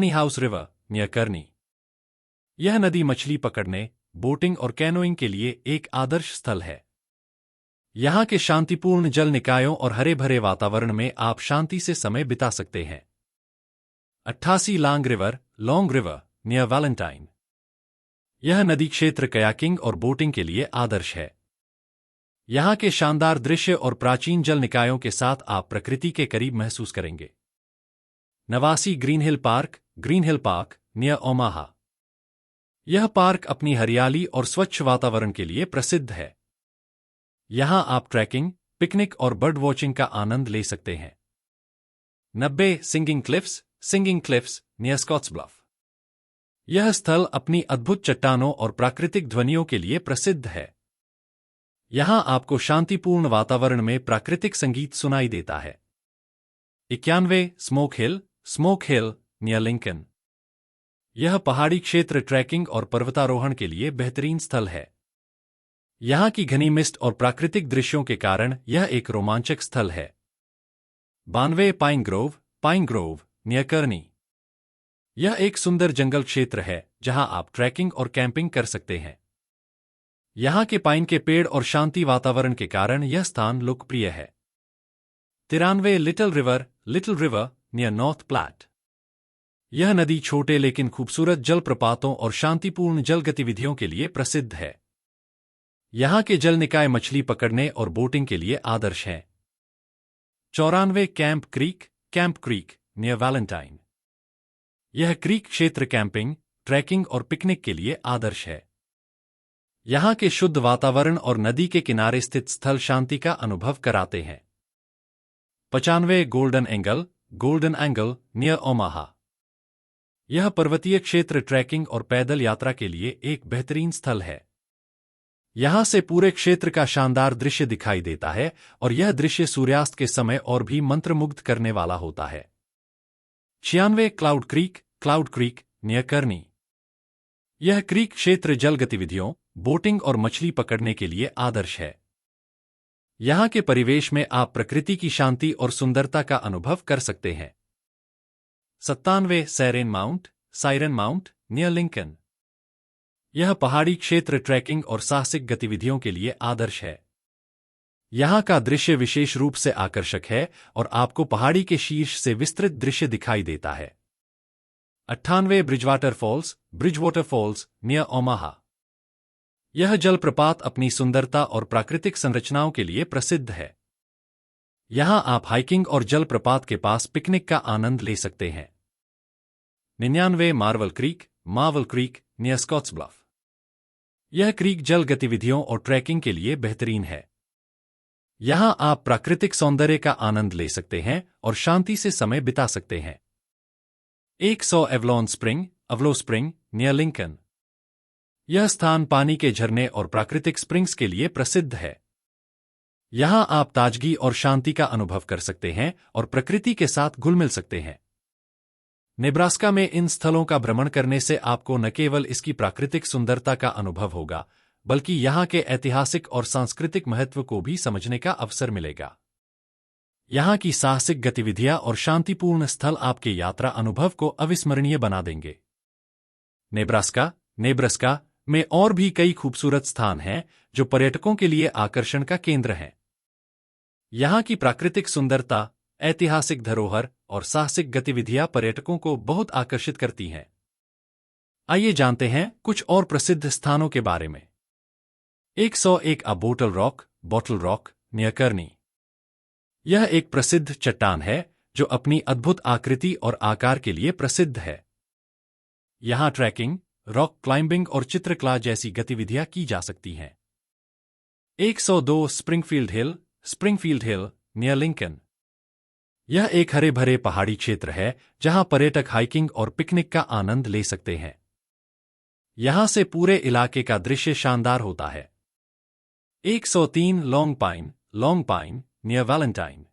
S1: हाउस रिवर नियर कर्नी। यह नदी मछली पकड़ने, बोटिंग और कैनोइंग के लिए एक आदर्श स्थल है। यहां के शांतिपूर्ण जल निकायों और हरे भरे वातावरण में आप शांति से समय बिता सकते हैं। 88 लॉन्ग रिवर नियर वैलेंटाइन। यह नदी क्षेत्र कयाकिंग और बोटिंग के लिए आदर्श है। यहां के शानदार दृश्य और प्राचीन जल निकायों के साथ आप प्रकृति के करीब महसूस करेंगे। 89 Green hill park near Omaha. यह पार्क अपनी हरियाली और स्वच्छ वातावरण के लिए प्रसिद्ध है। यहां आप ट्रैकिंग, पिकनिक और बर्ड वॉचिंग का आनंद ले सकते हैं। 90 सिंगिंग क्लिफ्स नियर स्कॉट्सब्लफ। यह स्थल अपनी अद्भुत चट्टानों और प्राकृतिक ध्वनियों के लिए प्रसिद्ध है। यहां आपको शांतिपूर्ण वातावरण में प्राकृतिक संगीत सुनाई देता है। 91 स्मोक हिल नियर लिंकन। यह पहाड़ी क्षेत्र ट्रैकिंग और पर्वतारोहण के लिए बेहतरीन स्थल है। यहां की घनी मिस्ट और प्राकृतिक दृश्यों के कारण यह एक रोमांचक स्थल है। 92 पाइन ग्रोव नियर कर्नी। यह एक सुंदर जंगल क्षेत्र है जहां आप ट्रैकिंग और कैंपिंग कर सकते हैं। यहां के पाइन के पेड़ और शांति वातावरण के कारण यह स्थान लोकप्रिय है। 93 Little River near North Platte. यह नदी छोटे लेकिन खूबसूरत जलप्रपातों और शांतिपूर्ण जल गतिविधियों के लिए प्रसिद्ध है। यहां के जल निकाय मछली पकड़ने और बोटिंग के लिए आदर्श हैं। 94 कैंप क्रीक नियर वैलेंटाइन। यह क्रीक क्षेत्र कैंपिंग, ट्रैकिंग और पिकनिक के लिए आदर्श है। यहां के शुद्ध वातावरण और नदी के किनारे स्थित स्थल शांति का अनुभव कराते हैं। 95 गोल्डन एंगल नियर ओमाहा। यह पर्वतीय क्षेत्र ट्रैकिंग और पैदल यात्रा के लिए एक बेहतरीन स्थल है। यहां से पूरे क्षेत्र का शानदार दृश्य दिखाई देता है और यह दृश्य सूर्यास्त के समय और भी मंत्रमुग्ध करने वाला होता है। 96 क्लाउड क्रीक नियर कर्नी। यह क्रीक क्षेत्र जल गतिविधियों, बोटिंग और मछली पकड़ने के लिए आदर्श है। यहां के परिवेश में आप प्रकृति की शांति और सुंदरता का अनुभव कर सकते हैं। 97 साइरन माउंट नियर लिंकन। यह पहाड़ी क्षेत्र ट्रैकिंग और साहसिक गतिविधियों के लिए आदर्श है। यहां का दृश्य विशेष रूप से आकर्षक है और आपको पहाड़ी के शीर्ष से विस्तृत दृश्य दिखाई देता है। 98 ब्रिजवाटर फॉल्स नियर ओमाहा। यह जलप्रपात अपनी सुंदरता और प्राकृतिक संरचनाओं के लिए प्रसिद्ध है। यहां आप हाइकिंग और जलप्रपात के पास पिकनिक का आनंद ले सकते हैं। 99 मार्वल क्रीक नियर स्कॉट्सब्लफ। यह क्रीक जल गतिविधियों और ट्रैकिंग के लिए बेहतरीन है। यहां आप प्राकृतिक सौंदर्य का आनंद ले सकते हैं और शांति से समय बिता सकते हैं। 100 अवलो स्प्रिंग नियर लिंकन। यह स्थान पानी के झरने और प्राकृतिक स्प्रिंग्स के लिए प्रसिद्ध है। यहां आप ताजगी और शांति का अनुभव कर सकते हैं और प्रकृति के साथ घुल मिल सकते हैं। नेब्रास्का में इन स्थलों का भ्रमण करने से आपको न केवल इसकी प्राकृतिक सुंदरता का अनुभव होगा, बल्कि यहां के ऐतिहासिक और सांस्कृतिक महत्व को भी समझने का अवसर मिलेगा। यहां की साहसिक गतिविधियां और शांतिपूर्ण स्थल आपके यात्रा अनुभव को अविस्मरणीय बना देंगे। नेब्रास्का में और भी कई खूबसूरत स्थान हैं जो पर्यटकों के लिए आकर्षण का केंद्र हैं। यहां की प्राकृतिक सुंदरता, ऐतिहासिक धरोहर और साहसिक गतिविधियां पर्यटकों को बहुत आकर्षित करती हैं। आइए जानते हैं कुछ और प्रसिद्ध स्थानों के बारे में। 101 बॉटल रॉक नियर कर्नी। यह एक प्रसिद्ध चट्टान है जो अपनी अद्भुत आकृति और आकार के लिए प्रसिद्ध है। यहां ट्रैकिंग, रॉक क्लाइंबिंग और चित्रकला जैसी गतिविधियां की जा सकती हैं। 102 स्प्रिंगफील्ड हिल नियर लिंकन। यह एक हरे भरे पहाड़ी क्षेत्र है जहां पर्यटक हाइकिंग और पिकनिक का आनंद ले सकते हैं। यहां से पूरे इलाके का दृश्य शानदार होता है। 103 लॉन्ग पाइन नियर वैलेंटाइन।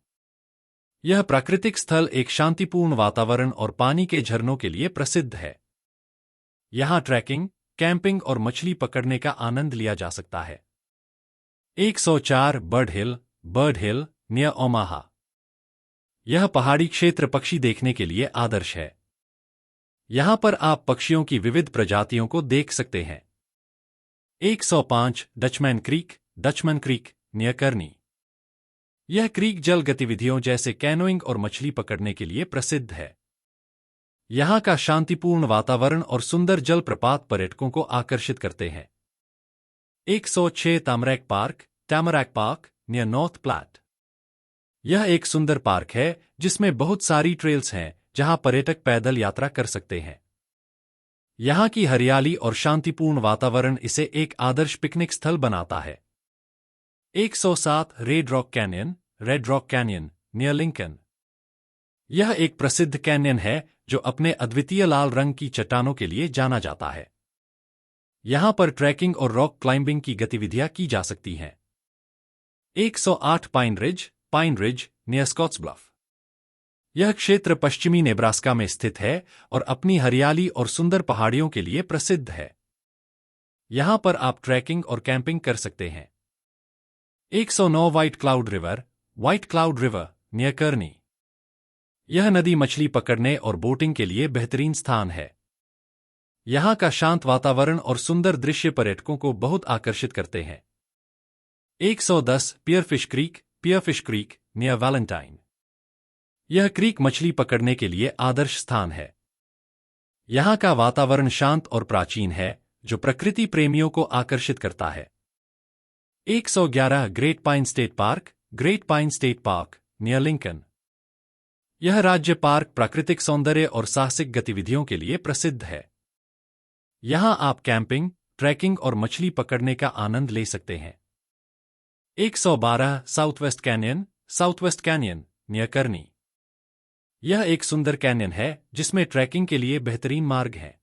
S1: यह प्राकृतिक स्थल एक शांतिपूर्ण वातावरण और पानी के झरनों के लिए प्रसिद्ध है। यहां ट्रैकिंग, कैंपिंग और मछली पकड़ने का आनंद लिया जा सकता है। 104 बर्ड हिल नियर ओमाहा। यह पहाड़ी क्षेत्र पक्षी देखने के लिए आदर्श है। यहां पर आप पक्षियों की विविध प्रजातियों को देख सकते हैं। 105 डचमैन क्रीक नियर कर्नी। यह क्रीक जल गतिविधियों जैसे कैनोइंग और मछली पकड़ने के लिए प्रसिद्ध है। यहां का शांतिपूर्ण वातावरण और सुंदर जलप्रपात पर्यटकों को आकर्षित करते हैं। 106 टैमरैक पार्क नियर नॉर्थ प्लैट। यह एक सुंदर पार्क है जिसमें बहुत सारी ट्रेल्स हैं जहां पर्यटक पैदल यात्रा कर सकते हैं। यहां की हरियाली और शांतिपूर्ण वातावरण इसे एक आदर्श पिकनिक स्थल बनाता है। 107 red rock canyon near Lincoln. यह एक प्रसिद्ध कैन्यन है जो अपने अद्वितीय लाल रंग की चट्टानों के लिए जाना जाता है। यहां पर ट्रैकिंग और रॉक क्लाइंबिंग की गतिविधियां की जा सकती हैं। 108 पाइन रिज नियर स्कॉट्सब्लफ। यह क्षेत्र पश्चिमी नेब्रास्का में स्थित है और अपनी हरियाली और सुंदर पहाड़ियों के लिए प्रसिद्ध है। यहां पर आप ट्रैकिंग और कैंपिंग कर सकते हैं। 109 व्हाइट क्लाउड रिवर नियर कर्नी। यह नदी मछली पकड़ने और बोटिंग के लिए बेहतरीन स्थान है। यहां का शांत वातावरण और सुंदर दृश्य पर्यटकों को बहुत आकर्षित करते हैं। 110 पियरफिश क्रीक नियर वैलेंटाइन। यह क्रीक मछली पकड़ने के लिए आदर्श स्थान है। यहां का वातावरण शांत और प्राचीन है जो प्रकृति प्रेमियों को आकर्षित करता है। 111 great pine state park near Lincoln. यह राज्य पार्क प्राकृतिक सौंदर्य और साहसिक गतिविधियों के लिए प्रसिद्ध है। यहां आप कैंपिंग, ट्रैकिंग और मछली पकड़ने का आनंद ले सकते हैं। 112 साउथवेस्ट कैनियन नियर कर्नी। यह एक सुंदर कैन्यन है जिसमें ट्रैकिंग के लिए बेहतरीन मार्ग हैं।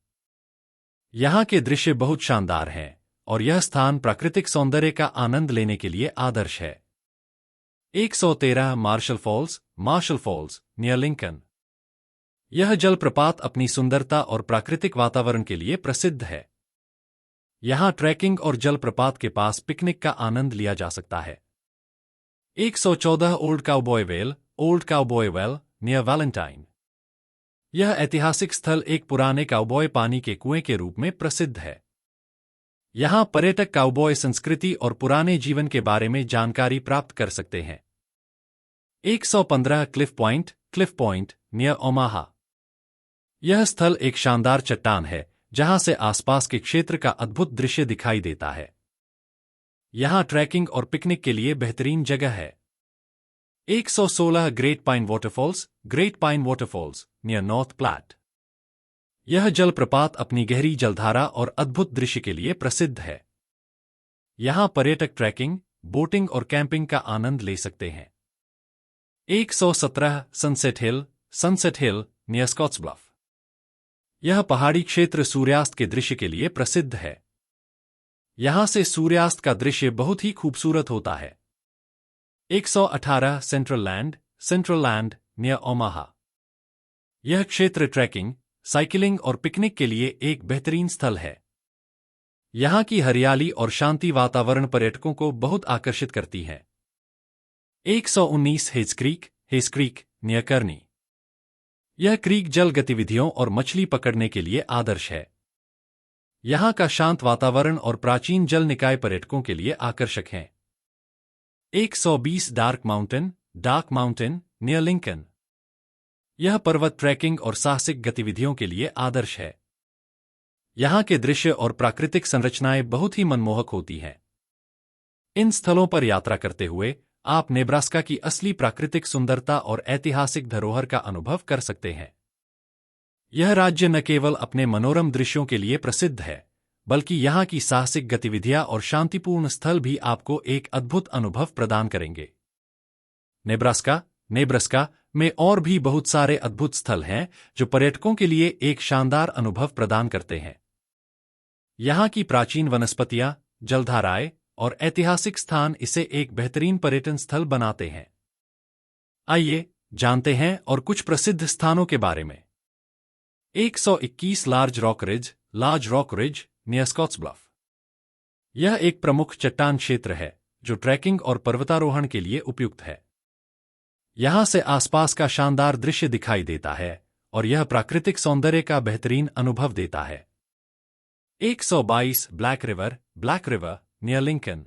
S1: यहां के दृश्य बहुत शानदार हैं और यह स्थान प्राकृतिक सौंदर्य का आनंद लेने के लिए आदर्श है। 113 मार्शल फॉल्स नियर लिंकन। यह जलप्रपात अपनी सुंदरता और प्राकृतिक वातावरण के लिए प्रसिद्ध है। यहां ट्रैकिंग और जलप्रपात के पास पिकनिक का आनंद लिया जा सकता है। 114 old cowboy well near Valentine. यह ऐतिहासिक स्थल एक पुराने काउबॉय पानी के कुएं के रूप में प्रसिद्ध है। यहां पर्यटक काउबॉय संस्कृति और पुराने जीवन के बारे में जानकारी प्राप्त कर सकते हैं। 115 क्लिफ पॉइंट नियर ओमाहा। यह स्थल एक शानदार चट्टान है जहां से आसपास के क्षेत्र का अद्भुत दृश्य दिखाई देता है। यहाँ ट्रैकिंग और पिकनिक के लिए बेहतरीन जगह है। 116 Great Pine Waterfalls near North Platte. यह जलप्रपात अपनी गहरी जलधारा और अद्भुत दृश्य के लिए प्रसिद्ध है। यहाँ पर्यटक ट्रैकिंग, बोटिंग और कैंपिंग का आनंद ले सकते हैं। 117 सनसेट हिल नियर स्कॉट्सब्लफ। यह पहाड़ी क्षेत्र सूर्यास्त के दृश्य के लिए प्रसिद्ध है। यहां से सूर्यास्त का दृश्य बहुत ही खूबसूरत होता है। 118 सेंट्रल लैंड नियर ओमाहा। यह क्षेत्र ट्रैकिंग, साइकिलिंग और पिकनिक के लिए एक बेहतरीन स्थल है। यहां की हरियाली और शांति वातावरण पर्यटकों को बहुत आकर्षित करती है। 119 हेज क्रीक नियर कर्नी। यह क्रीक जल गतिविधियों और मछली पकड़ने के लिए आदर्श है। यहां का शांत वातावरण और प्राचीन जल निकाय पर्यटकों के लिए आकर्षक हैं। 120 डार्क माउंटेन नियर लिंकन। यह पर्वत ट्रैकिंग और साहसिक गतिविधियों के लिए आदर्श है। यहां के दृश्य और प्राकृतिक संरचनाएं बहुत ही मनमोहक होती हैं। इन स्थलों पर यात्रा करते हुए आप नेब्रास्का की असली प्राकृतिक सुंदरता और ऐतिहासिक धरोहर का अनुभव कर सकते हैं। यह राज्य न केवल अपने मनोरम दृश्यों के लिए प्रसिद्ध है, बल्कि यहां की साहसिक गतिविधियां और शांतिपूर्ण स्थल भी आपको एक अद्भुत अनुभव प्रदान करेंगे। नेब्रास्का में और भी बहुत सारे अद्भुत स्थल हैं जो पर्यटकों के लिए एक शानदार अनुभव प्रदान करते हैं। यहां की प्राचीन वनस्पतियां, जलधाराएं और ऐतिहासिक स्थान इसे एक बेहतरीन पर्यटन स्थल बनाते हैं। आइए जानते हैं और कुछ प्रसिद्ध स्थानों के बारे में। 121 large rock ridge near Scottsbluff. यह एक प्रमुख चट्टान क्षेत्र है जो ट्रैकिंग और पर्वतारोहण के लिए उपयुक्त है। यहां से आसपास का शानदार दृश्य दिखाई देता है और यह प्राकृतिक सौंदर्य का बेहतरीन अनुभव देता है। 122 ब्लैक रिवर नियर लिंकन।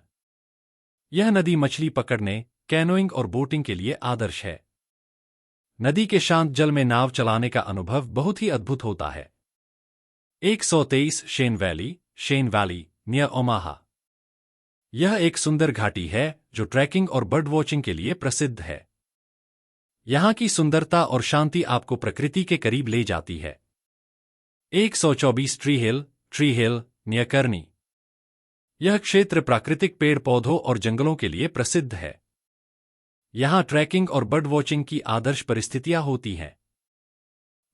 S1: यह नदी मछली पकड़ने, कैनोइंग और बोटिंग के लिए आदर्श है। नदी के शांत जल में नाव चलाने का अनुभव बहुत ही अद्भुत होता है। 123 शेन वैली नियर ओमाहा। यह एक सुंदर घाटी है जो ट्रैकिंग और बर्ड वॉचिंग के लिए प्रसिद्ध है। यहां की सुंदरता और शांति आपको प्रकृति के करीब ले जाती है। 124 ट्री हिल नियर कर्नी। यह क्षेत्र प्राकृतिक पेड़ पौधों और जंगलों के लिए प्रसिद्ध है। यहां ट्रैकिंग और बर्ड वॉचिंग की आदर्श परिस्थितियां होती हैं।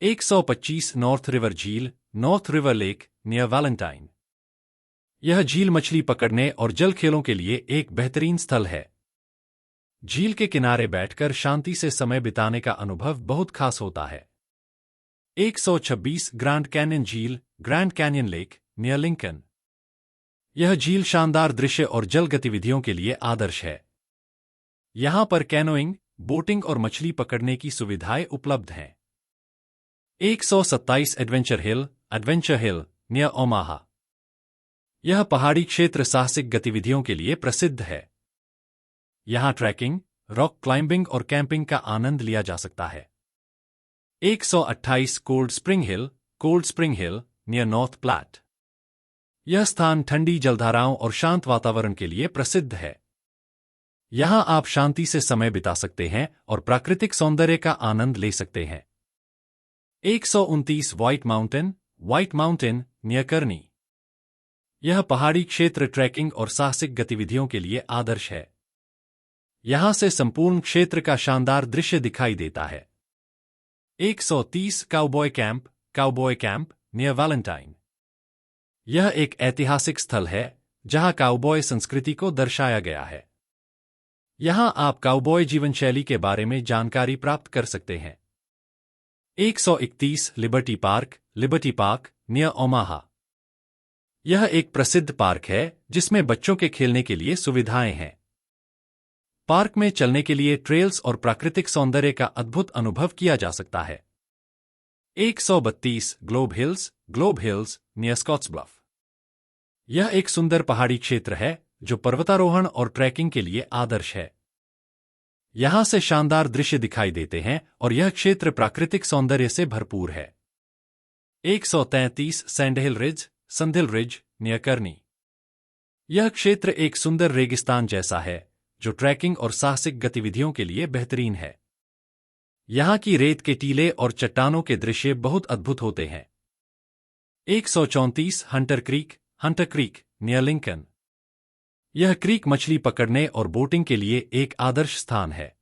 S1: 125 north river lake near Valentine. यह झील मछली पकड़ने और जल खेलों के लिए एक बेहतरीन स्थल है। झील के किनारे बैठकर शांति से समय बिताने का अनुभव बहुत खास होता है। 126 grand canyon lake near Lincoln. यह झील शानदार दृश्य और जल गतिविधियों के लिए आदर्श है। यहां पर कैनोइंग, बोटिंग और मछली पकड़ने की सुविधाएं उपलब्ध हैं। 127 एडवेंचर हिल नियर ओमाहा। यह पहाड़ी क्षेत्र साहसिक गतिविधियों के लिए प्रसिद्ध है। यहां ट्रैकिंग, रॉक क्लाइंबिंग और कैंपिंग का आनंद लिया जा सकता है। 128 कोल्ड स्प्रिंग हिल नियर नॉर्थ प्लैट। यह स्थान ठंडी जलधाराओं और शांत वातावरण के लिए प्रसिद्ध है। यहां आप शांति से समय बिता सकते हैं और प्राकृतिक सौंदर्य का आनंद ले सकते हैं। 129 व्हाइट माउंटेन नियर कर्नी। यह पहाड़ी क्षेत्र ट्रैकिंग और साहसिक गतिविधियों के लिए आदर्श है। यहां से संपूर्ण क्षेत्र का शानदार दृश्य दिखाई देता है। 130 काउबॉय कैंप नियर वैलेंटाइन। यह एक ऐतिहासिक स्थल है जहां काउबॉय संस्कृति को दर्शाया गया है। यहां आप काउबॉय जीवनशैली के बारे में जानकारी प्राप्त कर सकते हैं। 131 लिबर्टी पार्क नियर ओमाहा। यह एक प्रसिद्ध पार्क है जिसमें बच्चों के खेलने के लिए सुविधाएं हैं। पार्क में चलने के लिए ट्रेल्स और प्राकृतिक सौंदर्य का अद्भुत अनुभव किया जा सकता है। 132 ग्लोब हिल्स नियर स्कॉट्सब्लफ। यह एक सुंदर पहाड़ी क्षेत्र है जो पर्वतारोहण और ट्रैकिंग के लिए आदर्श है। यहां से शानदार दृश्य दिखाई देते हैं और यह क्षेत्र प्राकृतिक सौंदर्य से भरपूर है। 133 संधिल रिज नियर कर्नी। यह क्षेत्र एक सुंदर रेगिस्तान जैसा है जो ट्रैकिंग और साहसिक गतिविधियों के लिए बेहतरीन है। यहाँ की रेत के टीले और चट्टानों के दृश्य बहुत अद्भुत होते हैं। 134 हंटर क्रीक नियर लिंकन। यह क्रीक मछली पकड़ने और बोटिंग के लिए एक आदर्श स्थान है।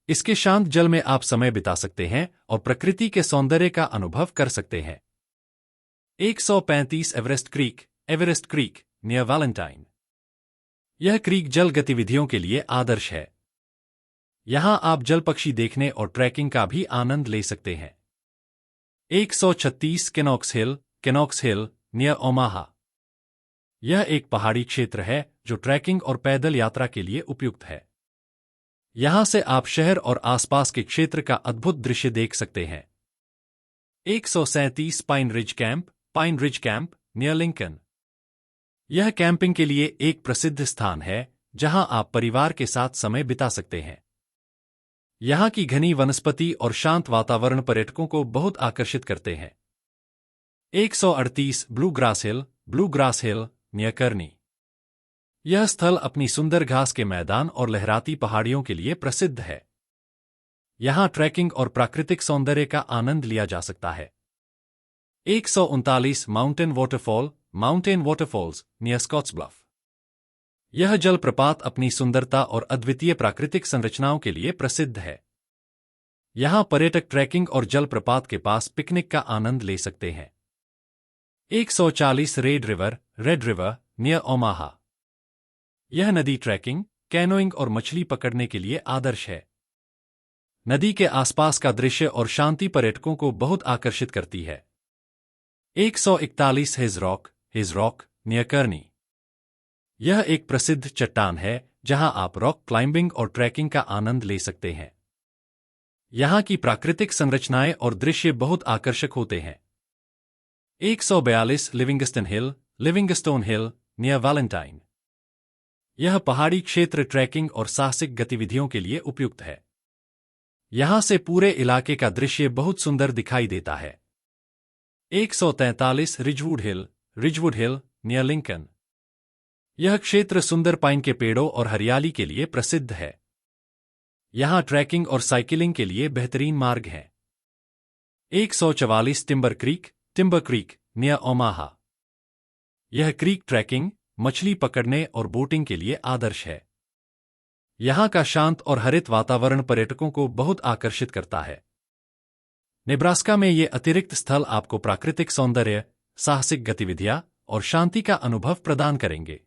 S1: इसके शांत जल में आप समय बिता सकते हैं और प्रकृति के सौंदर्य का अनुभव कर सकते हैं। 135 एवरेस्ट क्रीक नियर वैलेंटाइन। यह क्रीक जल गतिविधियों के लिए आदर्श है। यहां आप जल पक्षी देखने और ट्रैकिंग का भी आनंद ले सकते हैं। 136 केनॉक्स हिल नियर ओमाहा। यह एक पहाड़ी क्षेत्र है जो ट्रैकिंग और पैदल यात्रा के लिए उपयुक्त है। यहां से आप शहर और आसपास के क्षेत्र का अद्भुत दृश्य देख सकते हैं। 137 pine ridge camp near Lincoln. यह कैंपिंग के लिए एक प्रसिद्ध स्थान है जहां आप परिवार के साथ समय बिता सकते हैं। यहां की घनी वनस्पति और शांत वातावरण पर्यटकों को बहुत आकर्षित करते हैं। 138 ब्लू ग्रास हिल नियर कर्नी। यह स्थल अपनी सुंदर घास के मैदान और लहराती पहाड़ियों के लिए प्रसिद्ध है। यहां ट्रैकिंग और प्राकृतिक सौंदर्य का आनंद लिया जा सकता है। 139 माउंटेन वाटरफॉल्स नियर स्कॉट्सब्लफ। यह जलप्रपात अपनी सुंदरता और अद्वितीय प्राकृतिक संरचनाओं के लिए प्रसिद्ध है। यहां पर्यटक ट्रैकिंग और जलप्रपात के पास पिकनिक का आनंद ले सकते हैं। 140 रेड रिवर नियर ओमाहा। यह नदी ट्रैकिंग, कैनोइंग और मछली पकड़ने के लिए आदर्श है। नदी के आसपास का दृश्य और शांति पर्यटकों को बहुत आकर्षित करती है। 141 हिज रॉक नियर कर्नी। यह एक प्रसिद्ध चट्टान है जहां आप रॉक क्लाइंबिंग और ट्रैकिंग का आनंद ले सकते हैं। यहां की प्राकृतिक संरचनाएं और दृश्य बहुत आकर्षक होते हैं। 142 लिविंगस्टोन हिल नियर वैलेंटाइन। यह पहाड़ी क्षेत्र ट्रैकिंग और साहसिक गतिविधियों के लिए उपयुक्त है। यहां से पूरे इलाके का दृश्य बहुत सुंदर दिखाई देता है। 143 रिजवुड हिल नियर लिंकन। यह क्षेत्र सुंदर पाइन के पेड़ों और हरियाली के लिए प्रसिद्ध है। यहां ट्रैकिंग और साइकिलिंग के लिए बेहतरीन मार्ग हैं। 144 टिम्बर क्रीक नियर ओमाहा। यह क्रीक ट्रैकिंग, मछली पकड़ने और बोटिंग के लिए आदर्श है। यहां का शांत और हरित वातावरण पर्यटकों को बहुत आकर्षित करता है। नेब्रास्का में ये अतिरिक्त स्थल आपको प्राकृतिक सौंदर्य, साहसिक गतिविधियां और शांति का अनुभव प्रदान करेंगे।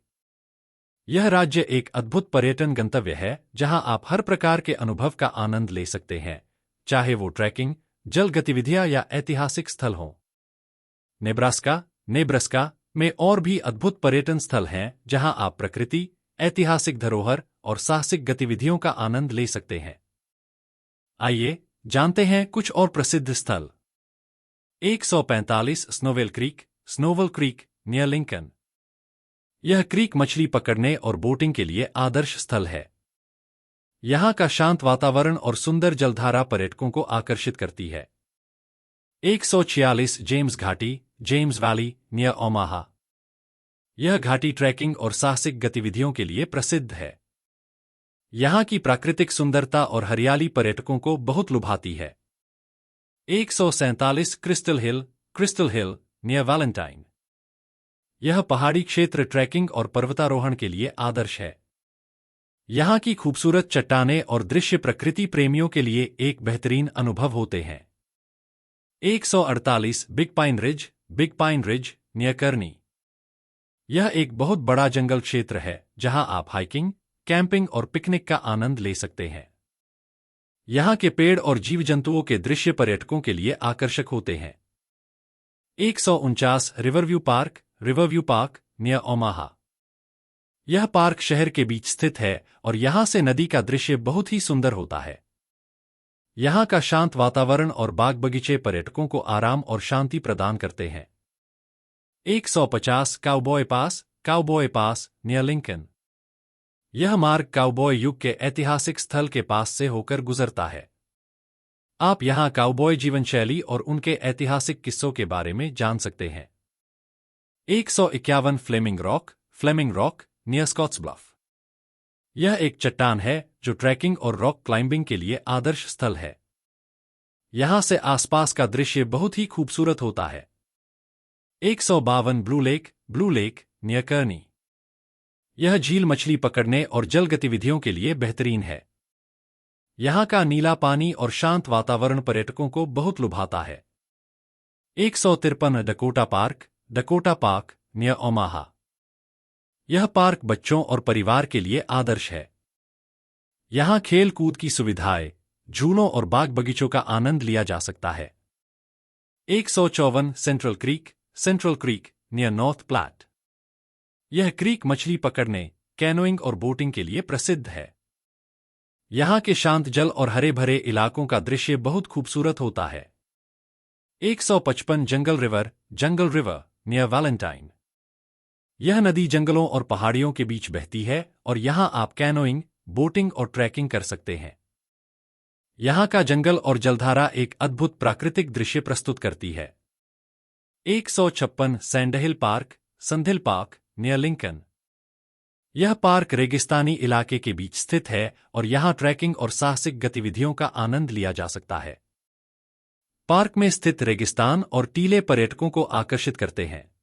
S1: यह राज्य एक अद्भुत पर्यटन गंतव्य है जहां आप हर प्रकार के अनुभव का आनंद ले सकते हैं, चाहे वो ट्रैकिंग, जल गतिविधियां या ऐतिहासिक स्थल हों। नेब्रास्का में और भी अद्भुत पर्यटन स्थल हैं जहां आप प्रकृति, ऐतिहासिक धरोहर और साहसिक गतिविधियों का आनंद ले सकते हैं। आइए जानते हैं कुछ और प्रसिद्ध स्थल। 145 स्नोवेल क्रीक नियर लिंकन। यह क्रीक मछली पकड़ने और बोटिंग के लिए आदर्श स्थल है। यहां का शांत वातावरण और सुंदर जलधारा पर्यटकों को आकर्षित करती है। 146 जेम्स वैली नियर ओमाहा। यह घाटी ट्रैकिंग और साहसिक गतिविधियों के लिए प्रसिद्ध है। यहां की प्राकृतिक सुंदरता और हरियाली पर्यटकों को बहुत लुभाती है। 147 क्रिस्टल हिल नियर वैलेंटाइन। यह पहाड़ी क्षेत्र ट्रैकिंग और पर्वतारोहण के लिए आदर्श है। यहां की खूबसूरत चट्टानें और दृश्य प्रकृति प्रेमियों के लिए एक बेहतरीन अनुभव होते हैं। 148 बिग पाइन रिज नियर कर्नी। यह एक बहुत बड़ा जंगल क्षेत्र है जहां आप हाइकिंग, कैंपिंग और पिकनिक का आनंद ले सकते हैं। यहां के पेड़ और जीव जंतुओं के दृश्य पर्यटकों के लिए आकर्षक होते हैं। 149 रिवरव्यू पार्क नियर ओमाहा। यह पार्क शहर के बीच स्थित है और यहां से नदी का दृश्य बहुत ही सुंदर होता है। यहां का शांत वातावरण और बाग बगीचे पर्यटकों को आराम और शांति प्रदान करते हैं। 150 काउबॉय पास नियर लिंकन। यह मार्ग काउबॉय युग के ऐतिहासिक स्थल के पास से होकर गुजरता है। आप यहां काउबॉय जीवनशैली और उनके ऐतिहासिक किस्सों के बारे में जान सकते हैं। 151 Flaming Rock near Scotts Bluff. यह एक चट्टान है जो ट्रैकिंग और रॉक क्लाइंबिंग के लिए आदर्श स्थल है। यहां से आसपास का दृश्य बहुत ही खूबसूरत होता है। 152 ब्लू लेक नियर कर्नी। यह झील मछली पकड़ने और जल गतिविधियों के लिए बेहतरीन है। यहां का नीला पानी और शांत वातावरण पर्यटकों को बहुत लुभाता है। 153 डकोटा पार्क नियर ओमाहा। यह पार्क बच्चों और परिवार के लिए आदर्श है। यहां खेल कूद की सुविधाएं, झूलों और बाग बगीचों का आनंद लिया जा सकता है। 154 Central Creek near North Platte. यह क्रीक मछली पकड़ने, कैनोइंग और बोटिंग के लिए प्रसिद्ध है। यहां के शांत जल और हरे भरे इलाकों का दृश्य बहुत खूबसूरत होता है। 155 जंगल रिवर नियर वैलेंटाइन। यह नदी जंगलों और पहाड़ियों के बीच बहती है और यहां आप कैनोइंग, बोटिंग और ट्रैकिंग कर सकते हैं। यहां का जंगल और जलधारा एक अद्भुत प्राकृतिक दृश्य प्रस्तुत करती है। 156 संधिल पार्क नियर लिंकन। यह पार्क रेगिस्तानी इलाके के बीच स्थित है और यहां ट्रैकिंग और साहसिक गतिविधियों का आनंद लिया जा सकता है। पार्क में स्थित रेगिस्तान और टीले पर्यटकों को आकर्षित करते हैं।